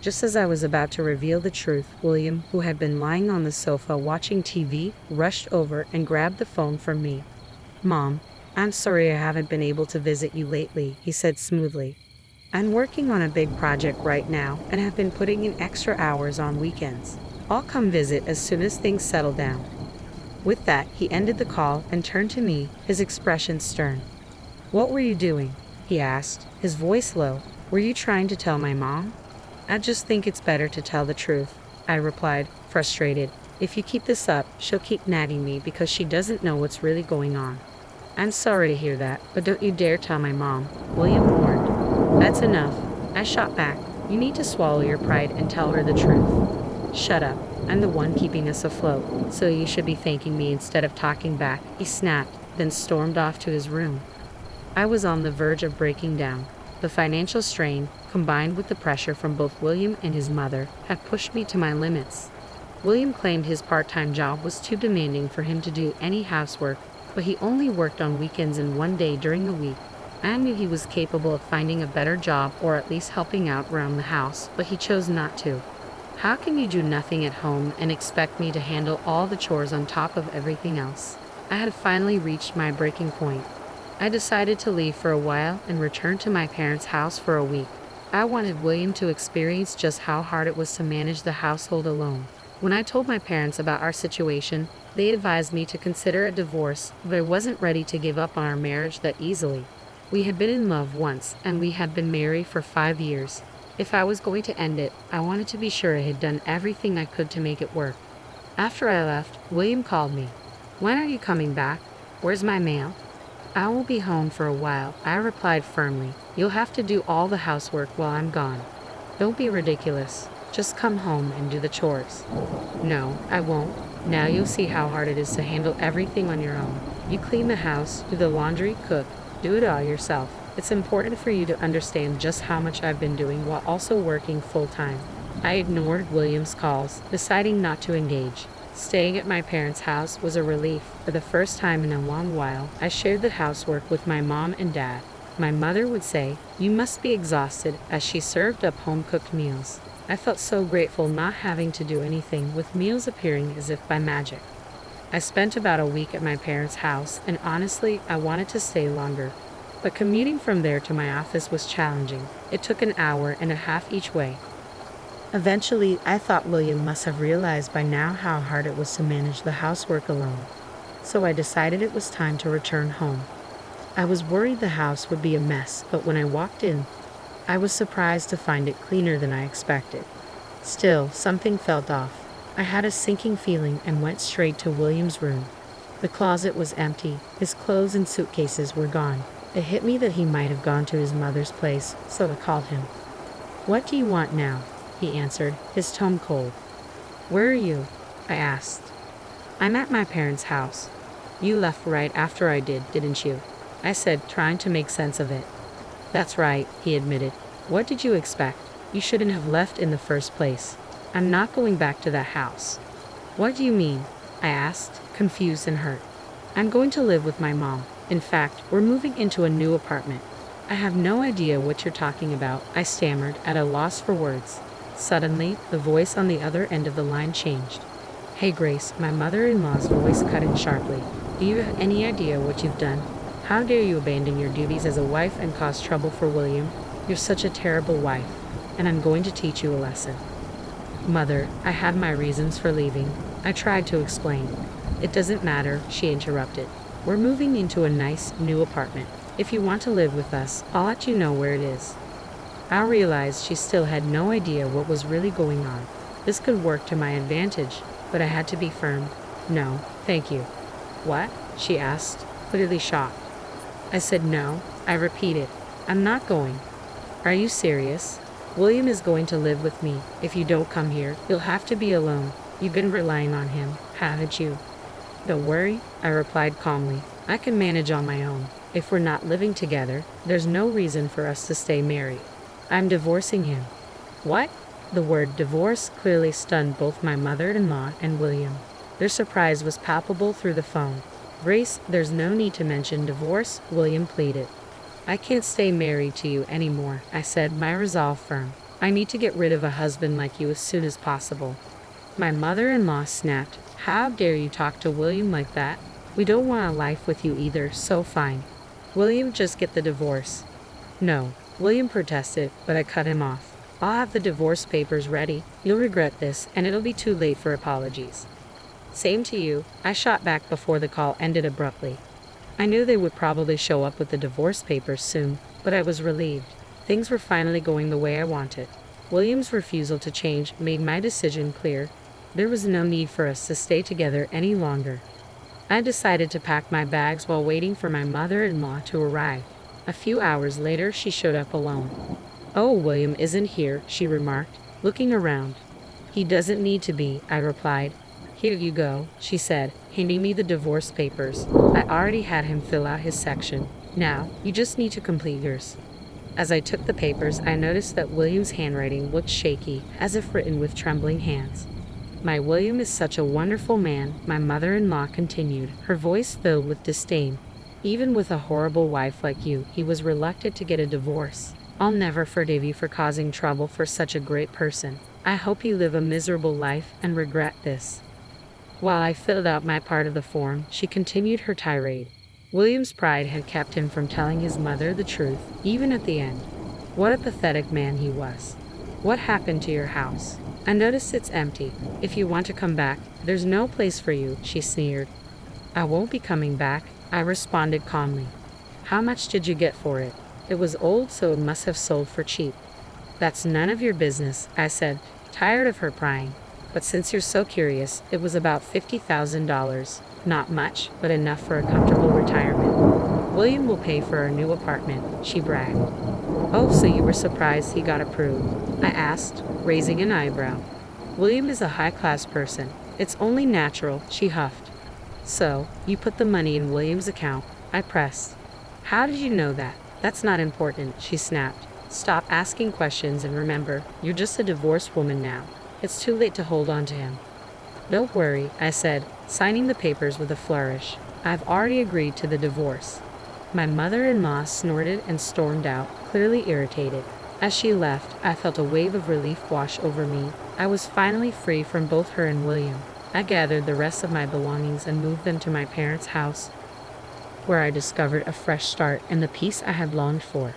Just as I was about to reveal the truth, William, who had been lying on the sofa watching TV, rushed over and grabbed the phone from me. "Mom, I'm sorry I haven't been able to visit you lately," he said smoothly. "I'm working on a big project right now and have been putting in extra hours on weekends. I'll come visit as soon as things settle down." With that, he ended the call and turned to me, his expression stern. "What were you doing?" he asked, his voice low. "Were you trying to tell my mom?" "I just think it's better to tell the truth," I replied, frustrated. "If you keep this up, she'll keep nagging me because she doesn't know what's really going on." "I'm sorry to hear that, but don't you dare tell my mom," William warned. "That's enough," I shot back. "You need to swallow your pride and tell her the truth." "Shut up. I'm the one keeping us afloat, so you should be thanking me instead of talking back," he snapped, then stormed off to his room. I was on the verge of breaking down. The financial strain, combined with the pressure from both William and his mother, had pushed me to my limits. William claimed his part-time job was too demanding for him to do any housework, but he only worked on weekends and one day during the week. I knew he was capable of finding a better job or at least helping out around the house, but he chose not to. "How can you do nothing at home and expect me to handle all the chores on top of everything else?" I had finally reached my breaking point. I decided to leave for a while and return to my parents' house for a week. I wanted William to experience just how hard it was to manage the household alone. When I told my parents about our situation, they advised me to consider a divorce, but I wasn't ready to give up on our marriage that easily. We had been in love once, and we had been married for 5 years. If I was going to end it, I wanted to be sure I had done everything I could to make it work. After I left, William called me. "When are you coming back? Where's my mail?" I will be home for a while, I replied firmly. You'll have to do all the housework while I'm gone. Don't be ridiculous. Just come home and do the chores. No, I won't. Now you'll see how hard it is to handle everything on your own. You clean the house, do the laundry, cook, do it all yourself. It's important for you to understand just how much I've been doing while also working full-time. I ignored William's calls, deciding not to engage. Staying at my parents' house was a relief. For the first time in a long while, I shared the housework with my mom and dad. My mother would say, "You must be exhausted," as she served up home-cooked meals. I felt so grateful not having to do anything, with meals appearing as if by magic. I spent about a week at my parents' house, and honestly, I wanted to stay longer. But commuting from there to my office was challenging. It took an hour and a half each way. Eventually, I thought William must have realized by now how hard it was to manage the housework alone. So I decided it was time to return home. I was worried the house would be a mess, but when I walked in, I was surprised to find it cleaner than I expected. Still, something felt off. I had a sinking feeling and went straight to William's room. The closet was empty. His clothes and suitcases were gone. It hit me that he might have gone to his mother's place, so I called him. "What do you want now?" he answered, his tone cold. "Where are you?" I asked. "I'm at my parents' house." "You left right after I did, didn't you?" I said, trying to make sense of it. "That's right," he admitted. "What did you expect? You shouldn't have left in the first place. I'm not going back to that house." "What do you mean?" I asked, confused and hurt. "I'm going to live with my mom. In fact, we're moving into a new apartment." "I have no idea what you're talking about," I stammered, at a loss for words. Suddenly, the voice on the other end of the line changed. "Hey Grace," my mother-in-law's voice cut in sharply. "Do you have any idea what you've done? How dare you abandon your duties as a wife and cause trouble for William? You're such a terrible wife, and I'm going to teach you a lesson." "Mother, I had my reasons for leaving," I tried to explain. "It doesn't matter," she interrupted. "We're moving into a nice, new apartment. If you want to live with us, I'll let you know where it is." I realized she still had no idea what was really going on. This could work to my advantage, but I had to be firm. "No, thank you." "What?" she asked, clearly shocked. I said no. I repeated, "I'm not going." "Are you serious? William is going to live with me. If you don't come here, you'll have to be alone. You've been relying on him, haven't you?" "Don't worry," I replied calmly. "I can manage on my own. If we're not living together, there's no reason for us to stay married. I'm divorcing him." "What?" The word divorce clearly stunned both my mother-in-law and William. Their surprise was palpable through the phone. "Grace, there's no need to mention divorce," William pleaded. "I can't stay married to you anymore," I said, my resolve firm. "I need to get rid of a husband like you as soon as possible." My mother-in-law snapped, "How dare you talk to William like that? We don't want a life with you either, so fine. William, just get the divorce." "No," William protested, but I cut him off. "I'll have the divorce papers ready. You'll regret this, and it'll be too late for apologies." "Same to you," I shot back before the call ended abruptly. I knew they would probably show up with the divorce papers soon, but I was relieved. Things were finally going the way I wanted. William's refusal to change made my decision clear. There was no need for us to stay together any longer. I decided to pack my bags while waiting for my mother-in-law to arrive. A few hours later, she showed up alone. "Oh, William isn't here," she remarked, looking around. "He doesn't need to be," I replied. "Here you go," she said, handing me the divorce papers. I already had him fill out his section. "Now, you just need to complete yours." As I took the papers, I noticed that William's handwriting looked shaky, as if written with trembling hands. "My William is such a wonderful man," my mother-in-law continued, her voice filled with disdain. "Even with a horrible wife like you, he was reluctant to get a divorce. I'll never forgive you for causing trouble for such a great person. I hope you live a miserable life and regret this." While I filled out my part of the form, she continued her tirade. William's pride had kept him from telling his mother the truth, even at the end. What a pathetic man he was. "What happened to your house? I noticed it's empty. If you want to come back, there's no place for you," she sneered. "I won't be coming back," I responded calmly. "How much did you get for it?" "It was old, so it must have sold for cheap." "That's none of your business," I said, tired of her prying. "But since you're so curious, it was about $50,000. Not much, but enough for a comfortable retirement." William will pay for our new apartment, she bragged. Oh, so you were surprised he got approved? I asked, raising an eyebrow. William is a high-class person. It's only natural, she huffed. So, you put the money in William's account, I pressed. How did you know that? That's not important, she snapped. Stop asking questions and remember, you're just a divorced woman now. It's too late to hold on to him. Don't worry, I said, signing the papers with a flourish. I've already agreed to the divorce. My mother-in-law snorted and stormed out, clearly irritated. As she left, I felt a wave of relief wash over me. I was finally free from both her and William. I gathered the rest of my belongings and moved them to my parents' house, where I discovered a fresh start and the peace I had longed for.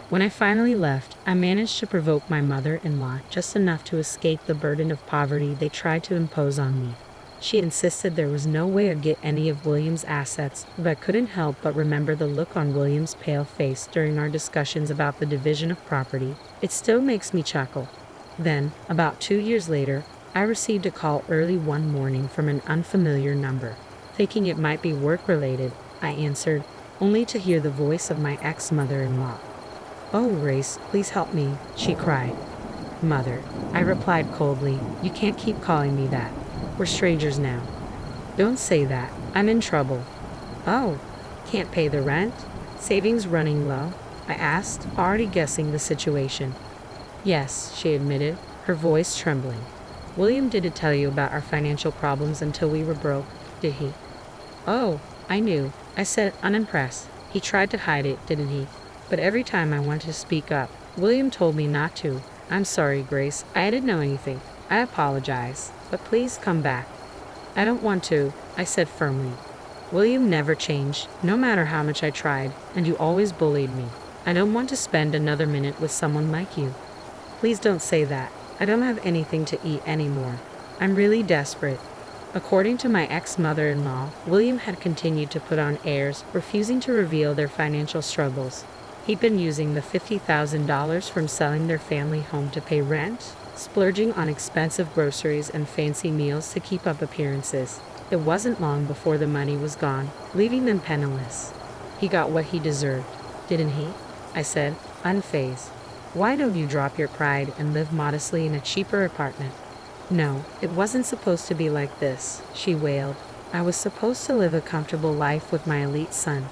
When I finally left, I managed to provoke my mother-in-law just enough to escape the burden of poverty they tried to impose on me. She insisted there was no way I'd get any of William's assets, but I couldn't help but remember the look on William's pale face during our discussions about the division of property. It still makes me chuckle. Then, about 2 years later, I received a call early one morning from an unfamiliar number. Thinking it might be work-related, I answered, only to hear the voice of my ex-mother-in-law. "Oh, Grace, please help me," she cried. "Mother," I replied coldly, "you can't keep calling me that. We're strangers now." "Don't say that. I'm in trouble." "Oh, can't pay the rent? Savings running low?" I asked, already guessing the situation. "Yes," she admitted, her voice trembling. "William didn't tell you about our financial problems until we were broke, did he?" "Oh, I knew," I said, unimpressed. "He tried to hide it, didn't he? But every time I wanted to speak up, William told me not to. I'm sorry, Grace. I didn't know anything. I apologize. But please come back." "I don't want to," I said firmly. "William never changed, no matter how much I tried, and you always bullied me. I don't want to spend another minute with someone like you." "Please don't say that. I don't have anything to eat anymore. I'm really desperate." According to my ex-mother-in-law, William had continued to put on airs, refusing to reveal their financial struggles. He'd been using the $50,000 from selling their family home to pay rent, splurging on expensive groceries and fancy meals to keep up appearances. It wasn't long before the money was gone, leaving them penniless. He got what he deserved, didn't he? I said, unfazed. Why don't you drop your pride and live modestly in a cheaper apartment? No, it wasn't supposed to be like this, she wailed. I was supposed to live a comfortable life with my elite son.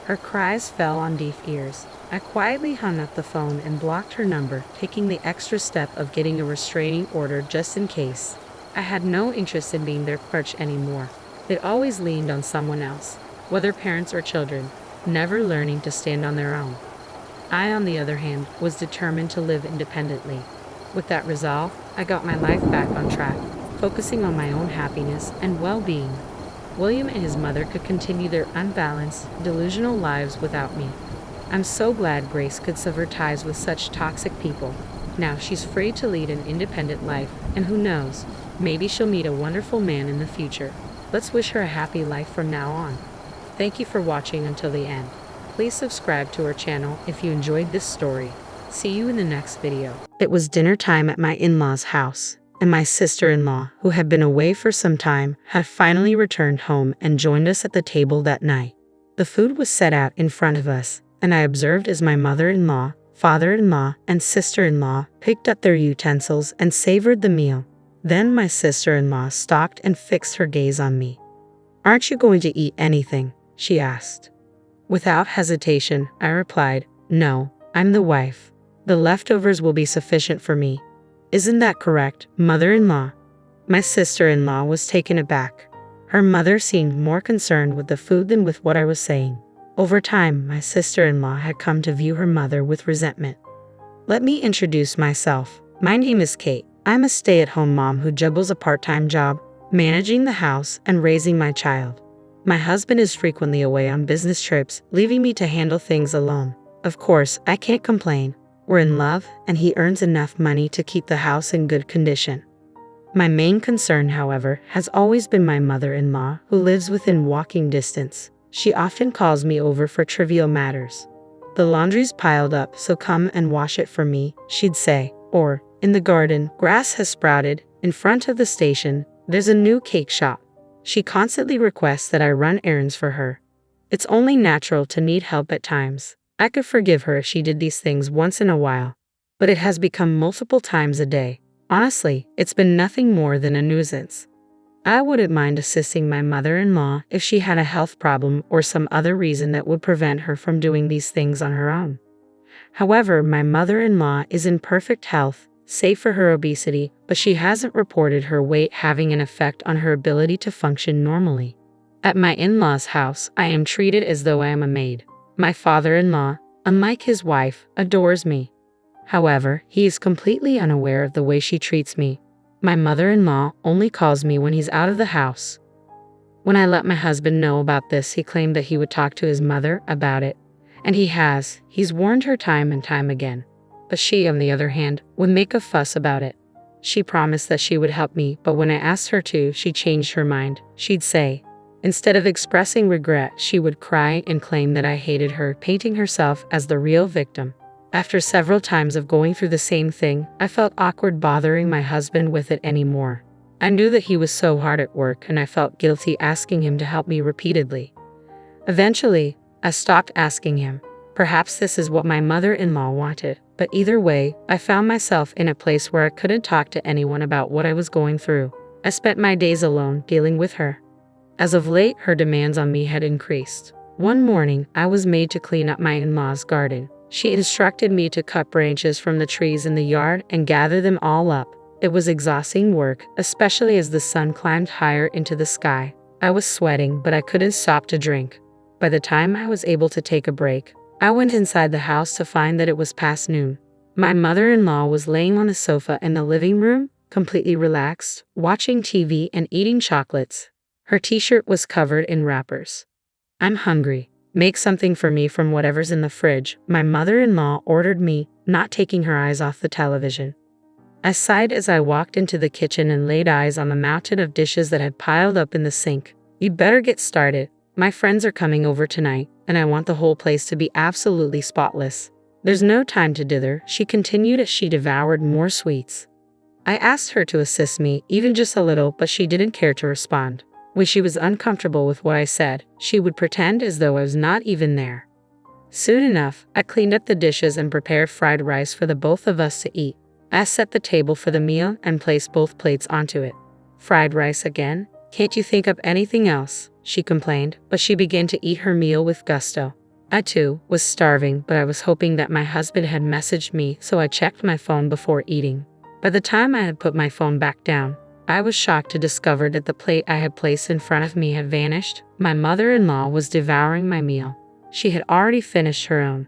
Her cries fell on deaf ears. I quietly hung up the phone and blocked her number, taking the extra step of getting a restraining order just in case. I had no interest in being their crutch anymore. They'd always leaned on someone else, whether parents or children, never learning to stand on their own. I, on the other hand, was determined to live independently. With that resolve, I got my life back on track, focusing on my own happiness and well-being. William and his mother could continue their unbalanced, delusional lives without me. I'm so glad Grace could sever ties with such toxic people. Now she's free to lead an independent life, and who knows, maybe she'll meet a wonderful man in the future. Let's wish her a happy life from now on. Thank you for watching until the end. Please subscribe to our channel if you enjoyed this story. See you in the next video. It was dinner time at my in-laws' house, and my sister-in-law, who had been away for some time, had finally returned home and joined us at the table that night. The food was set out in front of us, and I observed as my mother-in-law, father-in-law, and sister-in-law picked up their utensils and savored the meal. Then my sister-in-law stopped and fixed her gaze on me. "Aren't you going to eat anything?" she asked. Without hesitation, I replied, "No, I'm the wife. The leftovers will be sufficient for me. Isn't that correct, mother-in-law?" My sister-in-law was taken aback. Her mother seemed more concerned with the food than with what I was saying. Over time, my sister-in-law had come to view her mother with resentment. Let me introduce myself. My name is Kate. I'm a stay-at-home mom who juggles a part-time job, managing the house and raising my child. My husband is frequently away on business trips, leaving me to handle things alone. Of course, I can't complain. We're in love, and he earns enough money to keep the house in good condition. My main concern, however, has always been my mother-in-law, who lives within walking distance. She often calls me over for trivial matters. "The laundry's piled up, so come and wash it for me," she'd say. Or, "In the garden, grass has sprouted. In front of the station, there's a new cake shop." She constantly requests that I run errands for her. It's only natural to need help at times. I could forgive her if she did these things once in a while, but it has become multiple times a day. Honestly, it's been nothing more than a nuisance. I wouldn't mind assisting my mother-in-law if she had a health problem or some other reason that would prevent her from doing these things on her own. However, my mother-in-law is in perfect health, save for her obesity, but she hasn't reported her weight having an effect on her ability to function normally. At my in-laws' house, I am treated as though I am a maid. My father-in-law, unlike his wife, adores me. However, he is completely unaware of the way she treats me. My mother-in-law only calls me when he's out of the house. When I let my husband know about this, he claimed that he would talk to his mother about it. And he has. He's warned her time and time again. But she, on the other hand, would make a fuss about it. She promised that she would help me, but when I asked her to, she changed her mind. She'd say, instead of expressing regret, she would cry and claim that I hated her, painting herself as the real victim. After several times of going through the same thing, I felt awkward bothering my husband with it anymore. I knew that he was so hard at work, and I felt guilty asking him to help me repeatedly. Eventually, I stopped asking him. Perhaps this is what my mother-in-law wanted, but either way, I found myself in a place where I couldn't talk to anyone about what I was going through. I spent my days alone dealing with her. As of late, her demands on me had increased. One morning, I was made to clean up my in-laws' garden. She instructed me to cut branches from the trees in the yard and gather them all up. It was exhausting work, especially as the sun climbed higher into the sky. I was sweating, but I couldn't stop to drink. By the time I was able to take a break, I went inside the house to find that it was past noon. My mother-in-law was laying on a sofa in the living room, completely relaxed, watching TV and eating chocolates. Her t-shirt was covered in wrappers. "I'm hungry. Make something for me from whatever's in the fridge," my mother-in-law ordered me, not taking her eyes off the television. I sighed as I walked into the kitchen and laid eyes on the mountain of dishes that had piled up in the sink. "You'd better get started. My friends are coming over tonight, and I want the whole place to be absolutely spotless." "There's no time to dither," she continued as she devoured more sweets. I asked her to assist me, even just a little, but she didn't care to respond. When she was uncomfortable with what I said, she would pretend as though I was not even there. Soon enough, I cleaned up the dishes and prepared fried rice for the both of us to eat. I set the table for the meal and placed both plates onto it. "Fried rice again? Can't you think up anything else?" she complained, but she began to eat her meal with gusto. I too was starving, but I was hoping that my husband had messaged me, so I checked my phone before eating. By the time I had put my phone back down, I was shocked to discover that the plate I had placed in front of me had vanished. My mother-in-law was devouring my meal. She had already finished her own.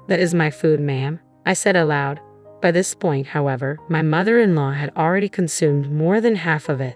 "That is my food, ma'am," I said aloud. By this point, however, my mother-in-law had already consumed more than half of it.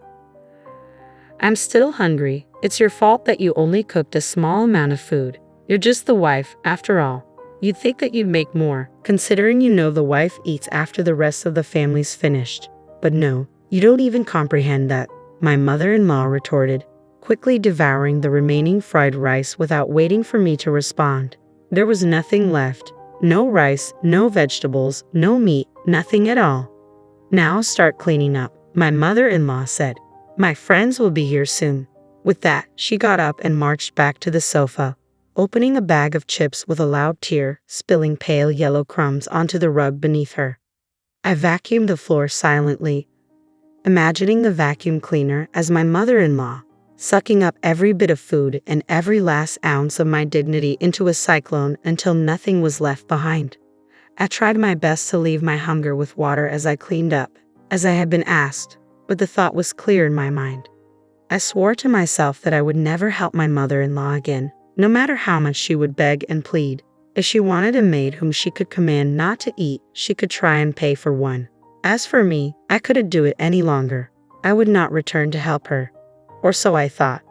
"I'm still hungry. It's your fault that you only cooked a small amount of food. You're just the wife, after all. You'd think that you'd make more, considering you know the wife eats after the rest of the family's finished. But no, you don't even comprehend that," my mother-in-law retorted, quickly devouring the remaining fried rice without waiting for me to respond. There was nothing left. No rice, no vegetables, no meat, nothing at all. "Now start cleaning up," my mother-in-law said. "My friends will be here soon." With that, she got up and marched back to the sofa, opening a bag of chips with a loud tear, spilling pale yellow crumbs onto the rug beneath her. I vacuumed the floor silently, imagining the vacuum cleaner as my mother-in-law, sucking up every bit of food and every last ounce of my dignity into a cyclone until nothing was left behind. I tried my best to leave my hunger with water as I cleaned up, as I had been asked, but the thought was clear in my mind. I swore to myself that I would never help my mother-in-law again, no matter how much she would beg and plead. If she wanted a maid whom she could command not to eat, she could try and pay for one. As for me, I couldn't do it any longer. I would not return to help her. Or so I thought.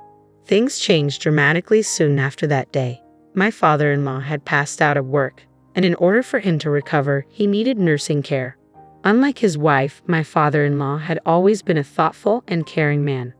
Things changed dramatically soon after that day. My father-in-law had passed out of work, and in order for him to recover, he needed nursing care. Unlike his wife, my father-in-law had always been a thoughtful and caring man.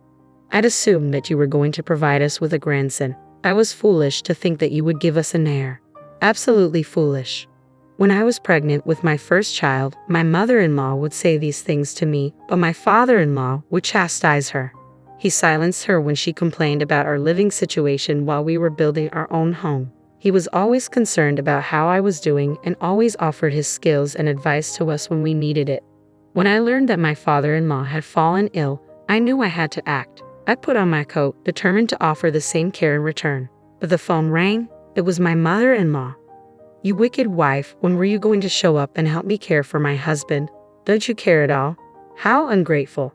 "I'd assumed that you were going to provide us with a grandson. I was foolish to think that you would give us an heir. Absolutely foolish." When I was pregnant with my first child, my mother-in-law would say these things to me, but my father-in-law would chastise her. He silenced her when she complained about our living situation while we were building our own home. He was always concerned about how I was doing and always offered his skills and advice to us when we needed it. When I learned that my father-in-law had fallen ill, I knew I had to act. I put on my coat, determined to offer the same care in return. But the phone rang. It was my mother-in-law. "You wicked wife, when were you going to show up and help me care for my husband? Don't you care at all? How ungrateful."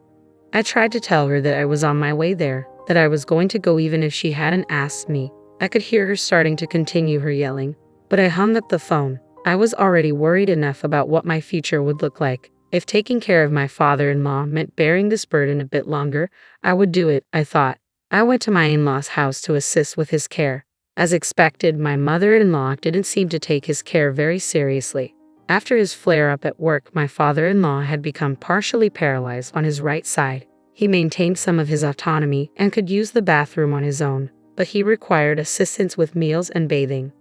I tried to tell her that I was on my way there, that I was going to go even if she hadn't asked me. I could hear her starting to continue her yelling, but I hung up the phone. I was already worried enough about what my future would look like. If taking care of my father-in-law meant bearing this burden a bit longer, I would do it, I thought. I went to my in-law's house to assist with his care. As expected, my mother-in-law didn't seem to take his care very seriously. After his flare-up at work, my father-in-law had become partially paralyzed on his right side. He maintained some of his autonomy and could use the bathroom on his own, but he required assistance with meals and bathing.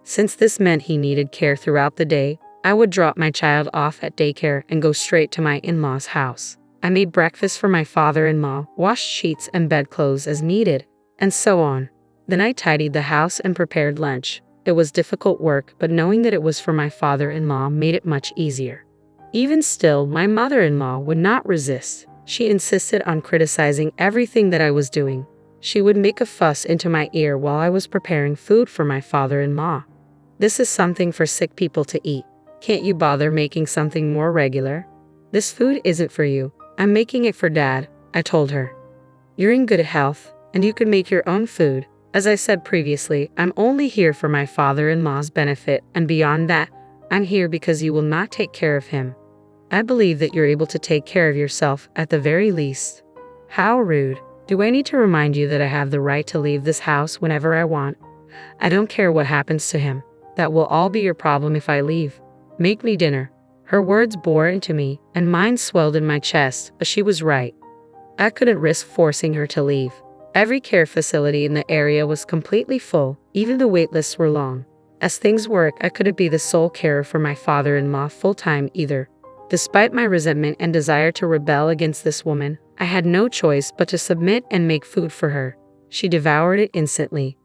Since this meant he needed care throughout the day, I would drop my child off at daycare and go straight to my in-law's house. I made breakfast for my father-in-law, washed sheets and bedclothes as needed, and so on. Then I tidied the house and prepared lunch. It was difficult work, but knowing that it was for my father-in-law made it much easier. Even still, my mother-in-law would not resist. She insisted on criticizing everything that I was doing. She would make a fuss into my ear while I was preparing food for my father-in-law. "This is something for sick people to eat. Can't you bother making something more regular? This food isn't for you. I'm making it for Dad," I told her. "You're in good health, and you can make your own food. As I said previously, I'm only here for my father-in-law's benefit, and beyond that, I'm here because you will not take care of him. I believe that you're able to take care of yourself at the very least." How rude. Do I need to remind you that I have the right to leave this house whenever I want? I don't care what happens to him. That will all be your problem if I leave. Make me dinner. Her words bore into me, and mine swelled in my chest, but she was right. I couldn't risk forcing her to leave. Every care facility in the area was completely full, even the wait lists were long. As things work, I couldn't be the sole carer for my father-in-law full-time either. Despite my resentment and desire to rebel against this woman, I had no choice but to submit and make food for her. She devoured it instantly.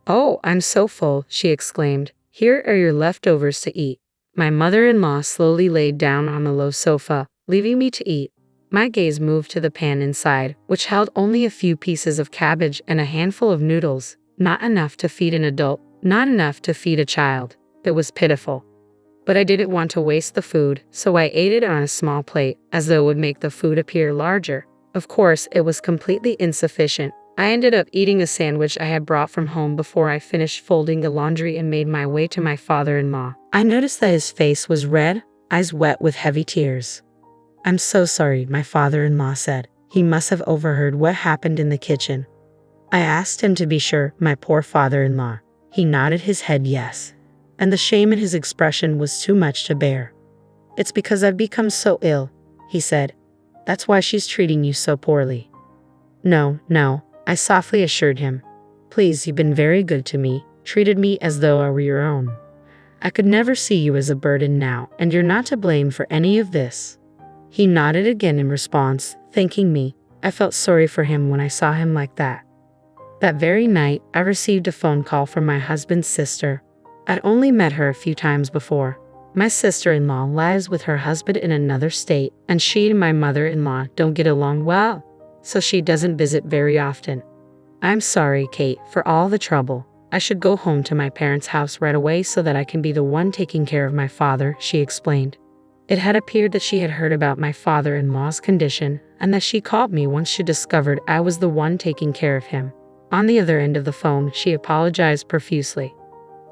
"Oh, I'm so full," she exclaimed. "Here are your leftovers to eat." My mother-in-law slowly laid down on the low sofa, leaving me to eat. My gaze moved to the pan inside, which held only a few pieces of cabbage and a handful of noodles. Not enough to feed an adult, not enough to feed a child. It was pitiful. But I didn't want to waste the food, so I ate it on a small plate, as though it would make the food appear larger. Of course, it was completely insufficient. I ended up eating a sandwich I had brought from home before I finished folding the laundry and made my way to my father-in-law. I noticed that his face was red, eyes wet with heavy tears. "I'm so sorry," my father-in-law said. "He must have overheard what happened in the kitchen." I asked him to be sure, my poor father-in-law. He nodded his head yes, and the shame in his expression was too much to bear. "It's because I've become so ill," he said. "That's why she's treating you so poorly." No, I softly assured him. "Please, you've been very good to me, treated me as though I were your own. I could never see you as a burden now, and you're not to blame for any of this." He nodded again in response, thanking me. I felt sorry for him when I saw him like that. That very night, I received a phone call from my husband's sister. I'd only met her a few times before. My sister-in-law lives with her husband in another state, and she and my mother-in-law don't get along well, so she doesn't visit very often. "I'm sorry, Kate, for all the trouble. I should go home to my parents' house right away so that I can be the one taking care of my father," she explained. It had appeared that she had heard about my father-in-law's condition, and that she called me once she discovered I was the one taking care of him. On the other end of the phone, she apologized profusely.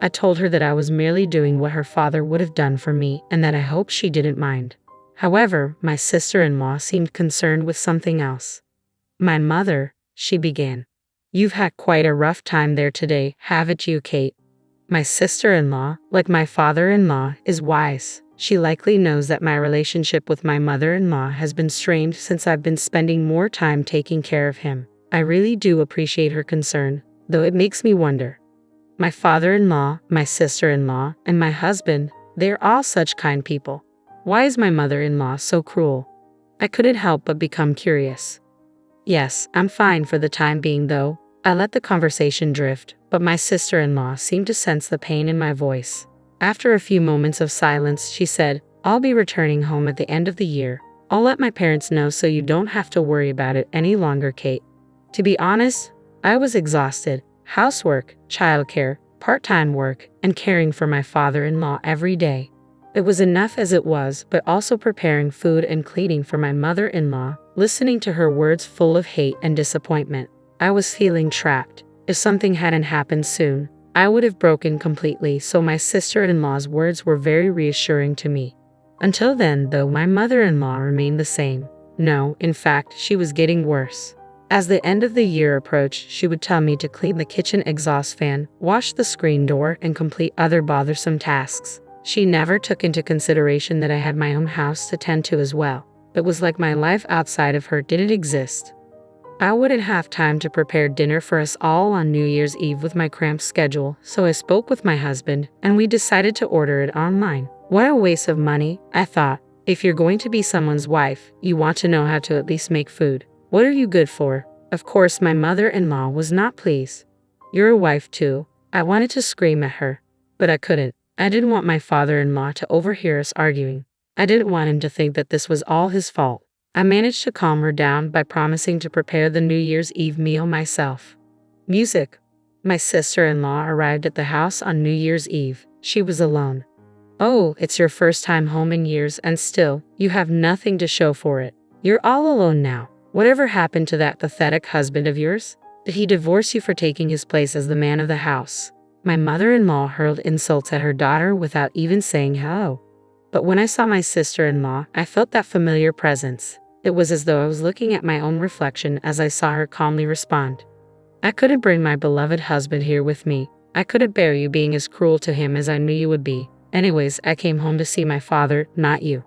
I told her that I was merely doing what her father would have done for me, and that I hoped she didn't mind. However, my sister-in-law seemed concerned with something else. "My mother," she began. "You've had quite a rough time there today, haven't you, Kate?" My sister-in-law, like my father-in-law, is wise. She likely knows that my relationship with my mother-in-law has been strained since I've been spending more time taking care of him. I really do appreciate her concern, though it makes me wonder. My father-in-law, my sister-in-law, and my husband, they're all such kind people. Why is my mother-in-law so cruel? I couldn't help but become curious. Yes, I'm fine for the time being though. I let the conversation drift, but my sister-in-law seemed to sense the pain in my voice. After a few moments of silence, she said, I'll be returning home at the end of the year. I'll let my parents know so you don't have to worry about it any longer, Kate. To be honest, I was exhausted. Housework, childcare, part-time work, and caring for my father-in-law every day. It was enough as it was, but also preparing food and cleaning for my mother-in-law, listening to her words full of hate and disappointment. I was feeling trapped. If something hadn't happened soon, I would have broken completely, so my sister-in-law's words were very reassuring to me. Until then, though, my mother-in-law remained the same. No, in fact, she was getting worse. As the end of the year approached, she would tell me to clean the kitchen exhaust fan, wash the screen door, and complete other bothersome tasks. She never took into consideration that I had my own house to tend to as well. It was like my life outside of her didn't exist. I wouldn't have time to prepare dinner for us all on New Year's Eve with my cramped schedule, so I spoke with my husband, and we decided to order it online. What a waste of money, I thought. If you're going to be someone's wife, you want to know how to at least make food. What are you good for? Of course, my mother-in-law was not pleased. You're a wife too. I wanted to scream at her, but I couldn't. I didn't want my father-in-law to overhear us arguing. I didn't want him to think that this was all his fault. I managed to calm her down by promising to prepare the New Year's Eve meal myself. Music. My sister-in-law arrived at the house on New Year's Eve. She was alone. Oh, it's your first time home in years and still, you have nothing to show for it. You're all alone now. Whatever happened to that pathetic husband of yours? Did he divorce you for taking his place as the man of the house? My mother-in-law hurled insults at her daughter without even saying hello. But when I saw my sister-in-law, I felt that familiar presence. It was as though I was looking at my own reflection as I saw her calmly respond. I couldn't bring my beloved husband here with me. I couldn't bear you being as cruel to him as I knew you would be. Anyways, I came home to see my father, not you.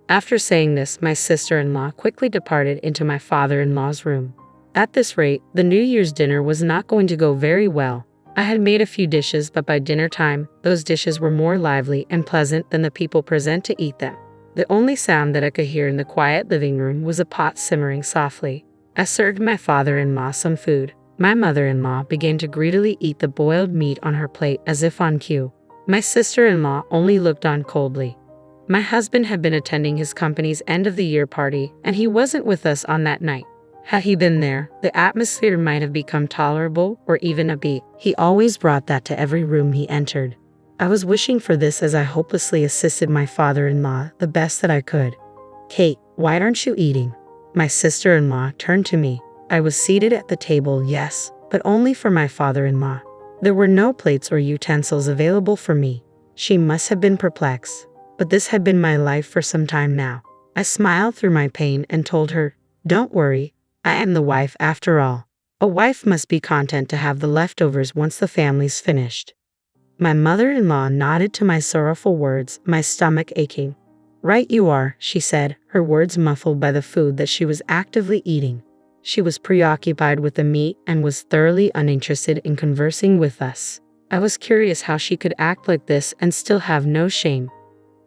After saying this, my sister-in-law quickly departed into my father-in-law's room. At this rate, the New Year's dinner was not going to go very well. I had made a few dishes, but by dinner time, those dishes were more lively and pleasant than the people present to eat them. The only sound that I could hear in the quiet living room was a pot simmering softly. I served my father-in-law some food. My mother-in-law began to greedily eat the boiled meat on her plate as if on cue. My sister-in-law only looked on coldly. My husband had been attending his company's end-of-the-year party, and he wasn't with us on that night. Had he been there, the atmosphere might have become tolerable or even upbeat. He always brought that to every room he entered. I was wishing for this as I hopelessly assisted my father-in-law the best that I could. Kate, why aren't you eating? My sister-in-law turned to me. I was seated at the table, yes, but only for my father-in-law. There were no plates or utensils available for me. She must have been perplexed. But this had been my life for some time now. I smiled through my pain and told her, don't worry, I am the wife after all. A wife must be content to have the leftovers once the family's finished. My mother-in-law nodded to my sorrowful words, my stomach aching. Right you are, she said, her words muffled by the food that she was actively eating. She was preoccupied with the meat and was thoroughly uninterested in conversing with us. I was curious how she could act like this and still have no shame.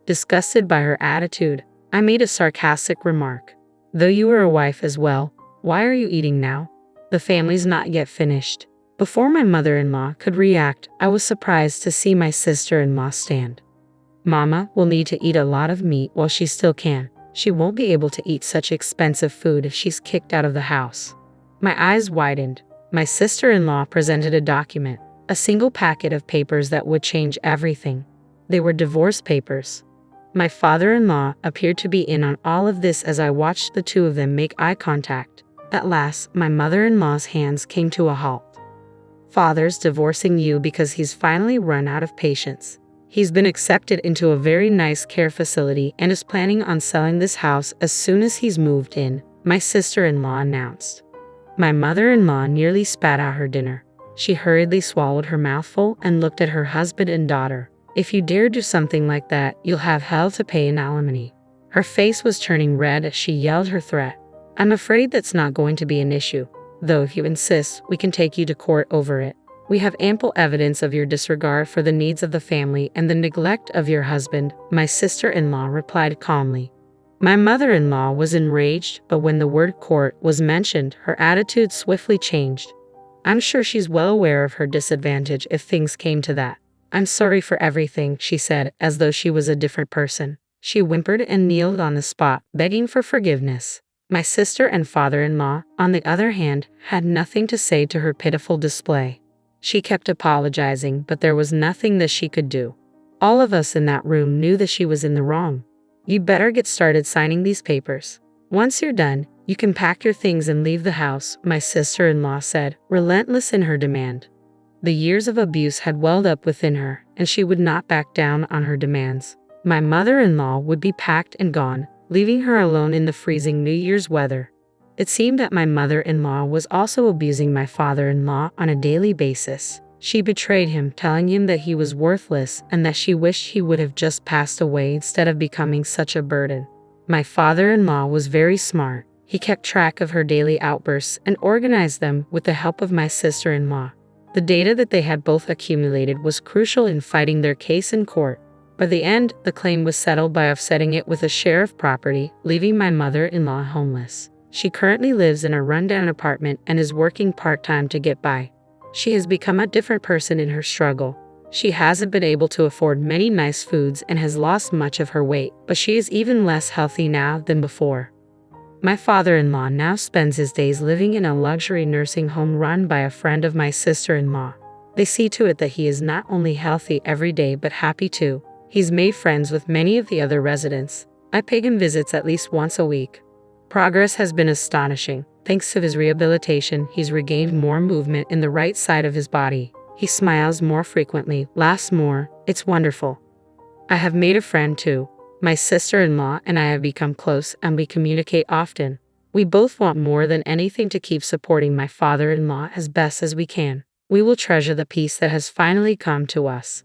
Disgusted by her attitude, I made a sarcastic remark. Though you are a wife as well, why are you eating now? The family's not yet finished. Before my mother-in-law could react, I was surprised to see my sister-in-law stand. Mama will need to eat a lot of meat while she still can. She won't be able to eat such expensive food if she's kicked out of the house. My eyes widened. My sister-in-law presented a document, a single packet of papers that would change everything. They were divorce papers. My father-in-law appeared to be in on all of this as I watched the two of them make eye contact. At last, my mother-in-law's hands came to a halt. Father's divorcing you because he's finally run out of patience. He's been accepted into a very nice care facility and is planning on selling this house as soon as he's moved in, my sister-in-law announced. My mother-in-law nearly spat out her dinner. She hurriedly swallowed her mouthful and looked at her husband and daughter. If you dare do something like that, you'll have hell to pay in alimony. Her face was turning red as she yelled her threat. I'm afraid that's not going to be an issue, though if you insist, we can take you to court over it. We have ample evidence of your disregard for the needs of the family and the neglect of your husband, my sister-in-law replied calmly. My mother-in-law was enraged, but when the word court was mentioned, her attitude swiftly changed. I'm sure she's well aware of her disadvantage if things came to that. I'm sorry for everything, she said, as though she was a different person. She whimpered and kneeled on the spot, begging for forgiveness. My sister and father-in-law, on the other hand, had nothing to say to her pitiful display. She kept apologizing, but there was nothing that she could do. All of us in that room knew that she was in the wrong. You better get started signing these papers. Once you're done, you can pack your things and leave the house, my sister-in-law said, relentless in her demand. The years of abuse had welled up within her, and she would not back down on her demands. My mother-in-law would be packed and gone, leaving her alone in the freezing New Year's weather. It seemed that my mother-in-law was also abusing my father-in-law on a daily basis. She betrayed him, telling him that he was worthless and that she wished he would have just passed away instead of becoming such a burden. My father-in-law was very smart. He kept track of her daily outbursts and organized them with the help of my sister-in-law. The data that they had both accumulated was crucial in fighting their case in court. By the end, the claim was settled by offsetting it with a share of property, leaving my mother-in-law homeless. She currently lives in a rundown apartment and is working part-time to get by. She has become a different person in her struggle. She hasn't been able to afford many nice foods and has lost much of her weight, but she is even less healthy now than before. My father-in-law now spends his days living in a luxury nursing home run by a friend of my sister-in-law. They see to it that he is not only healthy every day but happy too. He's made friends with many of the other residents. I pay him visits at least once a week. Progress has been astonishing. Thanks to his rehabilitation, he's regained more movement in the right side of his body. He smiles more frequently, laughs more. It's wonderful. I have made a friend too. My sister-in-law and I have become close and we communicate often. We both want more than anything to keep supporting my father-in-law as best as we can. We will treasure the peace that has finally come to us.